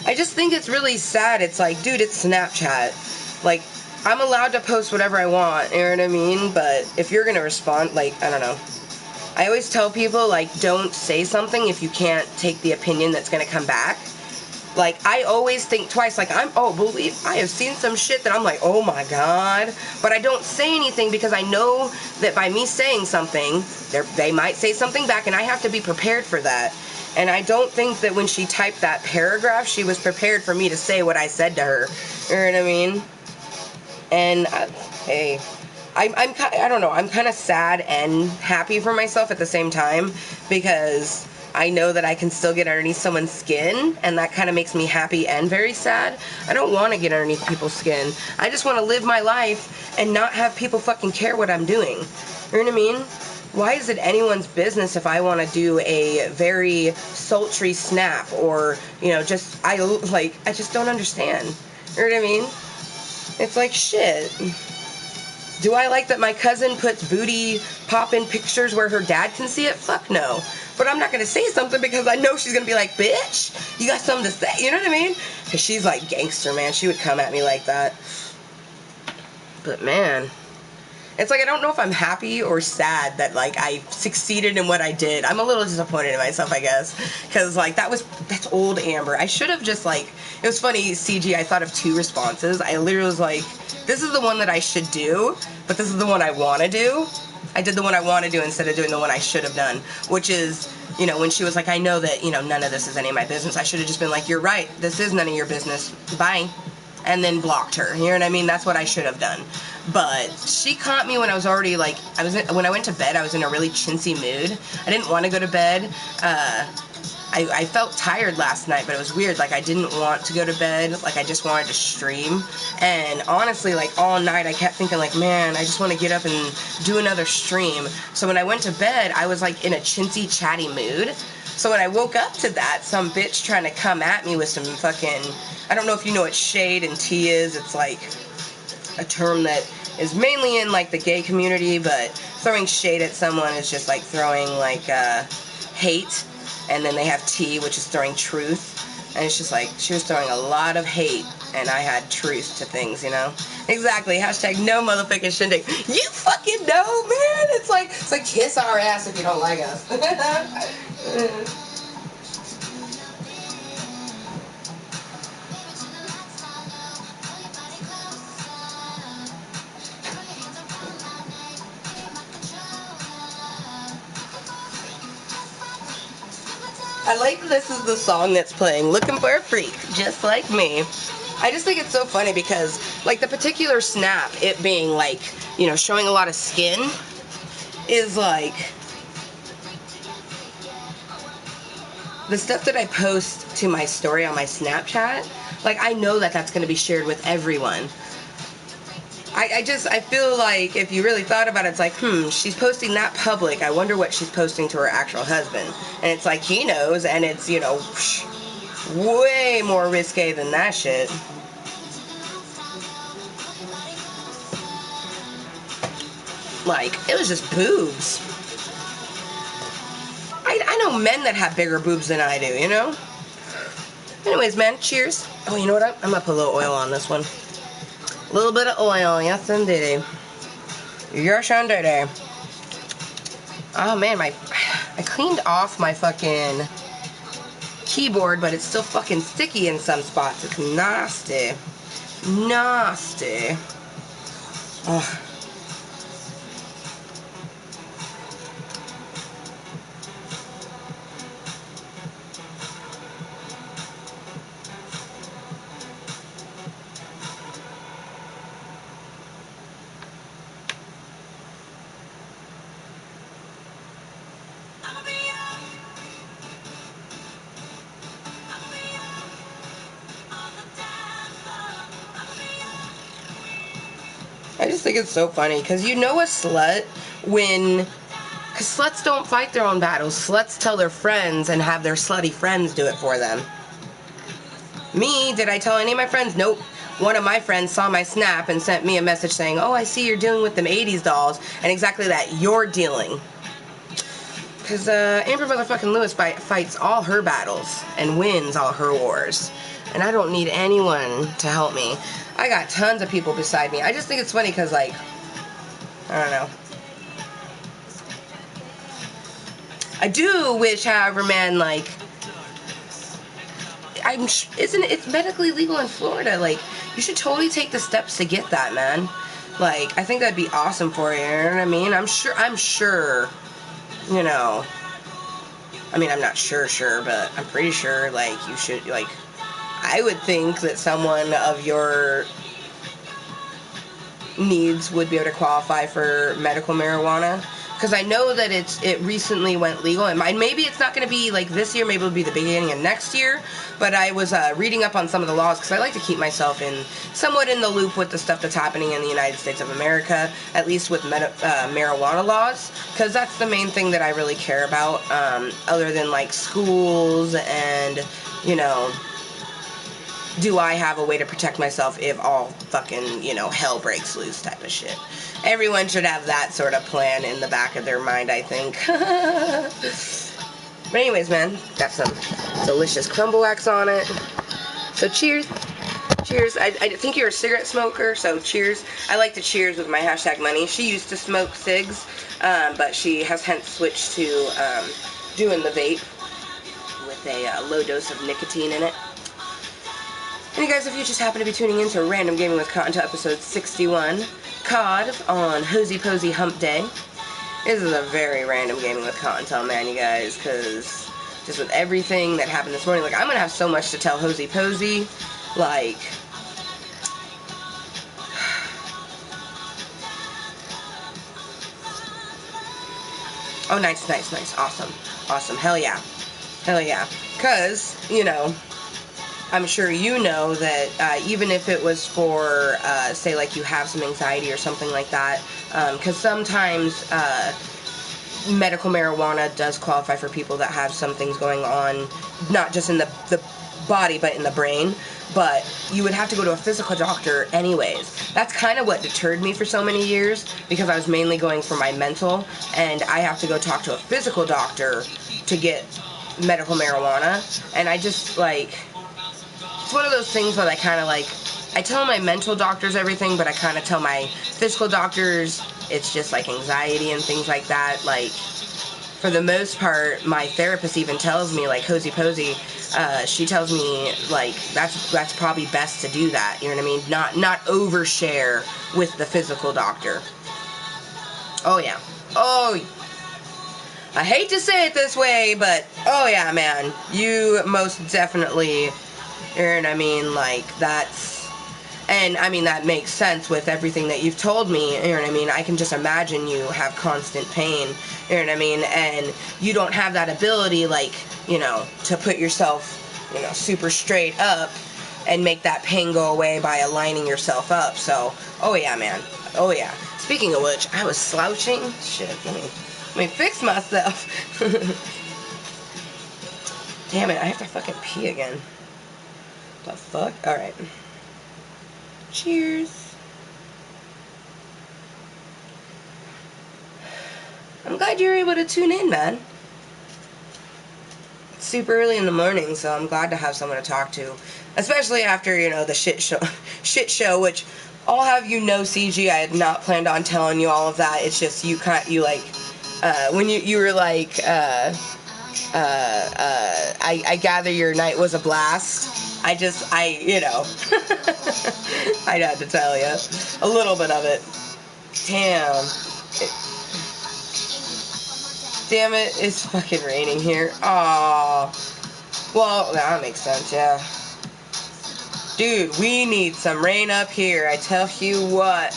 I just think it's really sad. It's like, dude, it's Snapchat. Like, I'm allowed to post whatever I want, you know what I mean? But if you're gonna respond, like, I don't know. I always tell people, like, don't say something if you can't take the opinion that's gonna come back. Like, I always think twice, like, I have seen some shit that I'm like, oh my god, but I don't say anything because I know that by me saying something, they might say something back, and I have to be prepared for that. And I don't think that when she typed that paragraph, she was prepared for me to say what I said to her, you know what I mean? And, hey, I don't know, I'm kind of sad and happy for myself at the same time, because I know that I can still get underneath someone's skin, and that kind of makes me happy and very sad. I don't want to get underneath people's skin. I just want to live my life and not have people fucking care what I'm doing. You know what I mean? Why is it anyone's business if I want to do a very sultry snap or, I just don't understand. You know what I mean? It's like, shit. Do I like that my cousin puts booty pop-in pictures where her dad can see it? Fuck no. But I'm not going to say something because I know she's going to be like, bitch, you got something to say. You know what I mean? Because she's like gangster, man. She would come at me like that. But, man, it's like I don't know if I'm happy or sad that, like, I succeeded in what I did. I'm a little disappointed in myself, I guess. Because, like, that's old Amber. I should have just, like, it was funny, CG, I thought of 2 responses. I literally was like, this is the one that I should do, but this is the one I want to do. I did the one I want to do instead of doing the one I should have done, which is, when she was like, I know that, none of this is any of my business. I should have just been like, you're right. This is none of your business. Bye. And then blocked her. You know what I mean? That's what I should have done. But she caught me when I was already, like, when I went to bed, I was in a really chintzy mood. I didn't want to go to bed. I felt tired last night, but it was weird. Like, I didn't want to go to bed. Like, I just wanted to stream. And honestly, like, all night, I kept thinking, like, man, I just want to get up and do another stream. So when I went to bed, I was, like, in a chintzy, chatty mood. So when I woke up to that, some bitch trying to come at me with some fucking... I don't know if you know what shade and tea is. It's, like, a term that is mainly in like the gay community, but throwing shade at someone is just like throwing like hate. And then they have T, which is throwing truth. And it's just like, she was throwing a lot of hate, and I had truth to things, you know? Exactly, hashtag no motherfucking shindig. You fucking know, man! It's like kiss our ass if you don't like us. I like this is the song that's playing, looking for a freak, just like me. I just think it's so funny because, like, the particular snap, it being, like, you know, showing a lot of skin, is, like, the stuff that I post to my story on my Snapchat, like, I know that that's going to be shared with everyone. I feel like if you really thought about it, it's like, she's posting that public. I wonder what she's posting to her actual husband. And it's like, he knows, and it's, you know, way more risque than that shit. Like, it was just boobs. I know men that have bigger boobs than I do, you know? Anyways, man, cheers. Oh, you know what? I'm gonna put a little oil on this one. A little bit of oil, yes indeed. Yes indeed. Oh man, I cleaned off my fucking keyboard, but it's still fucking sticky in some spots. It's nasty. Nasty. Ugh. I just think it's so funny, because you know a slut when... Because sluts don't fight their own battles. Sluts tell their friends and have their slutty friends do it for them. Me, did I tell any of my friends? Nope. One of my friends saw my snap and sent me a message saying, oh, I see you're dealing with them 80s dolls. And exactly that, you're dealing. Because Amber motherfucking Lewis fights all her battles and wins all her wars. And I don't need anyone to help me. I got tons of people beside me. I just think it's funny because, like, I don't know. I do wish, however, man, like, it's medically legal in Florida. Like, you should totally take the steps to get that, man. Like, I think that'd be awesome for you, you know what I mean? I'm sure, you know, I mean, I'm not sure, but I'm pretty sure, like, you should, like, I would think that someone of your needs would be able to qualify for medical marijuana. Because I know that it recently went legal, and maybe it's not going to be like this year, maybe it'll be the beginning of next year, but I was reading up on some of the laws, because I like to keep myself somewhat in the loop with the stuff that's happening in the United States of America, at least with marijuana laws, because that's the main thing that I really care about, other than like schools and, you know, do I have a way to protect myself if all fucking, you know, hell breaks loose type of shit. Everyone should have that sort of plan in the back of their mind, I think. But anyways, man, got some delicious crumble wax on it. So cheers. Cheers. I think you're a cigarette smoker, so cheers. I like to cheers with my hashtag money. She used to smoke cigs, but she has hence switched to doing the vape with a low dose of nicotine in it. And you guys, if you just happen to be tuning in to Random Gaming with Kottontale episode 61, COD on Hosie, Posie, Hump Day. This is a very random Gaming with Kottontale, man, you guys, because just with everything that happened this morning, like, I'm going to have so much to tell Hosie, Posie, like, oh, nice, awesome, hell yeah, because, you know, I'm sure you know that even if it was for, say, like you have some anxiety or something like that, because sometimes medical marijuana does qualify for people that have some things going on, not just in the body, but in the brain. but you would have to go to a physical doctor anyways. That's kind of what deterred me for so many years, because I was mainly going for my mental, and I have to go talk to a physical doctor to get medical marijuana, and I just, like, it's one of those things where I kind of, like, I tell my mental doctors everything, but I kind of tell my physical doctors it's just, like, anxiety and things like that. Like, for the most part, my therapist even tells me, like, Posie, she tells me, like, that's probably best to do that, you know what I mean? Not overshare with the physical doctor. Oh, yeah. Oh, I hate to say it this way, but, oh, yeah, man. You most definitely, you know what I mean? Like, that's... And, I mean, that makes sense with everything that you've told me, you know what I mean? I can just imagine you have constant pain, you know what I mean? And you don't have that ability, like, you know, to put yourself, you know, super straight up and make that pain go away by aligning yourself up. So, oh yeah, man. Oh yeah. Speaking of which, I was slouching. Shit, let me fix myself. Damn it, I have to fucking pee again. The fuck? Alright. Cheers. I'm glad you're able to tune in, man. It's super early in the morning, so I'm glad to have someone to talk to. Especially after, you know, the shit show, which I'll have you know, CG, I had not planned on telling you all of that. It's just when you were like, I gather your night was a blast. You know, I had to tell you a little bit of it. Damn it, it's fucking raining here. Aww. Well, that makes sense, yeah. Dude, we need some rain up here, I tell you what.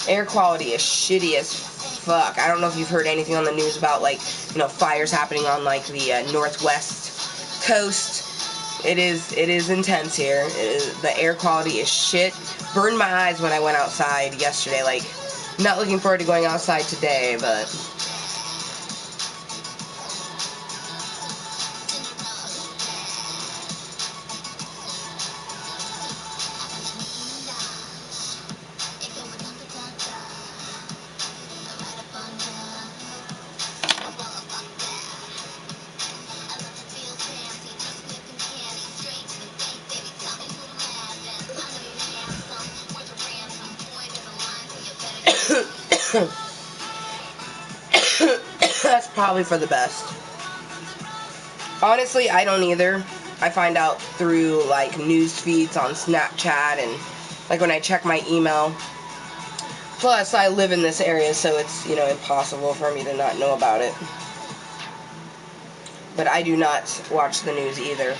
Air quality is shitty as fuck. I don't know if you've heard anything on the news about, like, you know, fires happening on, like, the northwest coast. It is intense here. The air quality is shit. Burned my eyes when I went outside yesterday. Like, not looking forward to going outside today, but... That's probably for the best. Honestly, I don't either. I find out through, like, news feeds on Snapchat and, like, when I check my email. Plus, I live in this area, so it's, you know, impossible for me to not know about it. But I do not watch the news either.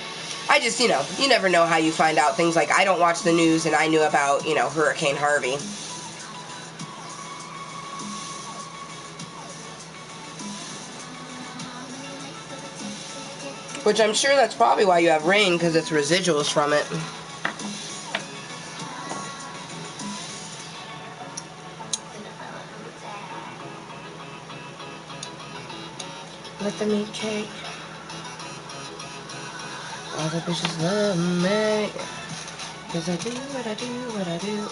I just, you know, you never know how you find out things. Like, I don't watch the news, and I knew about, you know, Hurricane Harvey. Which I'm sure that's probably why you have rain, because it's residuals from it. Let the meat cake. All the bitches love me. Cause I do what I do, what I do.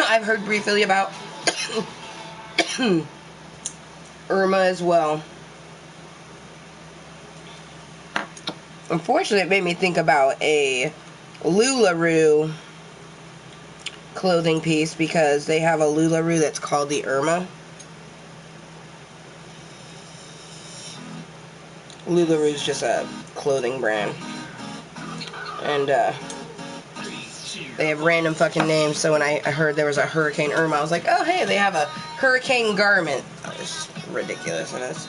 I've heard briefly about Irma as well. Unfortunately, it made me think about a LuLaRoe clothing piece, because they have a LuLaRoe that's called the Irma. LuLaRoe's just a clothing brand. And, they have random fucking names, so when I heard there was a Hurricane Irma, I was like, oh, hey, they have a hurricane garment. Oh, it's just ridiculousness.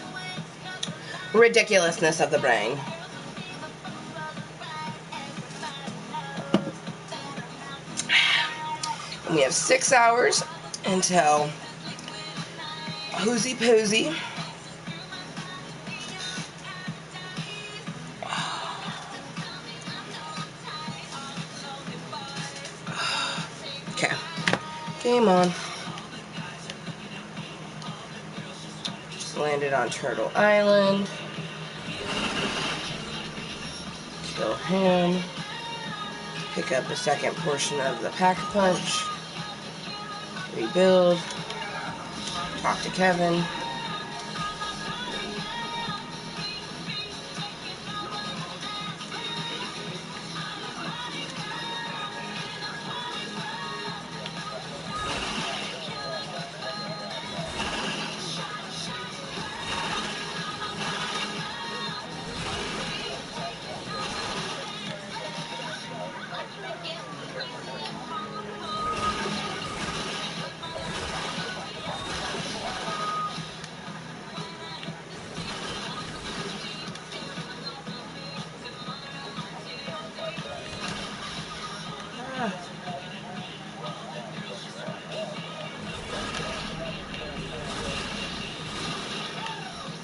Ridiculousness of the brain. We have 6 hours until Hosie Posie. Okay. Game on. Just landed on Turtle Island. Kill him. Pick up the second portion of the Pack-a-Punch. Rebuild. Talk to Kevin.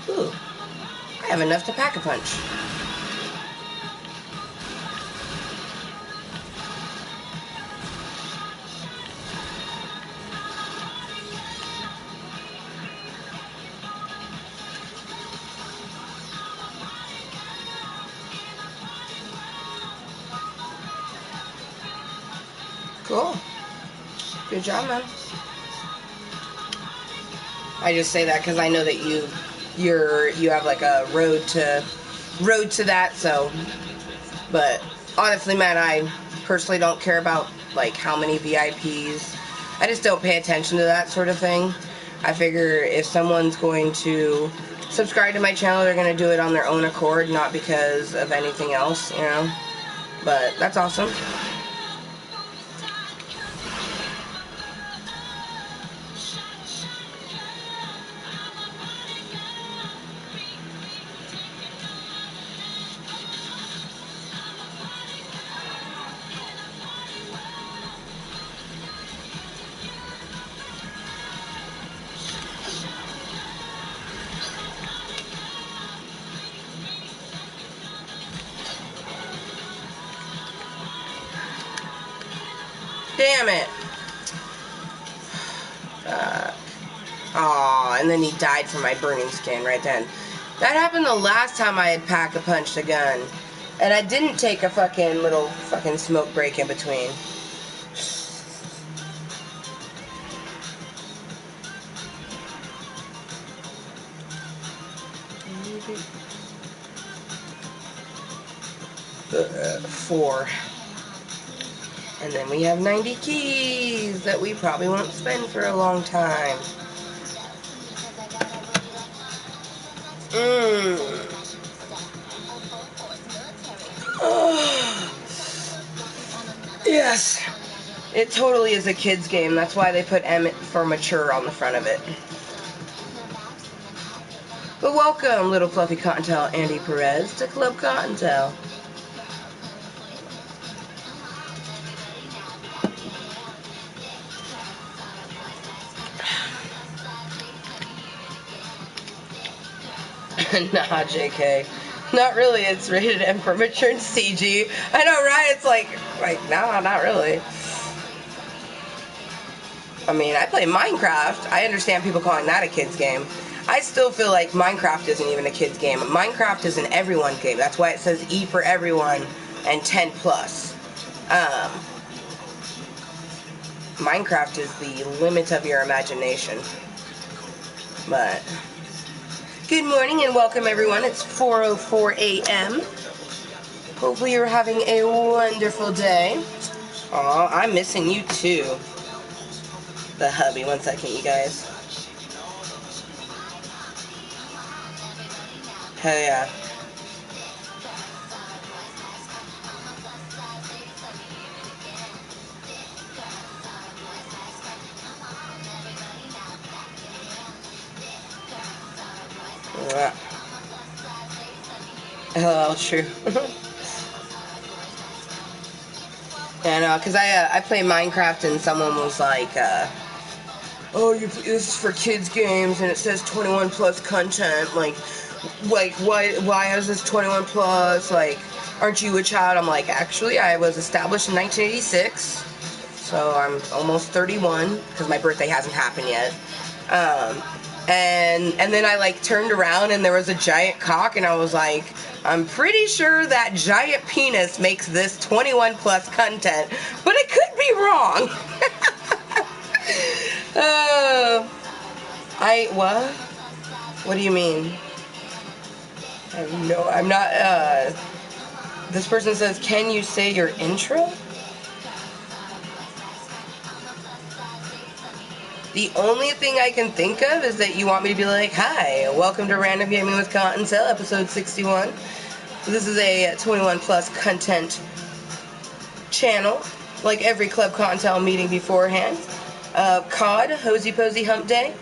Ooh, I have enough to Pack-a-Punch. Cool. Good job, man. I just say that because I know that you have like a road to that. So, but honestly, man, I personally don't care about like how many VIPs. I just don't pay attention to that sort of thing. I figure if someone's going to subscribe to my channel, they're going to do it on their own accord, not because of anything else, you know. But that's awesome. Damn it. Aw, and then he died from my burning skin right then. That happened the last time I had Pack-a-Punched a gun. And I didn't take a fucking little fucking smoke break in between. Four. And then we have 90 keys that we probably won't spend for a long time. Oh. Yes. It totally is a kid's game. That's why they put M for mature on the front of it. But welcome, Lil Fluffi Kottontale Andy Perez, to Klub Kottontale. Nah, JK. Not really. It's rated M for mature and CG. I know, right? It's like, no, not really. I mean, I play Minecraft. I understand people calling that a kid's game. I still feel like Minecraft isn't even a kid's game. Minecraft is an everyone game. That's why it says E for everyone and 10 plus. Minecraft is the limit of your imagination. But good morning and welcome, everyone. It's 4:04 a.m. Hopefully you're having a wonderful day. Aw, I'm missing you too. The hubby. One second, you guys. Hell yeah. Oh, true. Yeah, no, because I play Minecraft and someone was like, oh, this is for kids games and it says 21 plus content. Like why is this 21 plus? Like, aren't you a child? I'm like, actually, I was established in 1986, so I'm almost 31 because my birthday hasn't happened yet. And then I like turned around and there was a giant cock and I was like, I'm pretty sure that giant penis makes this 21 plus content, but it could be wrong. What? What do you mean? No, I'm not, this person says, can you say your intro? The only thing I can think of is that you want me to be like, hi, welcome to Random Gaming with Kottontale, episode 61. This is a 21 plus content channel, like every Klub Kottontale meeting beforehand. COD, Hosie, Posie, Hump Day.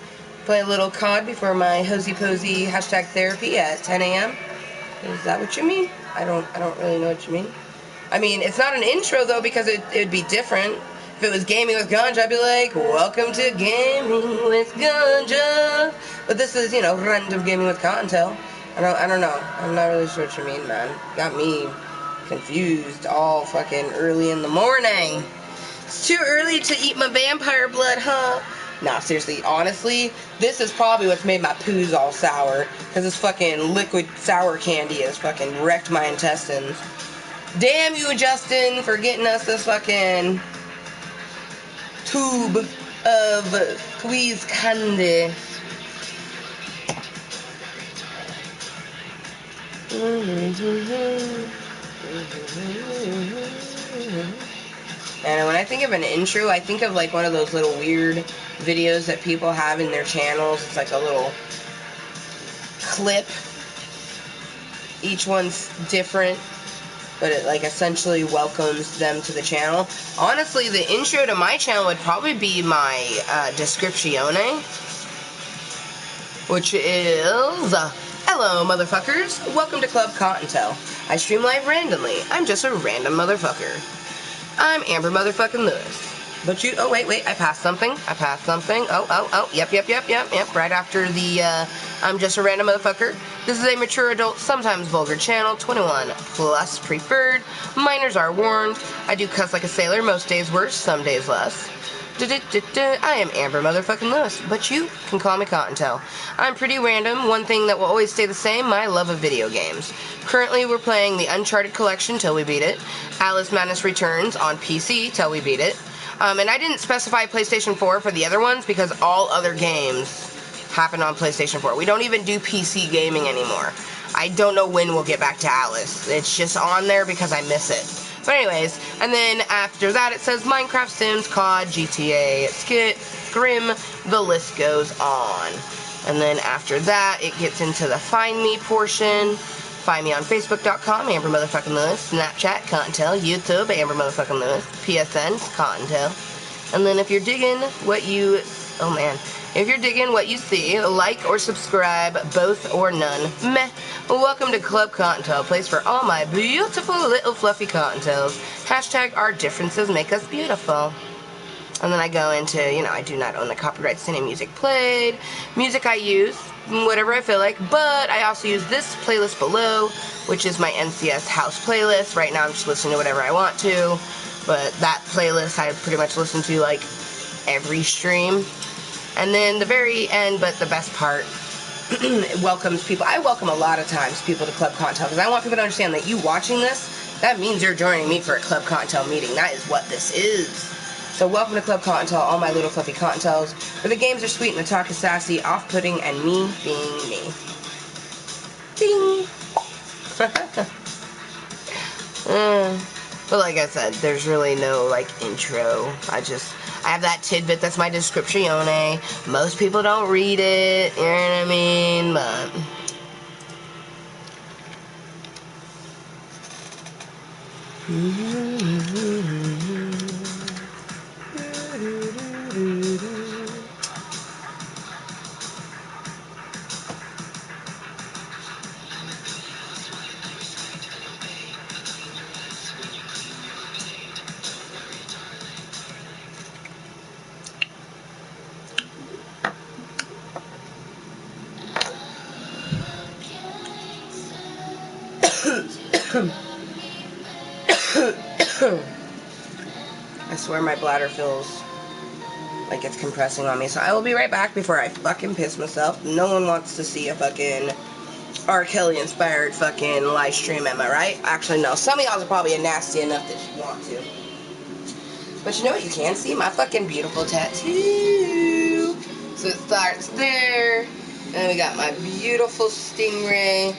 Play a little COD before my Hosie, Posie #therapy at 10 a.m. Is that what you mean? I don't really know what you mean. I mean, it's not an intro, though, because it'd be different. If it was Gaming with Ganja, I'd be like, welcome to Gaming with Ganja. But this is, random Gaming with Kottontale. I don't know. I'm not really sure what you mean, man. Got me confused all fucking early in the morning. It's too early to eat my vampire blood, huh? Nah, seriously, honestly, this is probably what's made my poos all sour. Because this fucking liquid sour candy has fucking wrecked my intestines. Damn you, Justin, for getting us this fucking tube of squeeze candy. And when I think of an intro, I think of like one of those little weird videos that people have in their channels. It's like a little clip. Each one's different, but it like essentially welcomes them to the channel. Honestly, the intro to my channel would probably be my descriptione, which is Ello Motherfuckers, welcome to Klub Kottontale. I stream live randomly. I'm just a random motherfucker. I'm Amber motherfucking Lewis. But you, oh wait, I passed something. Yep. Right after the, I'm just a random motherfucker. This is a mature adult, sometimes vulgar channel, 21 plus preferred. Minors are warned. I do cuss like a sailor, most days worse, some days less. I am Amber motherfucking Lewis, but you can call me Kottontale. I'm pretty random. One thing that will always stay the same, my love of video games. Currently, we're playing the Uncharted Collection till we beat it. Alice Madness Returns on PC till we beat it. And I didn't specify PlayStation 4 for the other ones because all other games happen on PlayStation 4. We don't even do PC gaming anymore. I don't know when we'll get back to Alice. It's just on there because I miss it. But anyways, and then after that it says Minecraft, Sims, COD, GTA, Skit, Grim, the list goes on. And then after that it gets into the Find Me portion. Find me on Facebook.com, Amber Motherfucking Lewis, Snapchat, Kottontale, YouTube, Amber Motherfucking Lewis, PSN, Kottontale. And then if you're digging what you, if you're digging what you see, like or subscribe, both or none. Meh. Welcome to Klub Kottontale, place for all my beautiful little fluffy Kottontales. # our differences make us beautiful. And then I go into, I do not own the copyrights to any music played. Music I use, whatever I feel like, but I also use this playlist below, which is my NCS house playlist. Right now I'm just listening to whatever I want to, but that playlist I pretty much listen to like every stream. And then the very end, but the best part, it welcomes people. I welcome a lot of times people to Klub Kottontale because I want people to understand that you watching this, that means you're joining me for a Klub Kottontale meeting. That is what this is. So welcome to Klub Kottontale, all my little fluffy Kottontales, where the games are sweet and the talk is sassy, off-putting, and me being me. Ding! But like I said, there's really no, intro. I have that tidbit that's my descriptione. Most people don't read it, you know what I mean? But I swear my bladder feels like it's compressing on me. So I will be right back before I fucking piss myself. No one wants to see a fucking R. Kelly inspired fucking live stream, am I right? Actually, no. Some of y'all are probably nasty enough that you want to. But you know what you can see? My fucking beautiful tattoo. So it starts there. And then we got my beautiful stingray,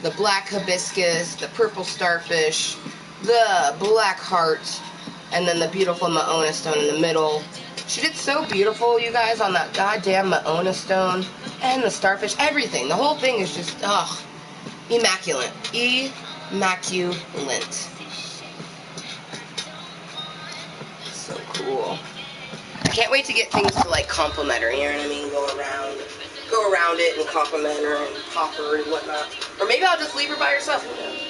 the black hibiscus, the purple starfish, the black heart, and then the beautiful Mooiisstt stone in the middle. She did so beautiful, you guys, on that goddamn Mooiisstt stone. And the starfish, everything. The whole thing is just, ugh, immaculate. Immaculate. So cool. I can't wait to get things to like compliment her, you know what I mean? Go around it and compliment her and pop her and whatnot. Or maybe I'll just leave her by herself. Who knows?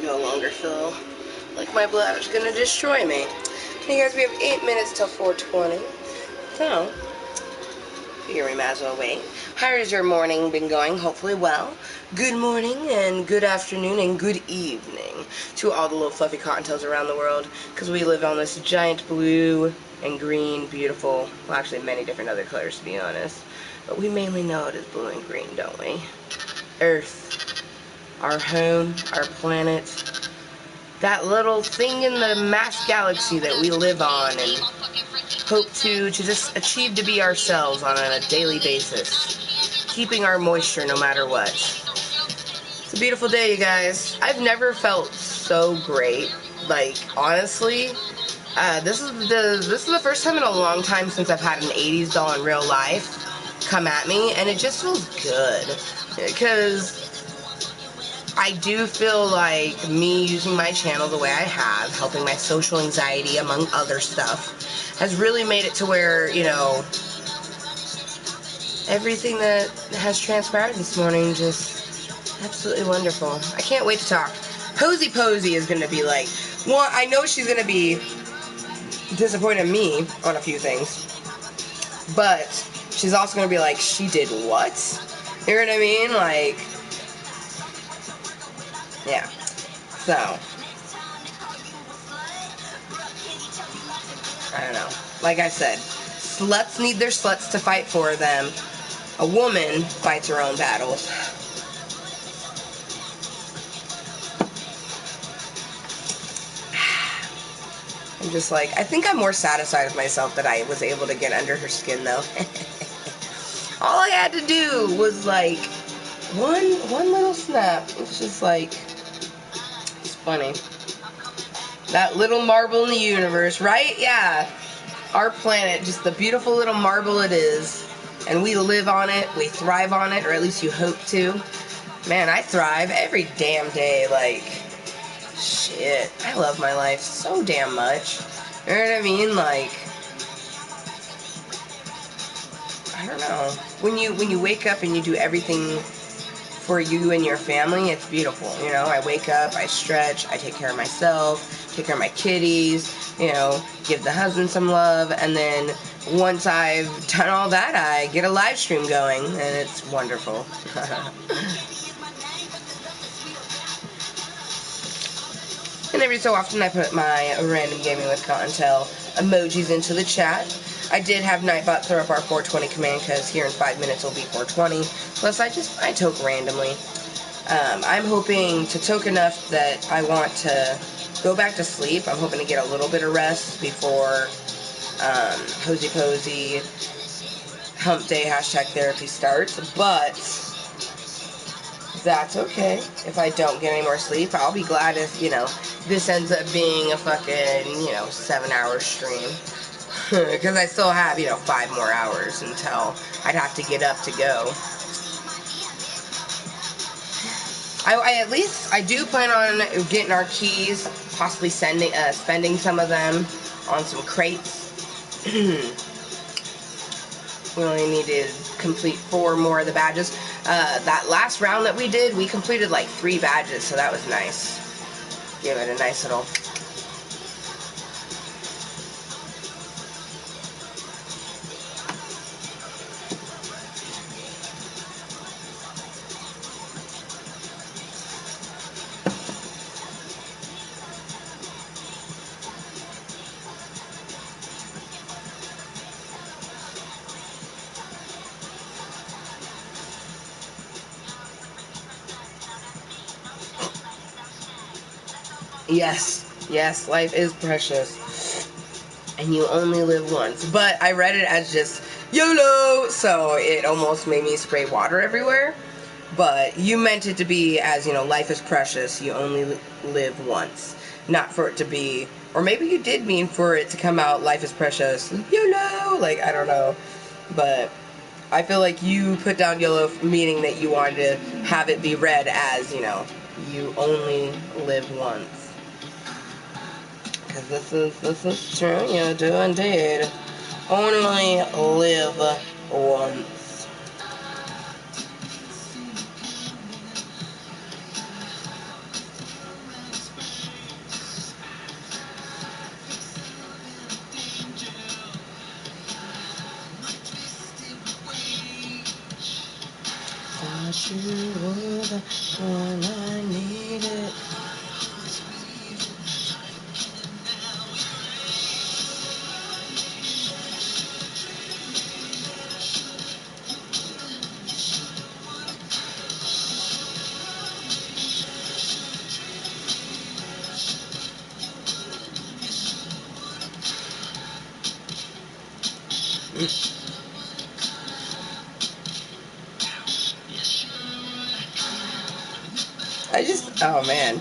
No longer feel like my bladder's gonna destroy me. Hey guys, we have 8 minutes till 4:20. So, figure we might as well wait. How has your morning been going? Hopefully well. Good morning and good afternoon and good evening to all the Lil Fluffi Kottontales around the world, because we live on this giant blue and green, beautiful, well actually many different other colors to be honest, but we mainly know it as blue and green, don't we? Earth. Our home, our planet, that little thing in the mass galaxy that we live on and hope to just achieve to be ourselves on a daily basis, keeping our moisture no matter what. It's a beautiful day, you guys. I've never felt so great. Like, honestly, this is the first time in a long time since I've had an 80s doll in real life come at me, and it just feels good, because I do feel like me using my channel the way I have, helping my social anxiety among other stuff, has really made it to where, you know, everything that has transpired this morning just absolutely wonderful. I can't wait to talk. Posie is going to be like, well, I know she's going to be disappointed in me on a few things, but she's also going to be like, she did what? You know what I mean? Like, yeah. So, I don't know. Like I said, sluts need their sluts to fight for them. A woman fights her own battles. I'm just like, I think I'm more satisfied with myself that I was able to get under her skin, though. All I had to do was, like, one little snap. It's just like, it's funny. That little marble in the universe, right? Yeah. Our planet, just the beautiful little marble it is. And we live on it, we thrive on it, or at least you hope to. Man, I thrive every damn day, like, shit. I love my life so damn much. You know what I mean? Like, I don't know. When you wake up and you do everything for you and your family, it's beautiful. You know, I wake up, I stretch, I take care of myself, take care of my kitties, you know, give the husband some love, and then once I've done all that, I get a live stream going, and it's wonderful. And every so often I put my random gaming with Kottontale emojis into the chat. I did have Nightbot throw up our 420 command because here in 5 minutes it'll be 420. Plus I toke randomly. I'm hoping to toke enough that I want to go back to sleep. I'm hoping to get a little bit of rest before Hosie Posie Hump Day #therapy starts, but that's okay. If I don't get any more sleep, I'll be glad if, you know, this ends up being a fucking, you know, 7-hour stream. Because I still have, you know, 5 more hours until I'd have to get up to go. I do plan on getting our keys, possibly spending some of them on some crates. We only need to complete 4 more of the badges. That last round that we did, we completed like 3 badges, so that was nice. Give it a nice little... Yes, life is precious. And you only live once. But I read it as just YOLO, so it almost made me spray water everywhere. But you meant it to be as, you know, life is precious, you only live once. Not for it to be, or maybe you did mean for it to come out, life is precious, YOLO, like, I don't know. But I feel like you put down YOLO meaning that you wanted to have it be read as, you know, you only live once. Because this is true, you do indeed only live once. Thought you were the one I needed. Oh man.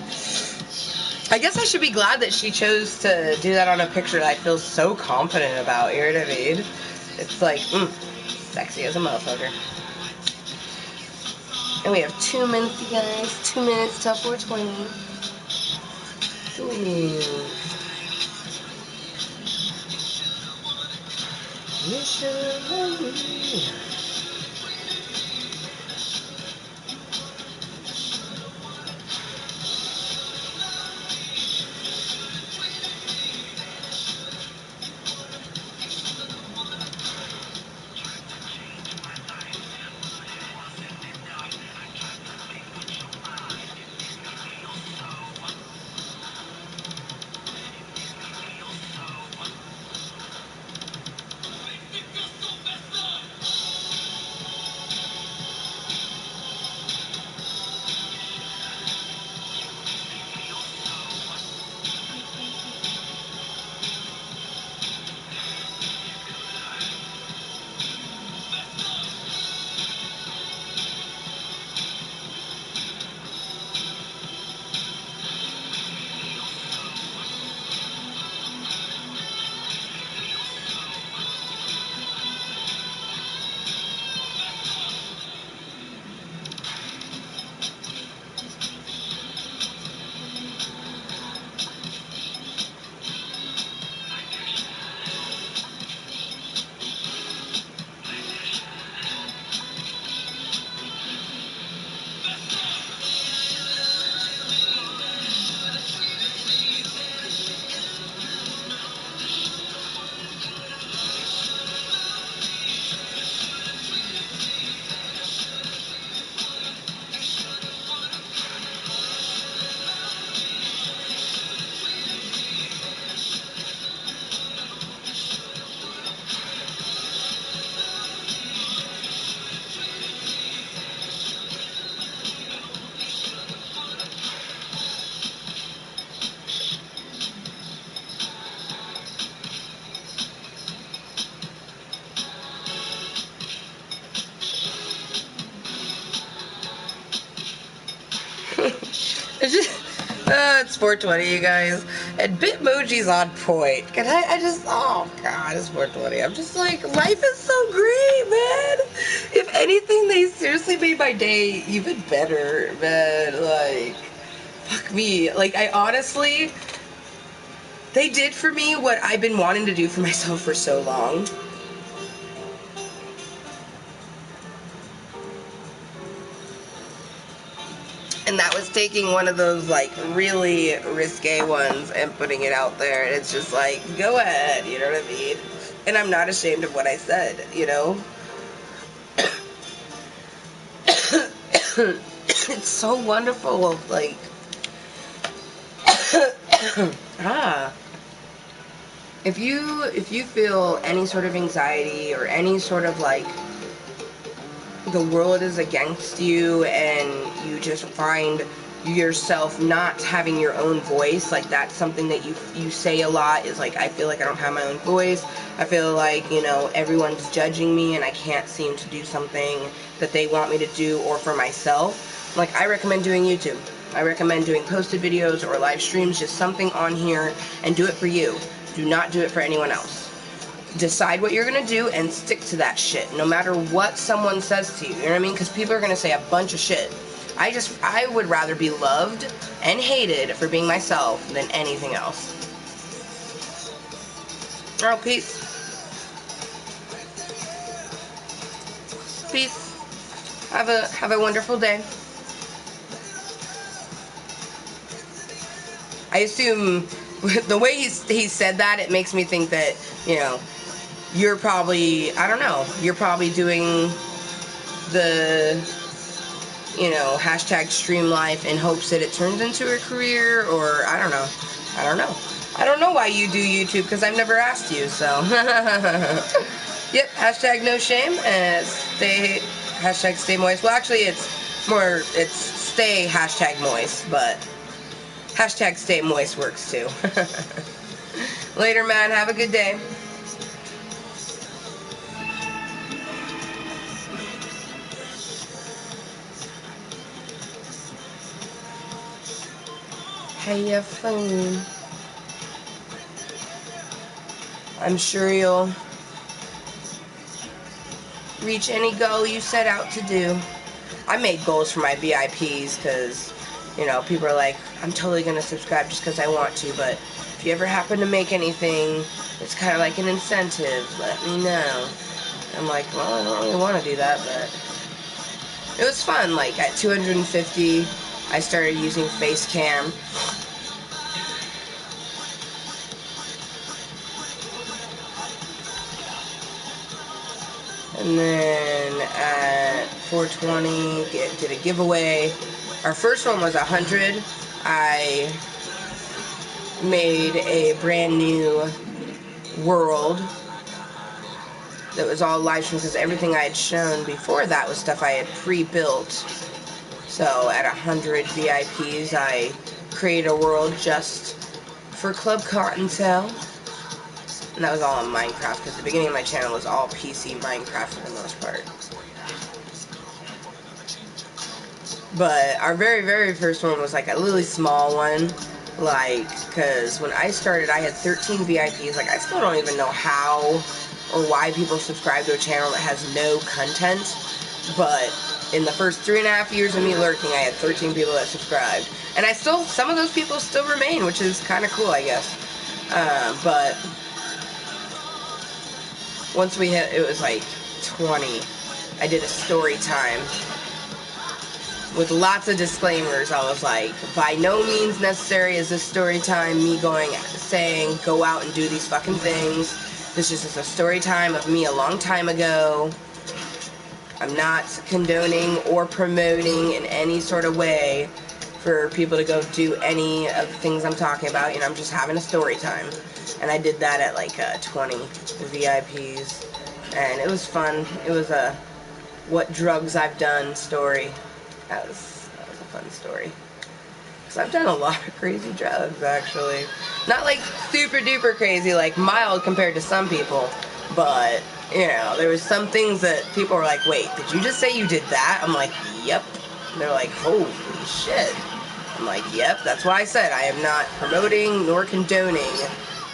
I guess I should be glad that she chose to do that on a picture that I feel so confident about. You know what I mean? It's like, sexy as a motherfucker. And we have 2 minutes, you guys. 2 minutes till 420. You should have me. It's 420, you guys, and Bitmoji's on point. And I just, oh god, it's 420. I'm just like, life is so great, man. If anything, they seriously made my day even better, man. Like, fuck me. Like, I honestly, they did for me what I've been wanting to do for myself for so long. And that was taking one of those, like, really risque ones and putting it out there. And it's just like, go ahead, you know what I mean? And I'm not ashamed of what I said, you know? It's so wonderful, like... If you feel any sort of anxiety or any sort of, like, the world is against you and you just find yourself not having your own voice, like that's something that you say a lot, is like, I feel like I don't have my own voice. I feel like, you know, everyone's judging me and I can't seem to do something that they want me to do or for myself. Like, I recommend doing YouTube. I recommend doing posted videos or live streams, just something on here, and do it for you. Do not do it for anyone else. Decide what you're gonna do and stick to that shit, no matter what someone says to you, you know what I mean? Because people are gonna say a bunch of shit. I would rather be loved and hated for being myself than anything else. Oh, peace. Peace. Have a wonderful day. I assume the way he said that, it makes me think that, you know, you're probably, I don't know, you're probably doing the, you know, hashtag stream life in hopes that it turns into a career, or I don't know. I don't know. I don't know why you do YouTube, because I've never asked you, so. Yep, hashtag no shame, and hashtag stay moist. Well, actually, it's stay hashtag moist, but hashtag stay moist works too. Later, man. Have a good day. Have fun. I'm sure you'll reach any goal you set out to do. I made goals for my VIPs because, you know, people are like, I'm totally going to subscribe just because I want to, but if you ever happen to make anything, it's kind of like an incentive. Let me know. I'm like, well, I don't really want to do that, but it was fun. Like, at 250, I started using Facecam. And then at 420, did a giveaway. Our first one was 100. I made a brand new world that was all live stream, because everything I had shown before that was stuff I had pre-built. So at 100 VIPs, I created a world just for Klub Kottontale. And that was all in Minecraft, because the beginning of my channel was all PC Minecraft for the most part. But our very, very first one was like a really small one. Like, because when I started, I had 13 VIPs. Like, I still don't even know how or why people subscribe to a channel that has no content. But in the first 3.5 years of me lurking, I had 13 people that subscribed. And some of those people still remain, which is kind of cool, I guess. But once we hit, it was like 20, I did a story time with lots of disclaimers. I was like, by no means necessary is this story time me saying, go out and do these fucking things. This is just a story time of me a long time ago. I'm not condoning or promoting in any sort of way for people to go do any of the things I'm talking about. You know, I'm just having a story time. And I did that at like 20 VIPs. And it was fun. It was a what drugs I've done story. That was a fun story. Because I've done a lot of crazy drugs, actually. Not like super duper crazy, like mild compared to some people. But, you know, there was some things that people were like, wait, did you just say you did that? I'm like, yep. And they're like, holy shit. I'm like, yep, that's why I said I am not promoting nor condoning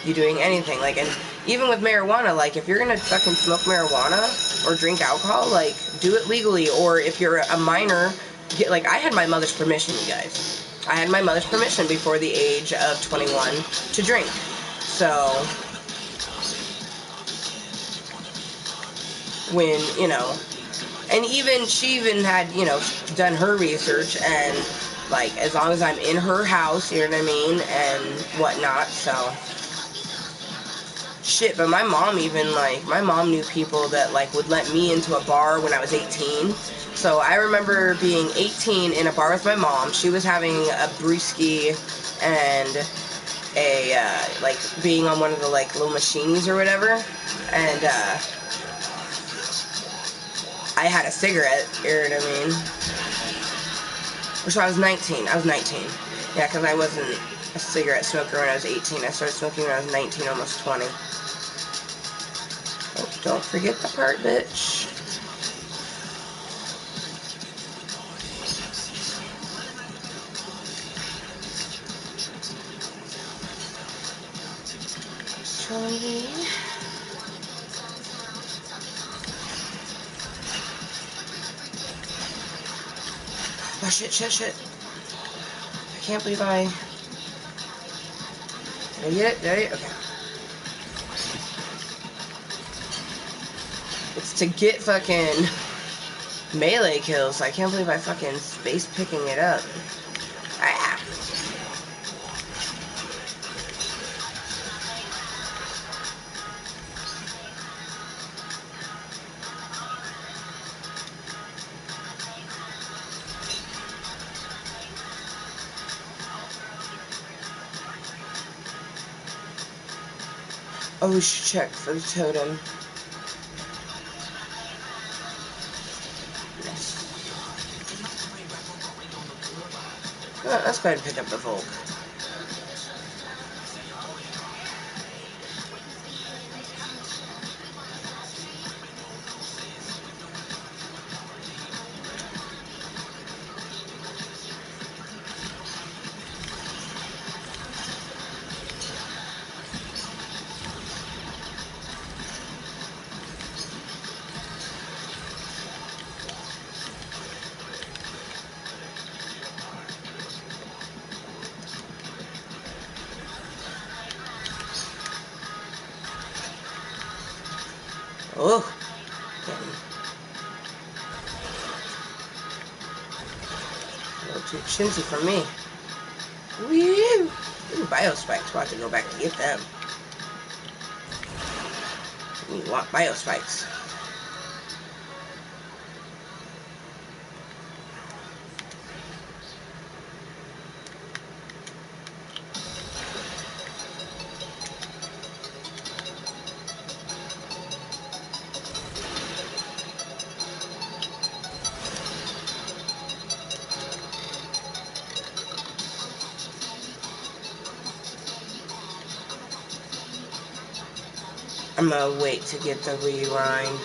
you doing anything. Like, and even with marijuana, like, if you're gonna fucking smoke marijuana or drink alcohol, like, do it legally. Or if you're a minor, like, I had my mother's permission, you guys. I had my mother's permission before the age of 21 to drink. So, when, you know, and even, she even had, you know, done her research, and, like, as long as I'm in her house, you know what I mean, and whatnot, so. Shit, but my mom even, like, my mom knew people that, like, would let me into a bar when I was 18. So I remember being 18 in a bar with my mom. She was having a brewski and a, like, being on one of the, like, little machinies or whatever. And, I had a cigarette, you know what I mean? So I was 19. I was 19. Yeah, because I wasn't a cigarette smoker when I was 18. I started smoking when I was 19, almost 20. Oh, don't forget the part, bitch. Oh, shit. I can't believe I... Did I get it? Did I? Okay. It's to get fucking melee kills. I can't believe I fucking space picking it up. Ah. Oh, we should check for the totem. Yes. Let's go ahead and pick up the Volk. Oh. A little too chintzy for me. Woo! Ooh, biospikes. We'll have to go back to get them. We want biospikes. I'm gonna wait to get the rewind.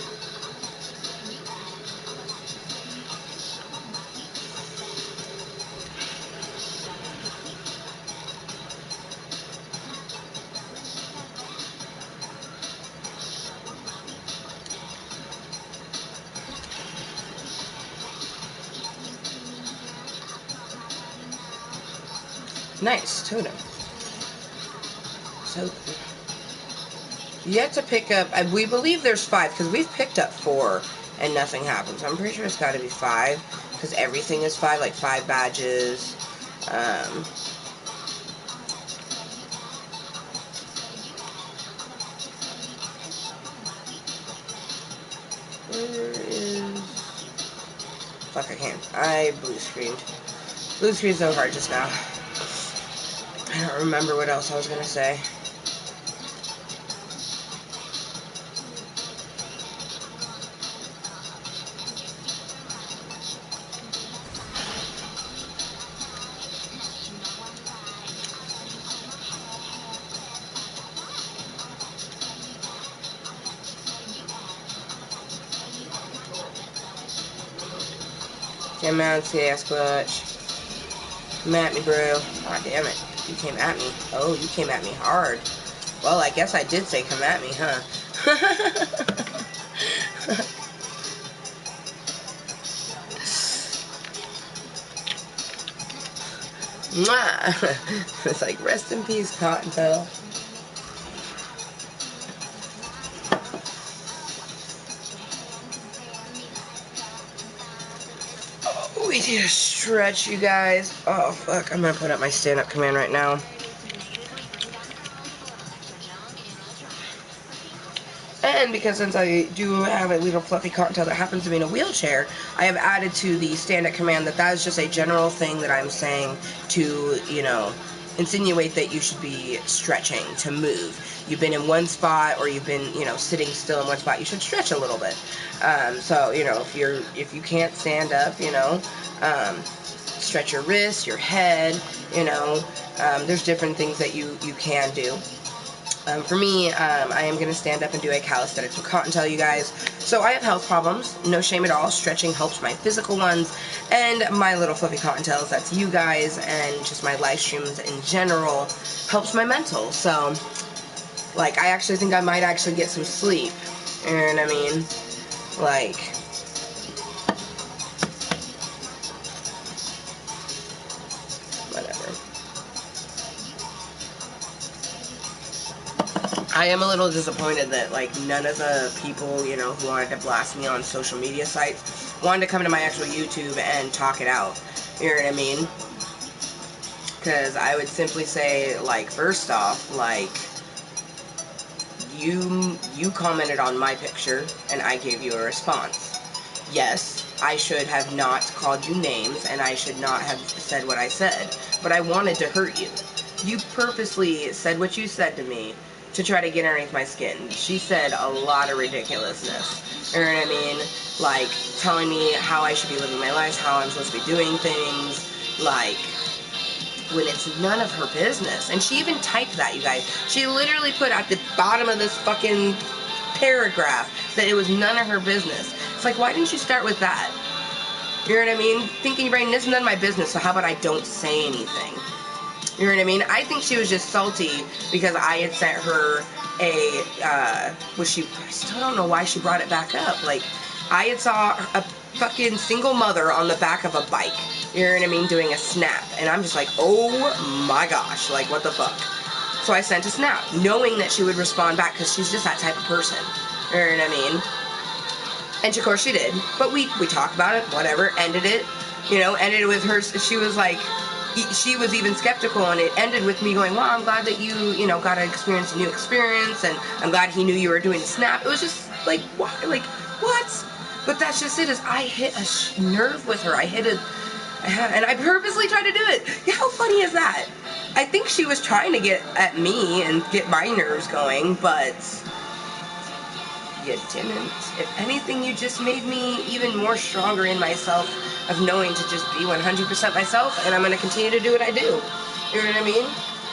Nice, totem. So, you have to pick up, we believe there's 5, because we've picked up 4, and nothing happens. I'm pretty sure it's got to be 5, because everything is 5, like 5 badges. Where is... Fuck, I can't. I blue screened. Blue screened so hard just now. I don't remember what else I was gonna say. Come on, Sasquatch. Come at me, bro. God damn it. You came at me. Oh, you came at me hard. Well, I guess I did say come at me, huh? Mwah! It's like, rest in peace, Kottontale. Oh, we need to stretch, you guys. Oh, fuck. I'm gonna put up my stand-up command right now. And because since I do have a little fluffy Kottontale that happens to be in a wheelchair, I have added to the stand-up command that is just a general thing that I'm saying to, you know, insinuate that you should be stretching, to move. You've been in one spot, or you've been, you know, sitting still in one spot, you should stretch a little bit. So, you know, if you can't stand up, you know, stretch your wrists, your head, you know, there's different things that you can do. For me, I am going to stand up and do a calisthenics with Kottontale, you guys. So I have health problems, no shame at all. Stretching helps my physical ones, and my little fluffy Kottontales, that's you guys, and just my live streams in general, helps my mental. So, like, I actually think I might actually get some sleep. You know what I mean? Like, whatever. I am a little disappointed that, like, none of the people, you know, who wanted to blast me on social media sites wanted to come to my actual YouTube and talk it out. You know what I mean? Because I would simply say, like, first off, like, you commented on my picture, and I gave you a response. Yes, I should have not called you names, and I should not have said what I said, but I wanted to hurt you. You purposely said what you said to me to try to get underneath my skin. She said a lot of ridiculousness. You know what I mean? Like, telling me how I should be living my life, how I'm supposed to be doing things, like, when it's none of her business. And she even typed that, you guys. She literally put at the bottom of this fucking paragraph that it was none of her business. It's like, why didn't you start with that? You know what I mean? Thinking your brain, this is none of my business, so how about I don't say anything? You know what I mean? I think she was just salty because I had sent her a, I still don't know why she brought it back up. Like, I had saw a fucking single mother on the back of a bike, you know what I mean, doing a snap. And I'm just like, oh my gosh, like, what the fuck? So I sent a snap, knowing that she would respond back because she's just that type of person. You know what I mean? And of course she did. But we talked about it, whatever, ended it. You know, ended it with her, she was like, she was even skeptical, and it ended with me going, well, I'm glad that you know, got to experience a new experience, and I'm glad he knew you were doing the snap. It was just like, what? Like, what? But that's just it, is I hit a nerve with her. And I purposely tried to do it. Yeah, how funny is that? I think she was trying to get at me and get my nerves going, but you didn't. If anything, you just made me even more stronger in myself of knowing to just be 100% myself, and I'm going to continue to do what I do. You know what I mean?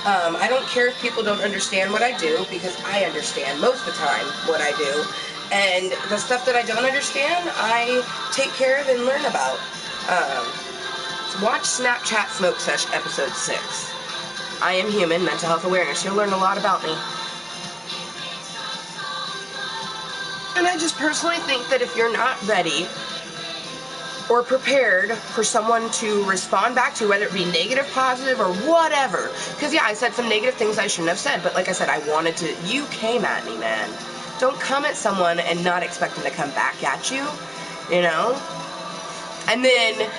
I don't care if people don't understand what I do, because I understand most of the time what I do, and the stuff that I don't understand, I take care of and learn about. Watch Snapchat Smoke Sesh episode 6. I am human, mental health awareness. You'll learn a lot about me. And I just personally think that if you're not ready or prepared for someone to respond back to, whether it be negative, positive, or whatever, because yeah, I said some negative things I shouldn't have said, but like I said, I wanted to, you came at me, man. Don't come at someone and not expect them to come back at you, you know? And then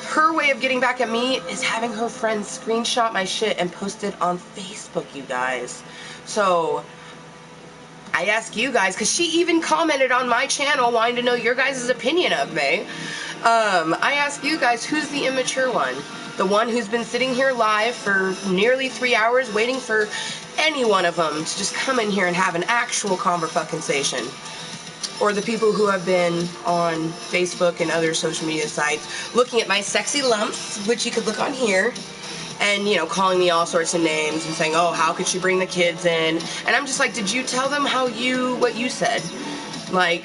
her way of getting back at me is having her friends screenshot my shit and post it on Facebook, you guys. So I ask you guys, because she even commented on my channel wanting to know your guys' opinion of me. I ask you guys, who's the immature one? The one who's been sitting here live for nearly 3 hours waiting for any one of them to just come in here and have an actual conversation? Or the people who have been on Facebook and other social media sites looking at my sexy lumps, which you could look on here, and, you know, calling me all sorts of names and saying, oh, how could she bring the kids in? And I'm just like, did you tell them what you said? Like,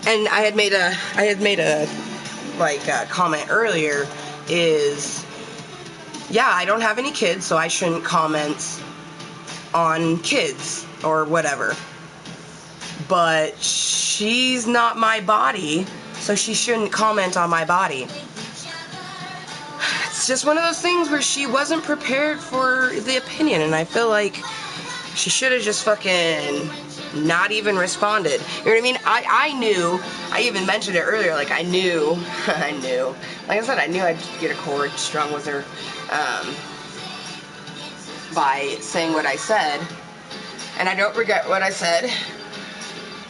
and I had made a comment earlier, is yeah, I don't have any kids, so I shouldn't comment on kids or whatever. But she's not my body, so she shouldn't comment on my body. It's just one of those things where she wasn't prepared for the opinion, and I feel like she should have just fucking not even responded. You know what I mean? I knew, I even mentioned it earlier, like I knew, like I said, I knew I'd get a chord strung with her by saying what I said, and I don't regret what I said.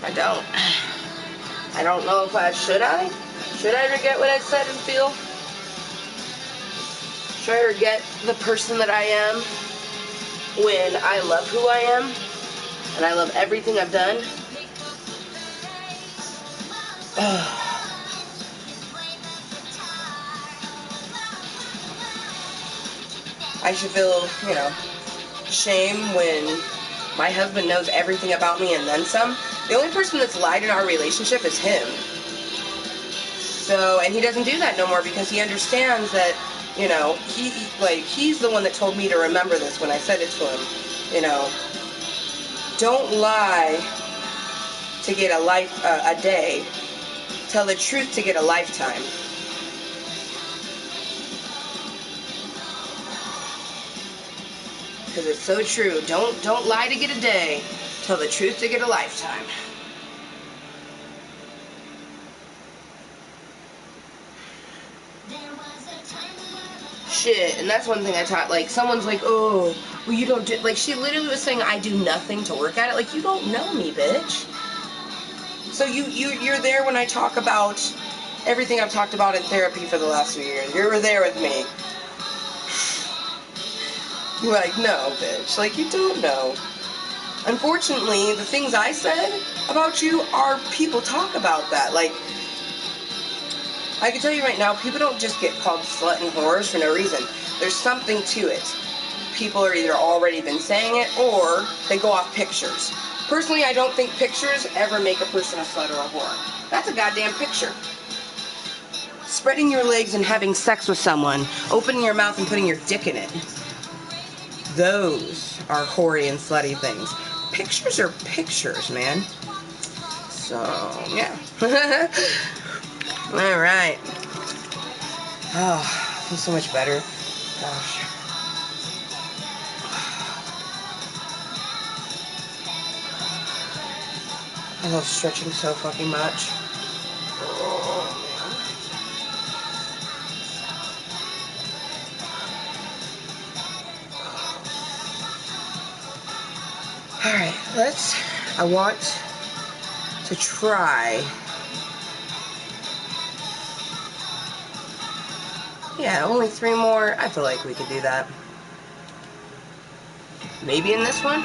I don't know if should I regret what I said and feel? Should I regret the person that I am when I love who I am and I love everything I've done? I should feel, shame when my husband knows everything about me and then some. The only person that's lied in our relationship is him. So, and he doesn't do that no more because he understands that, he's the one that told me to remember this when I said it to him. Don't lie to get a day. Tell the truth to get a lifetime. Because it's so true. Don't lie to get a day. Tell the truth to get a lifetime. Shit, and that's one thing I taught. Like, someone's like, oh, well, you don't do, like, she literally was saying I do nothing to work at it. Like, you don't know me, bitch. So you're there when I talk about everything I've talked about in therapy for the last few years. You were there with me. You're like, no, bitch. Like, you don't know. Unfortunately, the things I said about you are people talk about that. Like, I can tell you right now, people don't just get called slut and whores for no reason. There's something to it. People are either already been saying it or they go off pictures. Personally, I don't think pictures ever make a person a slut or a whore. That's a goddamn picture. Spreading your legs and having sex with someone, opening your mouth and putting your dick in it. Those are hoary and slutty things. Pictures are pictures, man. So, yeah. Alright. Oh, I feel so much better. Gosh. I love stretching so fucking much. Alright, I want to try. Yeah, only 3 more. I feel like we could do that. Maybe in this one?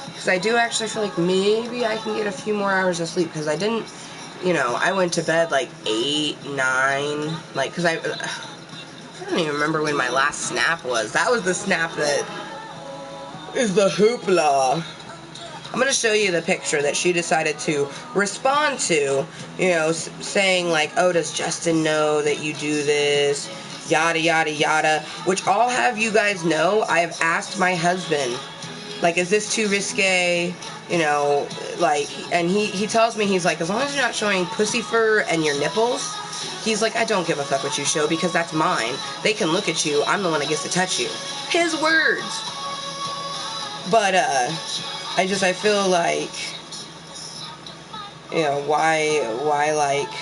Because I do actually feel like maybe I can get a few more hours of sleep. Because I didn't, I went to bed like 8, 9. Like, because I don't even remember when my last snap was. That was the snap that is the hoopla. I'm going to show you the picture that she decided to respond to, saying like, oh, does Justin know that you do this? Yada, yada, yada. Which I'll have you guys know, I have asked my husband, like, is this too risque? And he tells me, he's like, as long as you're not showing pussy fur and your nipples, he's like, I don't give a fuck what you show because that's mine. They can look at you. I'm the one that gets to touch you. His words. But, I feel like, why, like,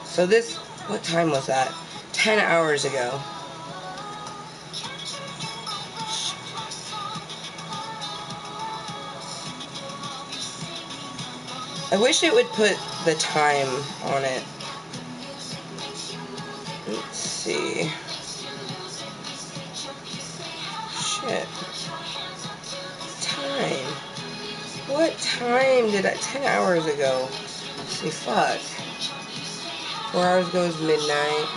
so this, what time was that? 10 hours ago. I wish it would put the time on it. Let's see. Shit. Time. What time did 10 hours ago? Let's see, fuck. 4 hours ago is midnight.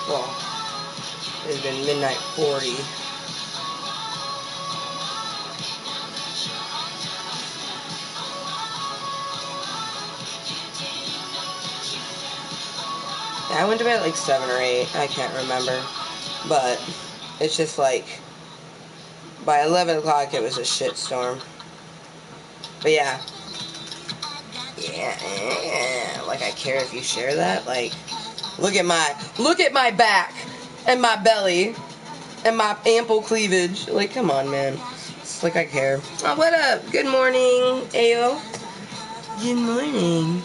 Well, it had been midnight 40. I went to bed at like 7 or 8. I can't remember. But it's just like, by 11 o'clock it was a shitstorm. But yeah. Yeah. Like, I care if you share that. Like, look at my back and my belly and my ample cleavage. Like, come on, man. It's like I care. Oh, what up? Good morning, Ayo. Good morning.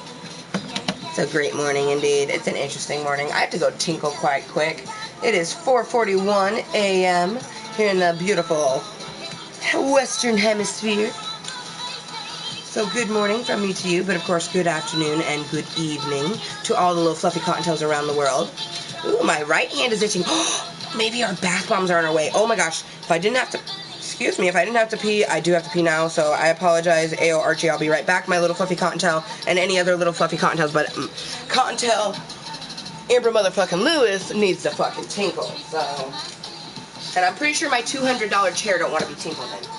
It's a great morning indeed. It's an interesting morning. I have to go tinkle quite quick. It is 4:41 a.m. here in the beautiful Western Hemisphere. So good morning from me to you, but of course good afternoon and good evening to all the little fluffy cottontails around the world. Ooh, my right hand is itching. Maybe our bath bombs are on our way. Oh my gosh, if I didn't have to pee, I do have to pee now, so I apologize. Ayo, Archie, I'll be right back, my little fluffy cottontail, and any other little fluffy cottontails, but Cottontail, Amber motherfucking Lewis needs to fucking tinkle, so. And I'm pretty sure my $200 chair don't want to be tinkled in.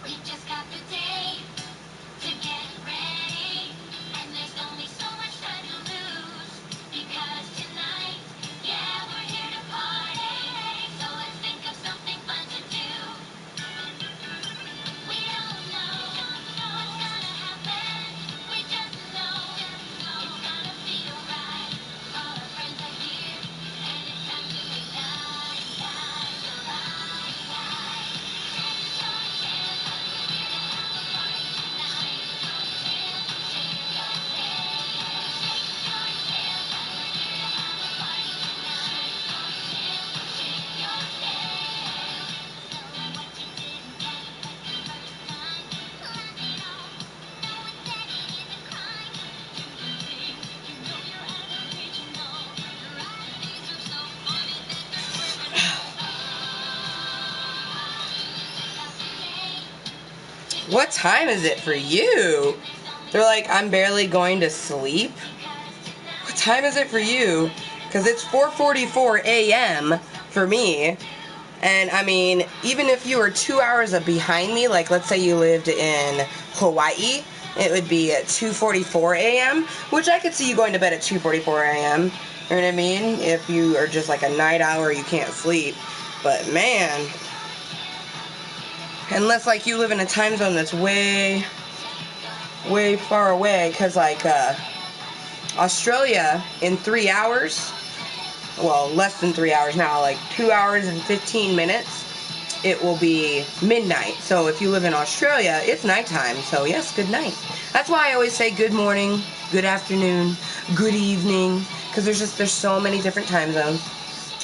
We just got the day to get ready, and there's only so much time to lose, because tonight, yeah, we're here to party, so let's think of something fun to do. We don't know what's gonna happen, we just know it's gonna feel right. All our friends are here, and it's time to ignite, ignite, ignite. What time is it for you? They're like, I'm barely going to sleep. What time is it for you? Because it's 4:44 a.m. for me. And I mean, even if you were 2 hours behind me, like let's say you lived in Hawaii, it would be at 2:44 a.m., which I could see you going to bed at 2:44 a.m. You know what I mean? If you are just like a night owl, you can't sleep. But man, unless like you live in a time zone that's way far away, because like Australia in 3 hours, well, less than 3 hours now, like 2 hours and 15 minutes, it will be midnight. So if you live in Australia, it's nighttime. So yes, good night. That's why I always say good morning, good afternoon, good evening, because there's so many different time zones.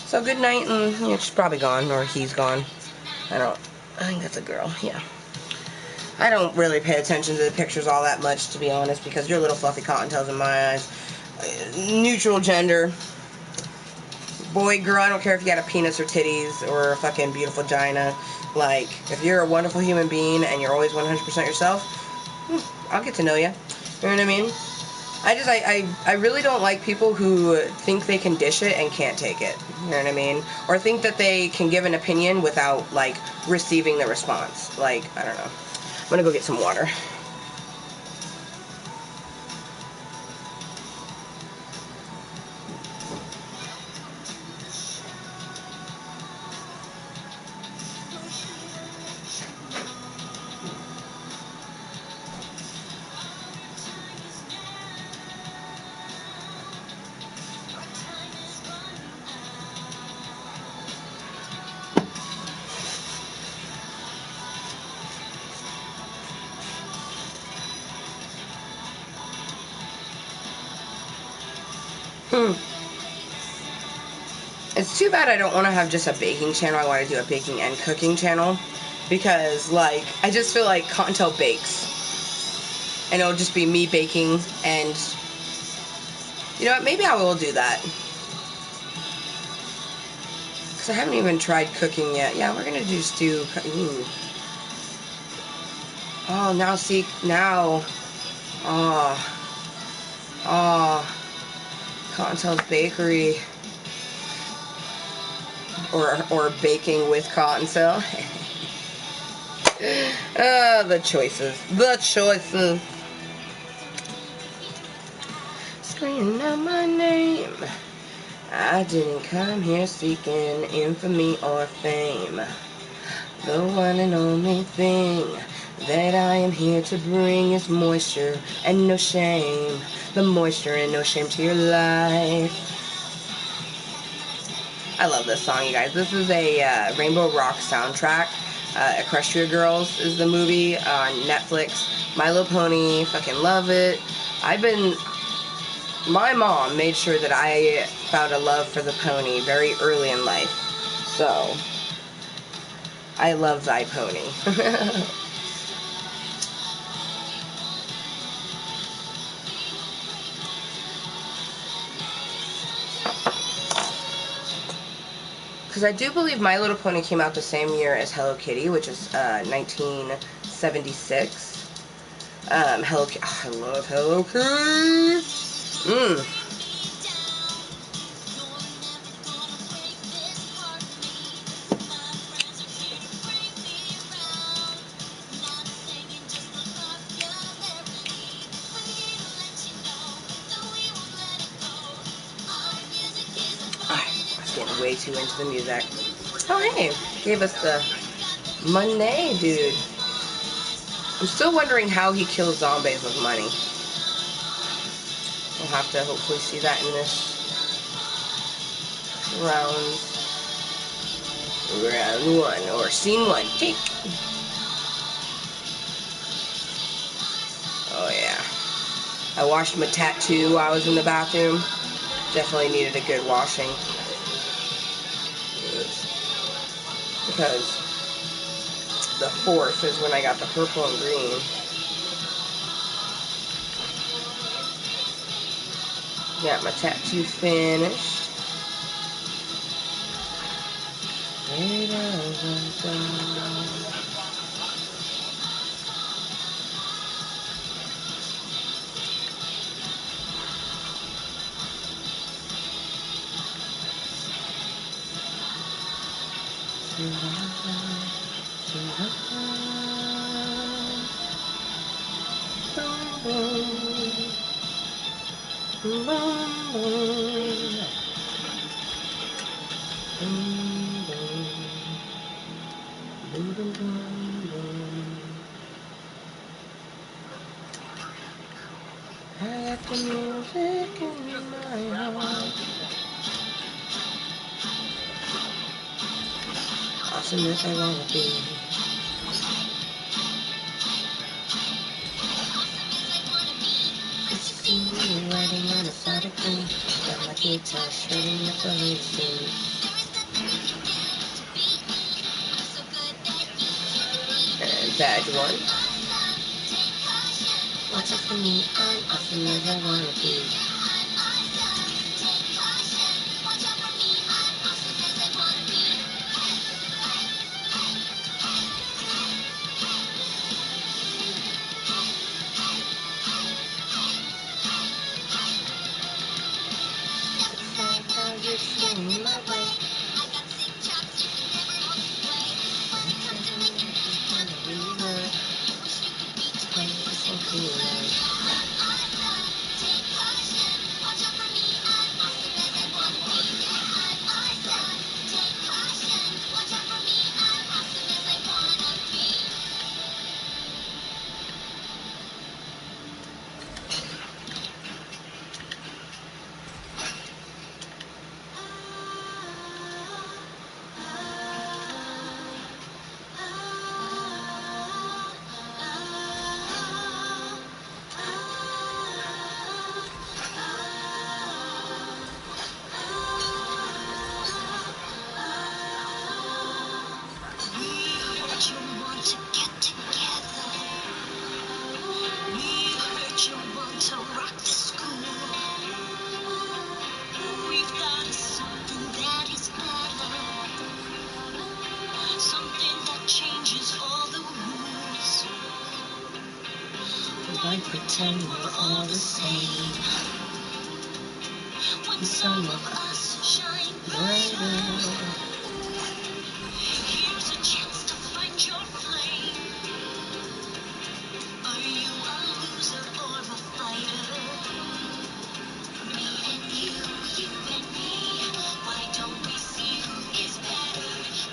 So good night, and you know, she's probably gone, or he's gone. I think that's a girl, yeah. I don't really pay attention to the pictures all that much, to be honest, because you're little fluffy cottontails in my eyes. Neutral gender. Boy, girl, I don't care if you got a penis or titties or a fucking beautiful vagina. Like, if you're a wonderful human being and you're always 100% yourself, I'll get to know you. You know what I mean? I really don't like people who think they can dish it and can't take it. You know what I mean? Or think that they can give an opinion without, like, receiving the response. Like, I don't know. I'm gonna go get some water. It's too bad I don't want to have just a baking channel. I want to do a baking and cooking channel. Because, like, I just feel like Kottontale bakes. And it'll just be me baking. And, you know what? Maybe I will do that. Because I haven't even tried cooking yet. Yeah, we're going to just do... Ooh. Oh, now see... Now... Oh... Kottontale's Bakery. Or baking with Kottontale. The choices. The choices. Screaming out my name. I didn't come here seeking infamy or fame. The one and only thing that I am here to bring is moisture and no shame. The moisture and no shame to your life. I love this song, you guys. This is a Rainbow Rock soundtrack. Equestria Girls is the movie on Netflix. My Little Pony, fucking love it. My mom made sure that I found a love for the pony very early in life. So, I love thy pony. Because I do believe My Little Pony came out the same year as Hello Kitty, which is 1976. I love Hello Kitty. Getting way too into the music. Oh hey, gave us the money, dude. I'm still wondering how he kills zombies with money. We'll have to hopefully see that in this round one, or scene one. Take. Oh yeah. I washed my tattoo while I was in the bathroom. Definitely needed a good washing. Because the 4th is when I got the purple and green. Got my tattoo finished. I got the music in my heart. Awesome as I wanna be. See me riding on a Sonic Boom. Got my guitar shredding up the lead scene. And badge 1. Watch out for me, I'm awesome as I wanna be. Why pretend we're all the same when some of us shine brighter? Here's a chance to find your flame. Are you a loser or a fighter? Me and you and me. Why don't we see who is better?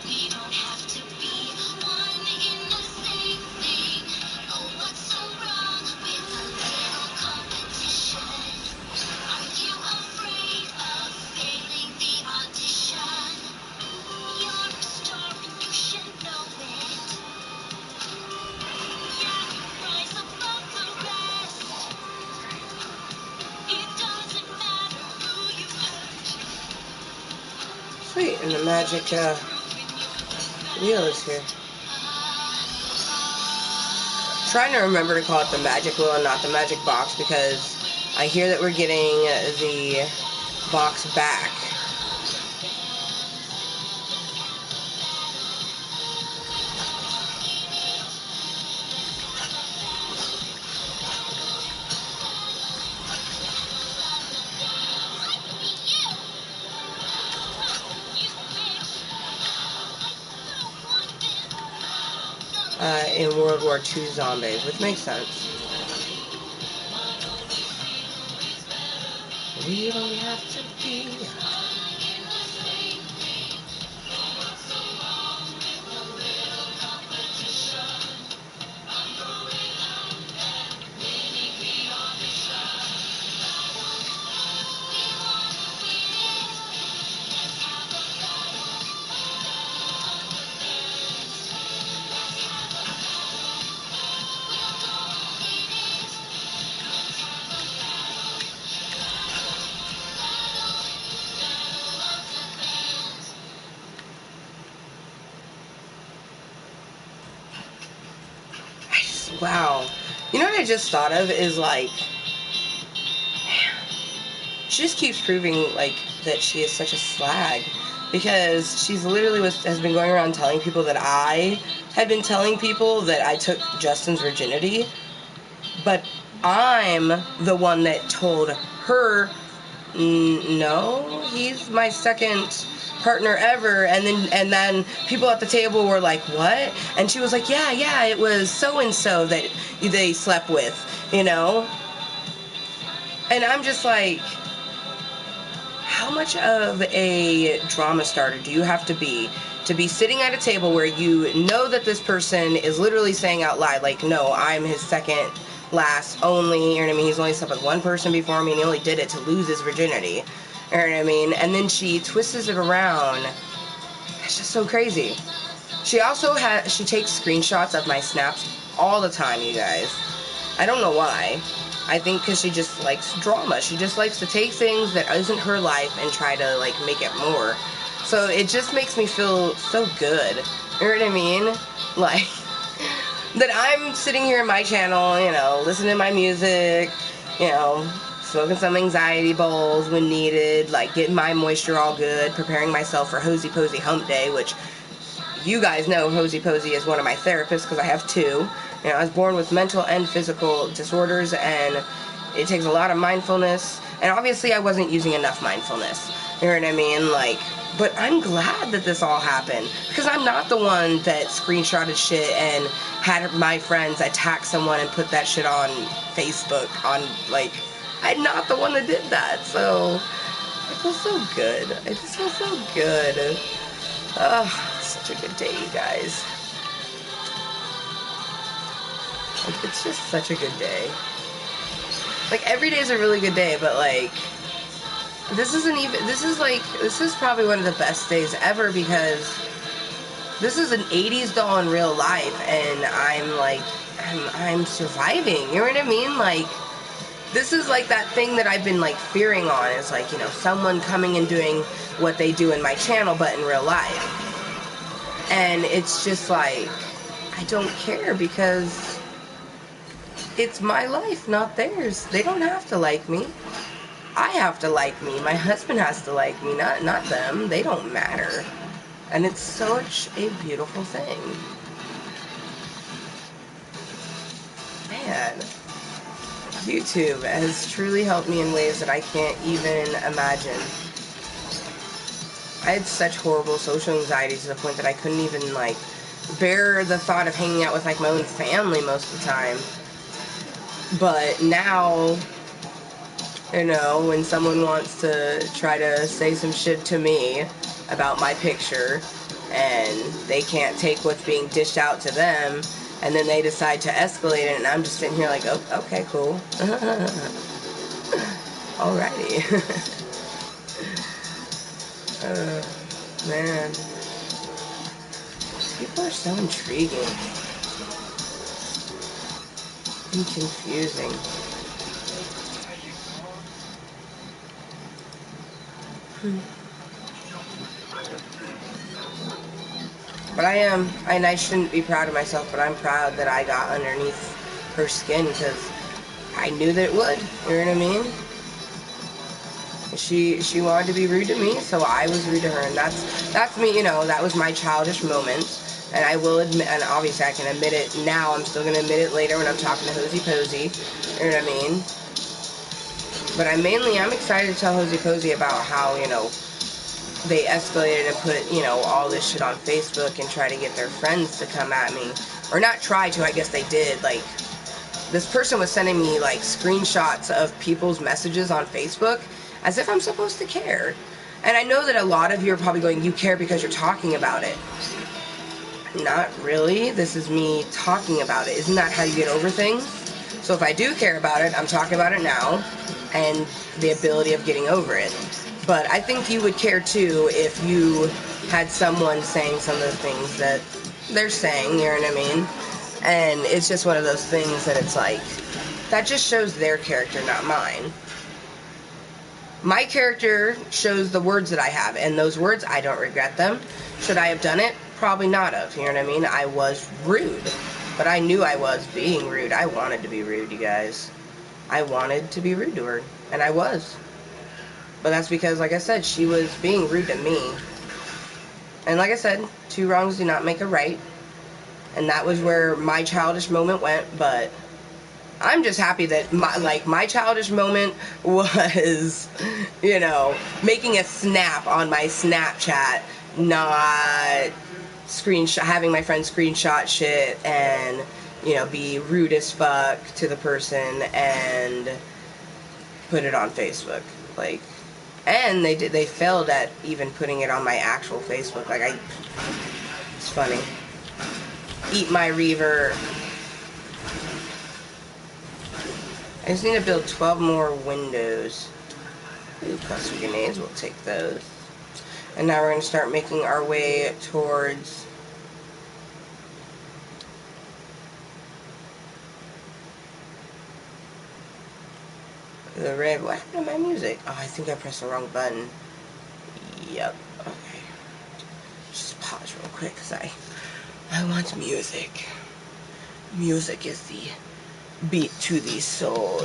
We don't have to be one in the same thing. Oh, what's so wrong with a little competition? Are you afraid of failing the audition? You're a star and you should know it. Yeah, rise above the rest. It doesn't matter who you hurt. Sweet, and the magic wheel is here. Trying to remember to call it the magic wheel and not the magic box, because I hear that we're getting the box back. In World War II zombies, which makes sense. We don't have to be. Wow. You know what I just thought of is, like, she just keeps proving, like, that she is such a slag, because she's literally has been going around telling people that I had been telling people that I took Justin's virginity, but I'm the one that told her, no, he's my second partner ever. And then people at the table were like, what? And she was like, yeah, it was so and so that they slept with, you know. And I'm just like, how much of a drama starter do you have to be sitting at a table where you know that this person is literally saying out loud, like, no, I'm his second last only, you know what I mean? He's only slept with one person before me, and he only did it to lose his virginity, you know what I mean? And then she twists it around. It's just so crazy. She also she takes screenshots of my snaps all the time, you guys. I don't know why. I think because she just likes drama. She just likes to take things that isn't her life and try to, like, make it more. So it just makes me feel so good. You know what I mean? Like, that I'm sitting here in my channel, you know, listening to my music, you know, smoking some anxiety bowls when needed, like, getting my moisture all good, preparing myself for Hosie, Posie, Hump Day, which you guys know Hosie, Posie is one of my therapists because I have two. You know, I was born with mental and physical disorders, and it takes a lot of mindfulness. And obviously, I wasn't using enough mindfulness. You know what I mean? Like, but I'm glad that this all happened, because I'm not the one that screenshotted shit and had my friends attack someone and put that shit on Facebook. Like, I'm not the one that did that. So I feel so good. I just feel so good. Oh, it's such a good day, you guys. Like, it's just such a good day. Like, every day is a really good day, but, like, this is probably one of the best days ever, because this is an 80s doll in real life, and I'm surviving, you know what I mean? Like, this is like that thing that I've been, like, fearing on, is, like, you know, someone coming and doing what they do in my channel, but in real life. And it's just like, I don't care, because it's my life, not theirs. They don't have to like me. I have to like me. My husband has to like me, not them. They don't matter. And it's such a beautiful thing. Man. YouTube has truly helped me in ways that I can't even imagine. I had such horrible social anxiety to the point that I couldn't even, like, bear the thought of hanging out with, like, my own family most of the time. But now, you know, when someone wants to try to say some shit to me about my picture, and they can't take what's being dished out to them, and then they decide to escalate it, and I'm just sitting here like, oh, okay, cool. Alrighty. Man. People are so intriguing. And confusing. But I am, and I shouldn't be proud of myself, but I'm proud that I got underneath her skin, because I knew that it would, you know what I mean? She wanted to be rude to me, so I was rude to her, and that's me, you know, that was my childish moment, and I will admit, and obviously I can admit it now, I'm still going to admit it later when I'm talking to Posie, you know what I mean? But I'm excited to tell Posie about how, you know, they escalated and put, you know, all this shit on Facebook and try to get their friends to come at me. Or not try to, I guess they did. Like, this person was sending me, like, screenshots of people's messages on Facebook as if I'm supposed to care. And I know that a lot of you are probably going, you care because you're talking about it. Not really. This is me talking about it. Isn't that how you get over things? So if I do care about it, I'm talking about it now, and the ability of getting over it. But I think you would care too if you had someone saying some of the things that they're saying, you know what I mean? And it's just one of those things that it's like, that just shows their character, not mine. My character shows the words that I have, and those words, I don't regret them. Should I have done it? Probably not have, you know what I mean? I was rude, but I knew I was being rude. I wanted to be rude, you guys. I wanted to be rude to her, and I was. But that's because, like I said, she was being rude to me. And like I said, 2 wrongs do not make a right. And that was where my childish moment went, but I'm just happy that my childish moment was, you know, making a snap on my Snapchat, not having my friend screenshot shit and, you know, be rude as fuck to the person and put it on Facebook. Like, and they failed at even putting it on my actual Facebook. Like, it's funny. Eat my reaver. I just need to build 12 more windows. Ooh, cluster grenades, we'll take those. And now we're going to start making our way towards the red. What happened to my music? Oh, I think I pressed the wrong button. Yep. Okay. Just pause real quick because I want music. Music is the beat to the soul.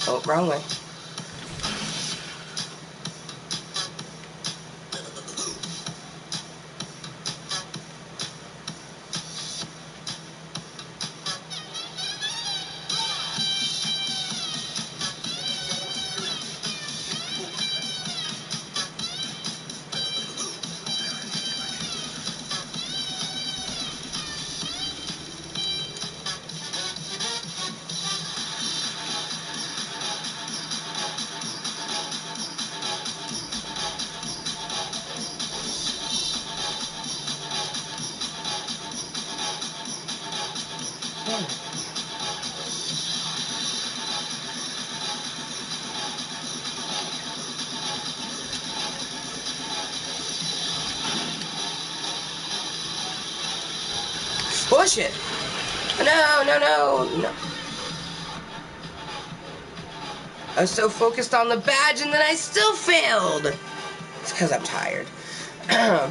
Oh, wrong way. Push it! No, no, no, no. I was so focused on the badge and then I still failed. It's because I'm tired.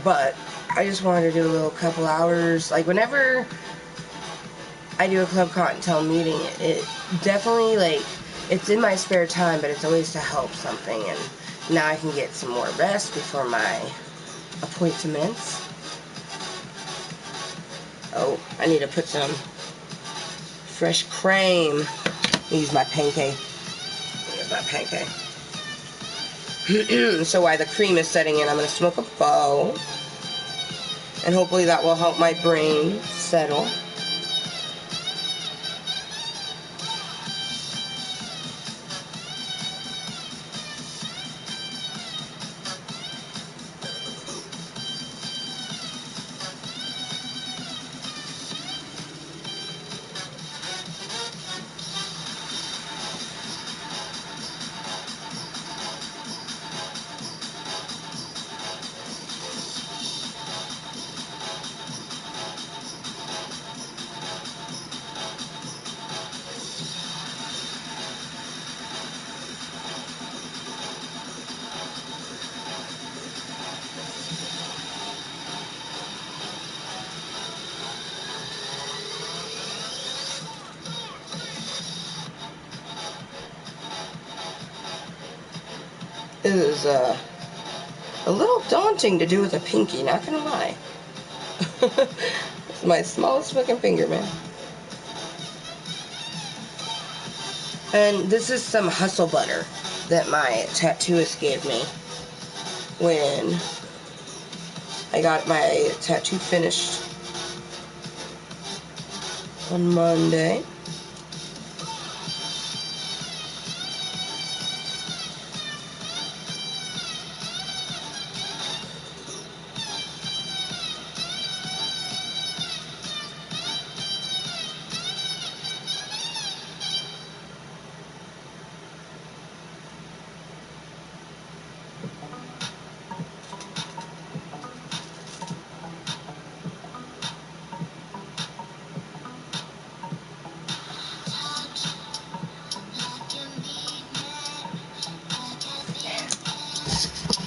But I just wanted to do a little couple hours. Like, whenever I do a Klub Kottontale meeting, it definitely, like, It's in my spare time, but it's always to help something, and now I can get some more rest before my appointments. Oh, I need to put some fresh cream. Use my pancake. Use my pancake. So while the cream is setting in, I'm going to smoke a bowl. And hopefully that will help my brain settle. It is a little daunting to do with a pinky, not gonna lie. It's my smallest fucking finger, man. And this is some hustle butter that my tattooist gave me when I got my tattoo finished on Monday.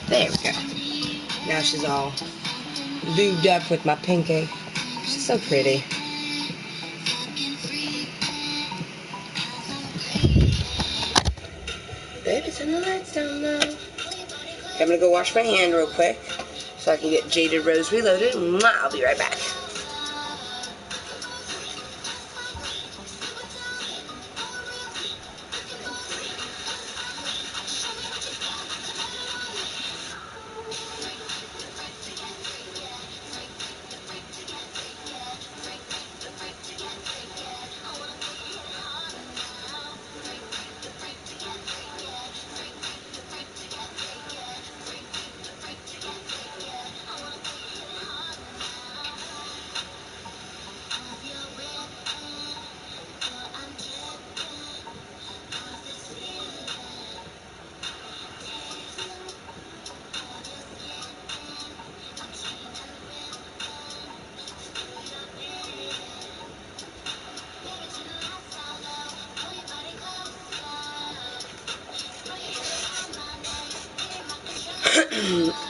There we go. Now she's all lubed up with my pancake. She's so pretty. Baby, turn the lights down now. I'm gonna go wash my hand real quick so I can get Jaded Rose reloaded. Mwah, I'll be right back.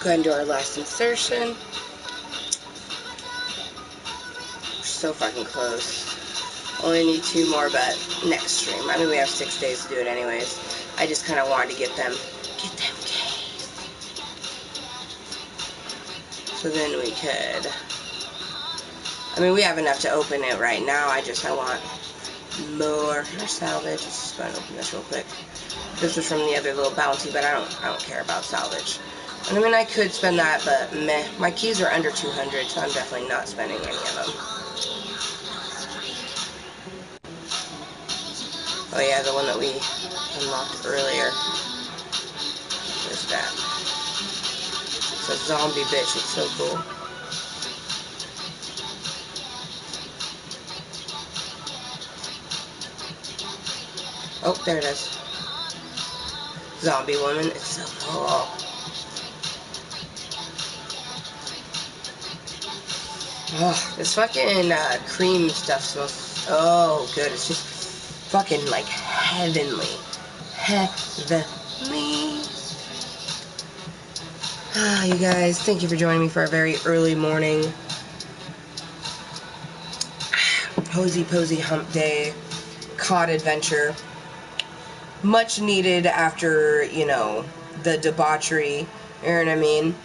Go ahead and do our last insertion. We're so fucking close. Only need 2 more, but next stream. I mean, we have 6 days to do it anyways. I just kind of wanted to get them Ks. So then we could, I mean, we have enough to open it right now. I want more. Our salvage. Let's just go and open this real quick. This was from the other little bounty, but I don't care about salvage. And I mean, I could spend that, but meh. My keys are under 200, so I'm definitely not spending any of them. Oh yeah, the one that we unlocked earlier. Where's that? It's a zombie bitch. It's so cool. Oh, there it is. Zombie woman. It's so cool. Oh, this fucking cream stuff smells so good. It's just fucking like heavenly. Heavenly. Ah, you guys, thank you for joining me for a very early morning Hosie Posie Hump Day COD adventure. much needed after, you know, the debauchery, you know what I mean?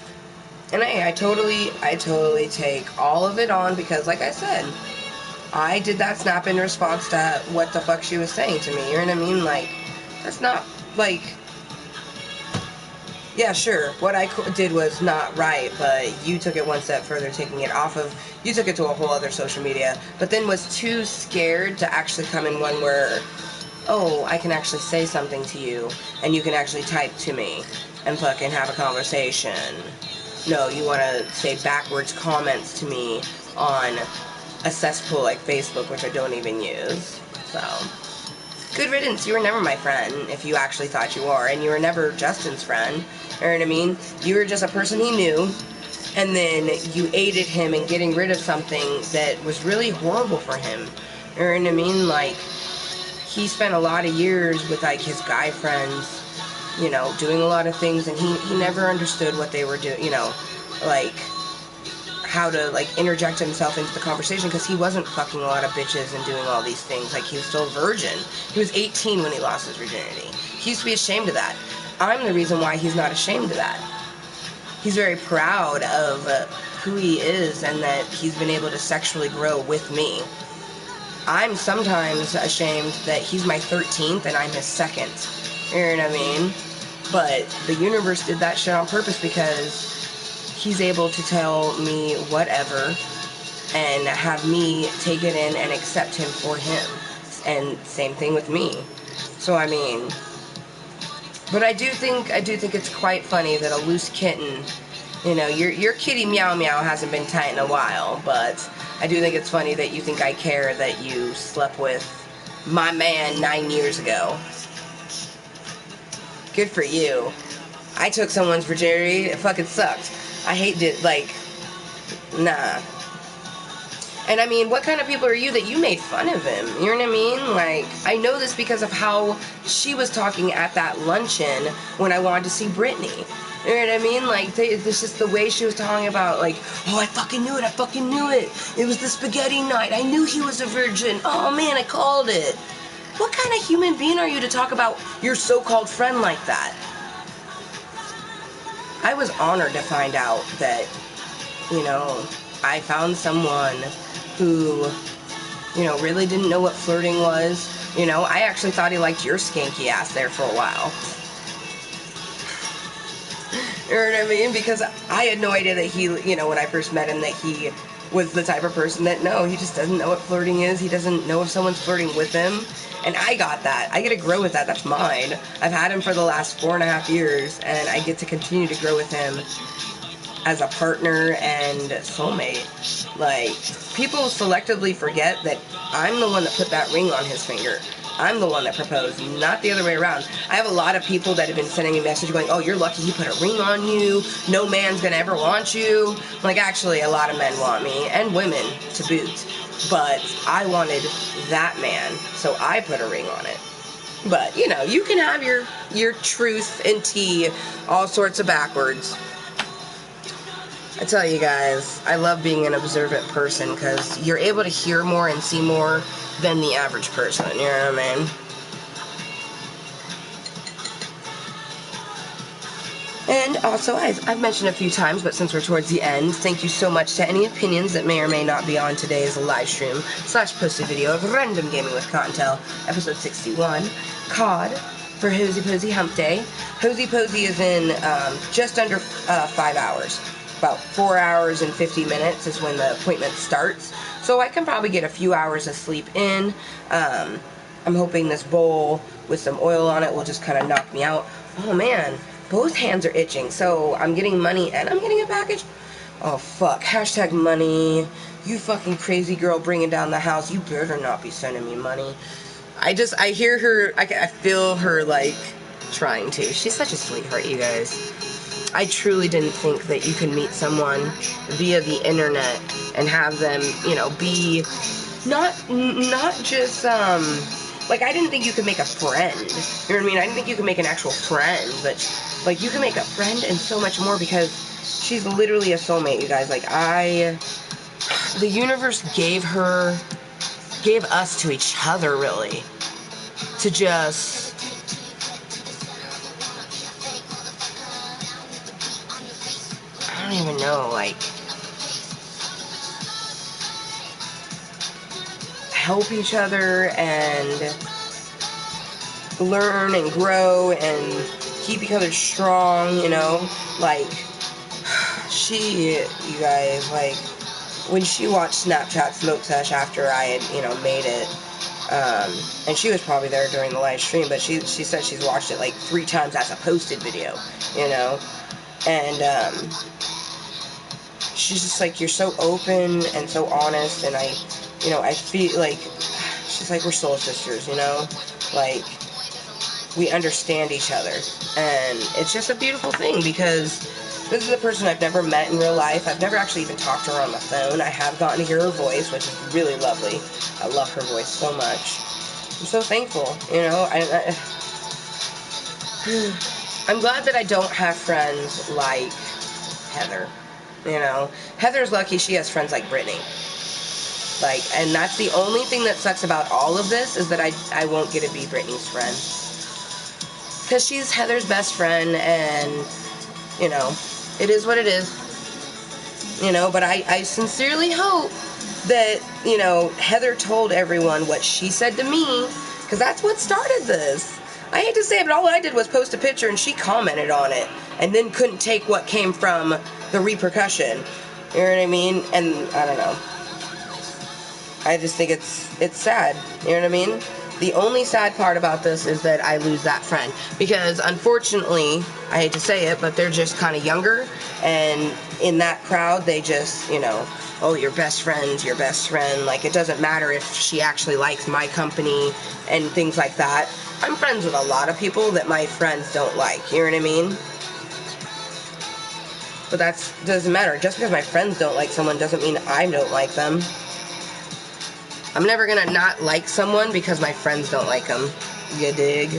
And I totally take all of it on because, like I said, I did that snap in response to what the fuck she was saying to me, you know what I mean? Like, that's not, like, yeah, sure, what I did was not right, but you took it one step further, taking it off of, you took it to a whole other social media, but then was too scared to actually come in one where, oh, I can actually say something to you, and you can actually type to me, and fucking have a conversation. No, you want to say backwards comments to me on a cesspool like Facebook, which I don't even use, so... Good riddance, you were never my friend, if you actually thought you were, and you were never Justin's friend, you know what I mean? You were just a person he knew, and then you aided him in getting rid of something that was really horrible for him, you know what I mean? Like, he spent a lot of years with, like, his guy friends, you know, doing a lot of things, and he never understood what they were doing, you know, like... how to, like, interject himself into the conversation, because he wasn't fucking a lot of bitches and doing all these things. Like, he was still a virgin. He was 18 when he lost his virginity. He used to be ashamed of that. I'm the reason why he's not ashamed of that. He's very proud of who he is and that he's been able to sexually grow with me. I'm sometimes ashamed that he's my 13th and I'm his second. You know what I mean? But the universe did that shit on purpose because he's able to tell me whatever and have me take it in and accept him for him. And same thing with me. So I mean, but I do think it's quite funny that a loose kitten, you know, your kitty Meow Meow hasn't been tight in a while, but I do think it's funny that you think I care that you slept with my man 9 years ago. Good for you. I took someone's virginity, it fucking sucked. I hate it, like, nah. And I mean, what kind of people are you that you made fun of him? You know what I mean? Like, I know this because of how she was talking at that luncheon when I wanted to see Britney. You know what I mean? Like, this is the way she was talking about, like, oh, I fucking knew it. It was the spaghetti night. I knew he was a virgin. Oh, man, I called it. What kind of human being are you to talk about your so-called friend like that? I was honored to find out that, you know, I found someone who, you know, really didn't know what flirting was. You know, I actually thought he liked your skanky ass there for a while. You know what I mean? Because I had no idea that he, you know, when I first met him, that he was the type of person that, no, he just doesn't know what flirting is. He doesn't know if someone's flirting with him. And I got that. I get to grow with that. That's mine. I've had him for the last 4.5 years, and I get to continue to grow with him as a partner and soulmate. Like, people selectively forget that I'm the one that put that ring on his finger. I'm the one that proposed, not the other way around. I have a lot of people that have been sending me messages going, oh, you're lucky he put a ring on you. No man's gonna ever want you. Like, actually, a lot of men want me, and women, to boot. But I wanted that man, so I put a ring on it. But, you know, you can have your truth and tea all sorts of backwards. I tell you guys, I love being an observant person because you're able to hear more and see more than the average person, you know what I mean? And also, I've mentioned a few times, but since we're towards the end, thank you so much to any opinions that may or may not be on today's live stream / posted video of Random Gaming with Kottontale, episode 61, COD, for Hosie Posie Hump Day. Hosie Posie is in just under 5 hours. About 4 hours and 50 minutes is when the appointment starts. So I can probably get a few hours of sleep in. I'm hoping this bowl with some oil on it will just kind of knock me out. Oh man, both hands are itching. So I'm getting money and I'm getting a package. Oh fuck, hashtag money. You fucking crazy girl bringing down the house. You better not be sending me money. I hear her, I feel her like trying to. She's such a sweetheart, you guys. I truly didn't think that you could meet someone via the internet and have them, you know, be not just, like, I didn't think you could make a friend, you know what I mean? I didn't think you could make an actual friend, but, like, you can make a friend and so much more because she's literally a soulmate, you guys. Like, the universe gave us to each other, really, to just even know, like, help each other and learn and grow and keep each other strong, you know, like, you guys, like, when she watched Snapchat Smoke Sesh after I had, you know, made it, and she was probably there during the live stream, but she said she's watched it like 3 times as a posted video, you know, and, she's just like, you're so open and so honest, and I feel like, she's like, we're soul sisters, you know, like, we understand each other, and it's just a beautiful thing, because this is a person I've never met in real life. I've never actually even talked to her on the phone. I have gotten to hear her voice, which is really lovely. I love her voice so much. I'm so thankful, you know. I'm glad that I don't have friends like Heather, you know. Heather's lucky she has friends like Brittany. Like, and that's the only thing that sucks about all of this, is that I won't get to be Brittany's friend. Because she's Heather's best friend, and, you know, it is what it is. You know, but I sincerely hope that, you know, Heather told everyone what she said to me, because that's what started this. I hate to say it, but all I did was post a picture and she commented on it, and then couldn't take what came from the repercussion. You know what I mean? And I don't know. I just think it's sad. You know what I mean? The only sad part about this is that I lose that friend, because unfortunately, I hate to say it, but they're just kind of younger, and in that crowd, they just, you know, oh, your best friend's your best friend. Like, it doesn't matter if she actually likes my company and things like that. I'm friends with a lot of people that my friends don't like. You know what I mean? But that doesn't matter. Just because my friends don't like someone doesn't mean I don't like them. I'm never gonna not like someone because my friends don't like them. You dig?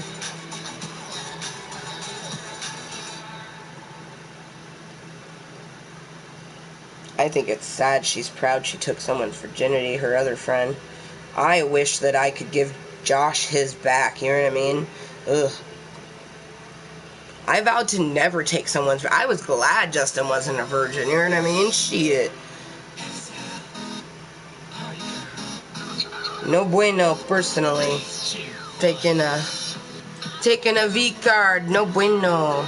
I think it's sad she's proud she took someone's virginity, her other friend. I wish that I could give Josh his back, you know what I mean? Ugh. I vowed to never take someone's... I was glad Justin wasn't a virgin, you know what I mean? Shit. No bueno, personally. Taking a V card, no bueno.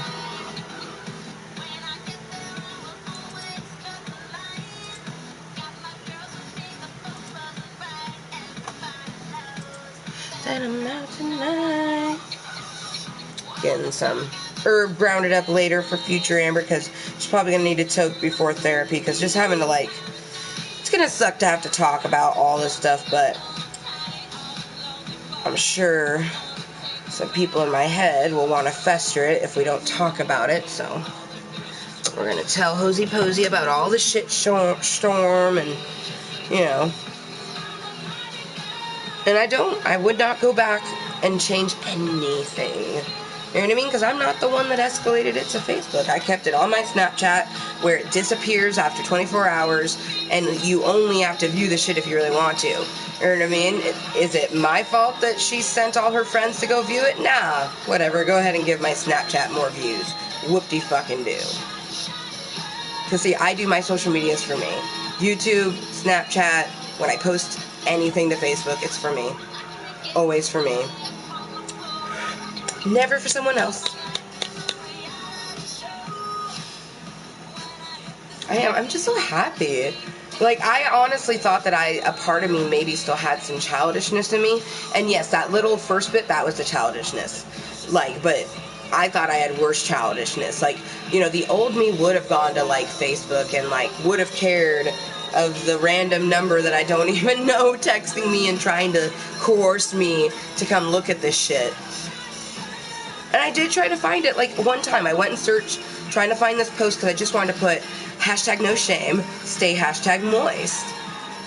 That I'm out tonight. Getting some herb grounded up later for future Amber, because she's probably gonna need a toke before therapy, because just having to, like, it's gonna suck to have to talk about all this stuff, but I'm sure some people in my head will want to fester it if we don't talk about it, so we're gonna tell Hosie Posie about all the shit storm, and, you know. And I would not go back and change anything. You know what I mean? Because I'm not the one that escalated it to Facebook. I kept it on my Snapchat, where it disappears after 24 hours, and you only have to view the shit if you really want to. You know what I mean? Is it my fault that she sent all her friends to go view it? Nah, whatever. Go ahead and give my Snapchat more views. Whoop-de-fucking-do. Because, see, I do my social medias for me. YouTube, Snapchat, when I post anything to Facebook, it's for me. Always for me. Never for someone else. I'm just so happy. Like, I honestly thought that a part of me maybe still had some childishness in me. And yes, that little first bit, that was the childishness. Like, but I thought I had worse childishness. Like, you know, the old me would have gone to, like, Facebook and, like, would have cared of the random number that I don't even know texting me and trying to coerce me to come look at this shit. And I did try to find it. Like, one time I went and searched trying to find this post because I just wanted to put hashtag no shame, stay hashtag moist.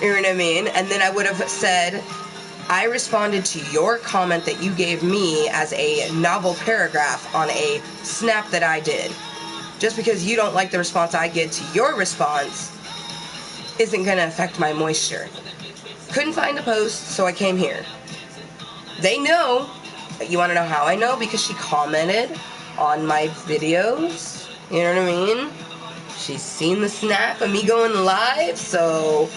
You know what I mean? And then I would have said, I responded to your comment that you gave me as a novel paragraph on a snap that I did. Just because you don't like the response I get to your response isn't going to affect my moisture. Couldn't find the post, so I came here. They know. You want to know how I know? Because she commented on my videos. You know what I mean? She's seen the snap of me going live, so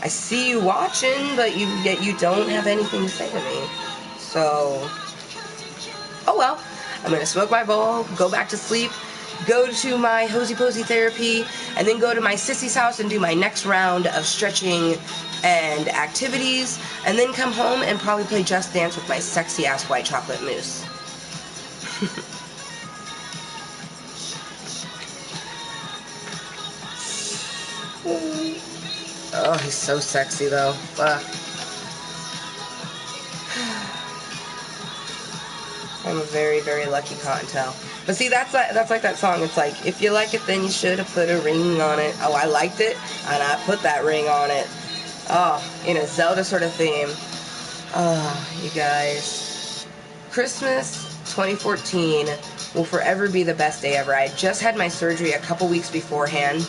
I see you watching, but yet you don't have anything to say to me. So, oh well. I'm gonna smoke my bowl, go back to sleep, go to my Hosie Posie therapy, and then go to my sissy's house and do my next round of stretching and activities, and then come home and probably play Just Dance with my sexy ass white chocolate mousse. Oh, he's so sexy though. I'm a very, very lucky Kottontale. But see, that's like that song. It's like, if you like it, then you should have put a ring on it. Oh, I liked it, and I put that ring on it. Oh, in a Zelda sort of theme. Oh, you guys. Christmas 2014 will forever be the best day ever. I just had my surgery a couple weeks beforehand.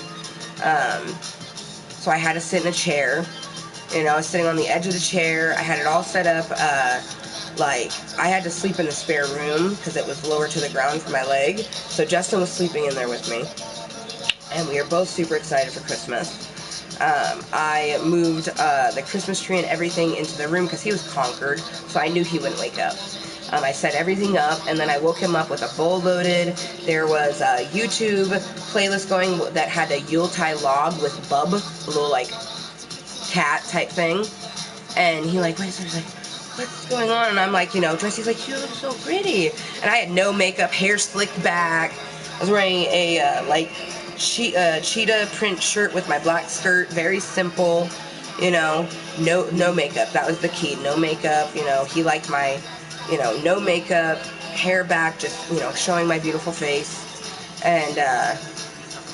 So I had to sit in a chair. You know, I was sitting on the edge of the chair. I had it all set up. Like, I had to sleep in the spare room because it was lower to the ground for my leg. So Justin was sleeping in there with me. And we were both super excited for Christmas. I moved the Christmas tree and everything into the room because he was conquered. So I knew he wouldn't wake up. I set everything up, and then I woke him up with a bowl loaded. There was a YouTube playlist going that had a Yuletide log with Bub, a little, like, cat type thing. And he, like, wait, so he's like, what's going on? And I'm like, you know, Dressy's like, you look so pretty. And I had no makeup, hair slicked back. I was wearing a, like, cheetah print shirt with my black skirt, very simple, you know, no makeup. That was the key, no makeup. You know, he liked my, you know, no makeup, hair back, just, you know, showing my beautiful face. And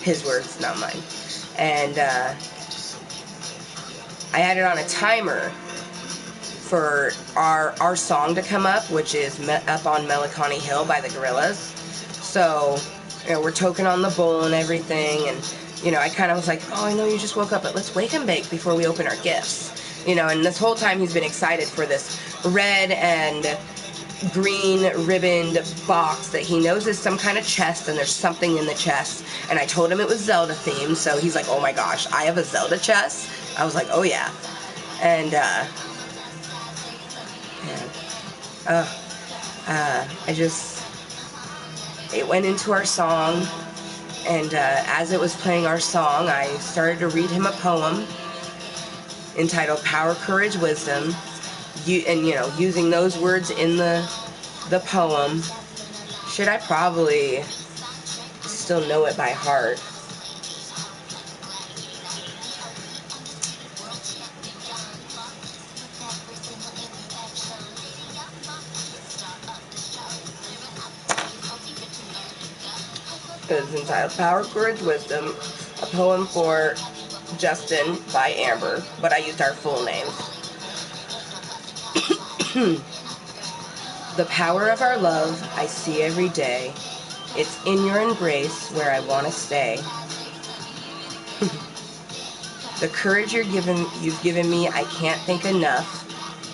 his words, not mine. And I had it on a timer for our song to come up, which is Up on Melancholy Hill by the Gorillaz. So, you know, we're toking on the bowl and everything, and, you know, I kind of was like, oh, I know you just woke up, but let's wake and bake before we open our gifts. You know, and this whole time he's been excited for this red and green ribboned box that he knows is some kind of chest, and there's something in the chest. And I told him it was Zelda themed, so he's like, oh my gosh, I have a Zelda chest? I was like, oh yeah. And, it went into our song, and as it was playing our song, I started to read him a poem entitled Power, Courage, Wisdom, and, you know, using those words in the poem. Should I probably still know it by heart? It's entitled Power, Courage, Wisdom, a poem for Justin by Amber, but I used our full names. The power of our love I see every day. It's in your embrace where I want to stay. The courage you've given me, I can't thank enough.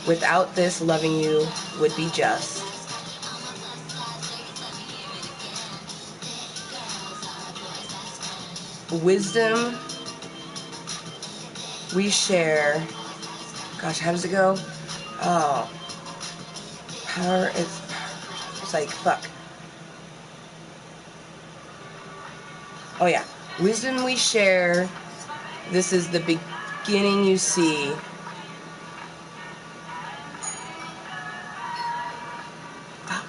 Without this, loving you would be just. Wisdom we share. Gosh, how does it go? Oh. Power is... It's like, fuck. Oh yeah. Wisdom we share. This is the beginning you see. Fuck.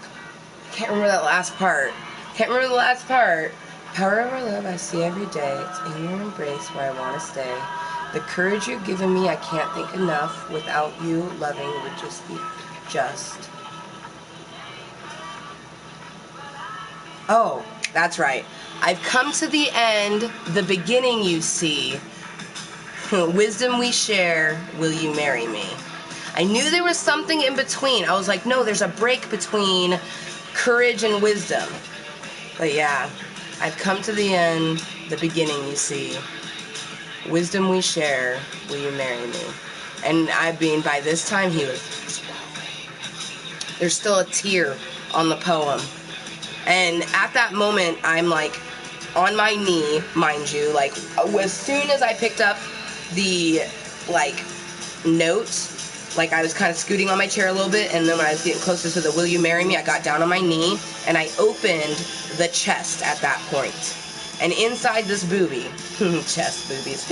Can't remember that last part. Power of our love I see every day. It's in your embrace where I want to stay. The courage you've given me I can't thank enough. Without you, loving would just be just. Oh, that's right. I've come to the end, the beginning you see. Wisdom we share, will you marry me? I knew there was something in between. I was like, no, there's a break between courage and wisdom. But yeah, I've come to the end, the beginning you see. Wisdom we share, will you marry me? And I mean, by this time he was... There's still a tear on the poem. And at that moment, I'm like, on my knee, mind you, like, as soon as I picked up the, like, note, like, I was kind of scooting on my chair a little bit, and then when I was getting closer to the will you marry me, I got down on my knee, and I opened the chest at that point. And inside this boobie, chest boobies,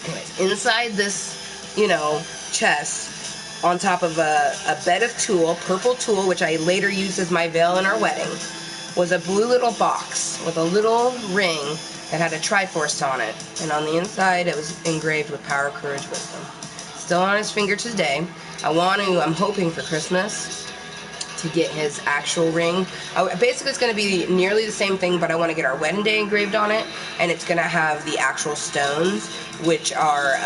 anyways, inside this, you know, chest, on top of a bed of tulle, purple tulle, which I later used as my veil in our wedding, was a blue little box with a little ring that had a Triforce on it. And on the inside, it was engraved with power, courage, wisdom. Still on his finger today. I'm hoping for Christmas to get his actual ring. Basically, it's going to be nearly the same thing, but I want to get our wedding day engraved on it, and it's going to have the actual stones, which are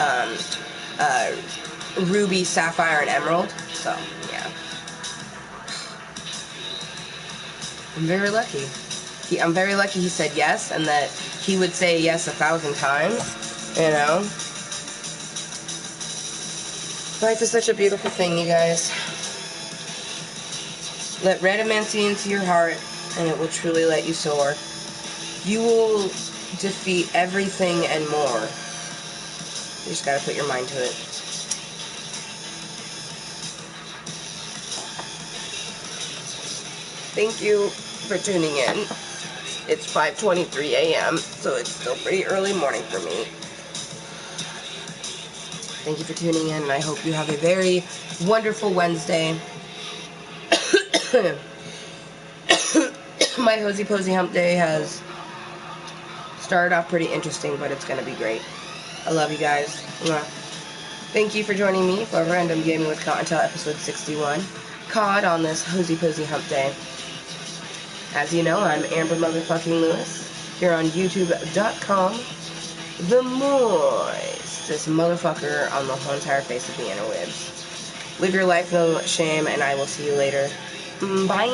ruby, sapphire, and emerald. So, yeah. I'm very lucky. I'm very lucky he said yes, and that he would say yes 1,000 times, you know? Life is such a beautiful thing, you guys. Let Radamancy into your heart, and it will truly let you soar. You will defeat everything and more. You just gotta put your mind to it. Thank you for tuning in. It's 5:23 a.m., so it's still pretty early morning for me. Thank you for tuning in, and I hope you have a very wonderful Wednesday. My Hosie Posie Hump Day has started off pretty interesting, but it's going to be great. I love you guys. Mwah. Thank you for joining me for Random Gaming with Kottontale episode 61. COD on this Hosie Posie Hump Day. As you know, I'm Amber Motherfucking Lewis, here on YouTube.com. The Mooiisstt, this motherfucker on the whole entire face of the interwebs. Live your life, no shame, and I will see you later. Bye.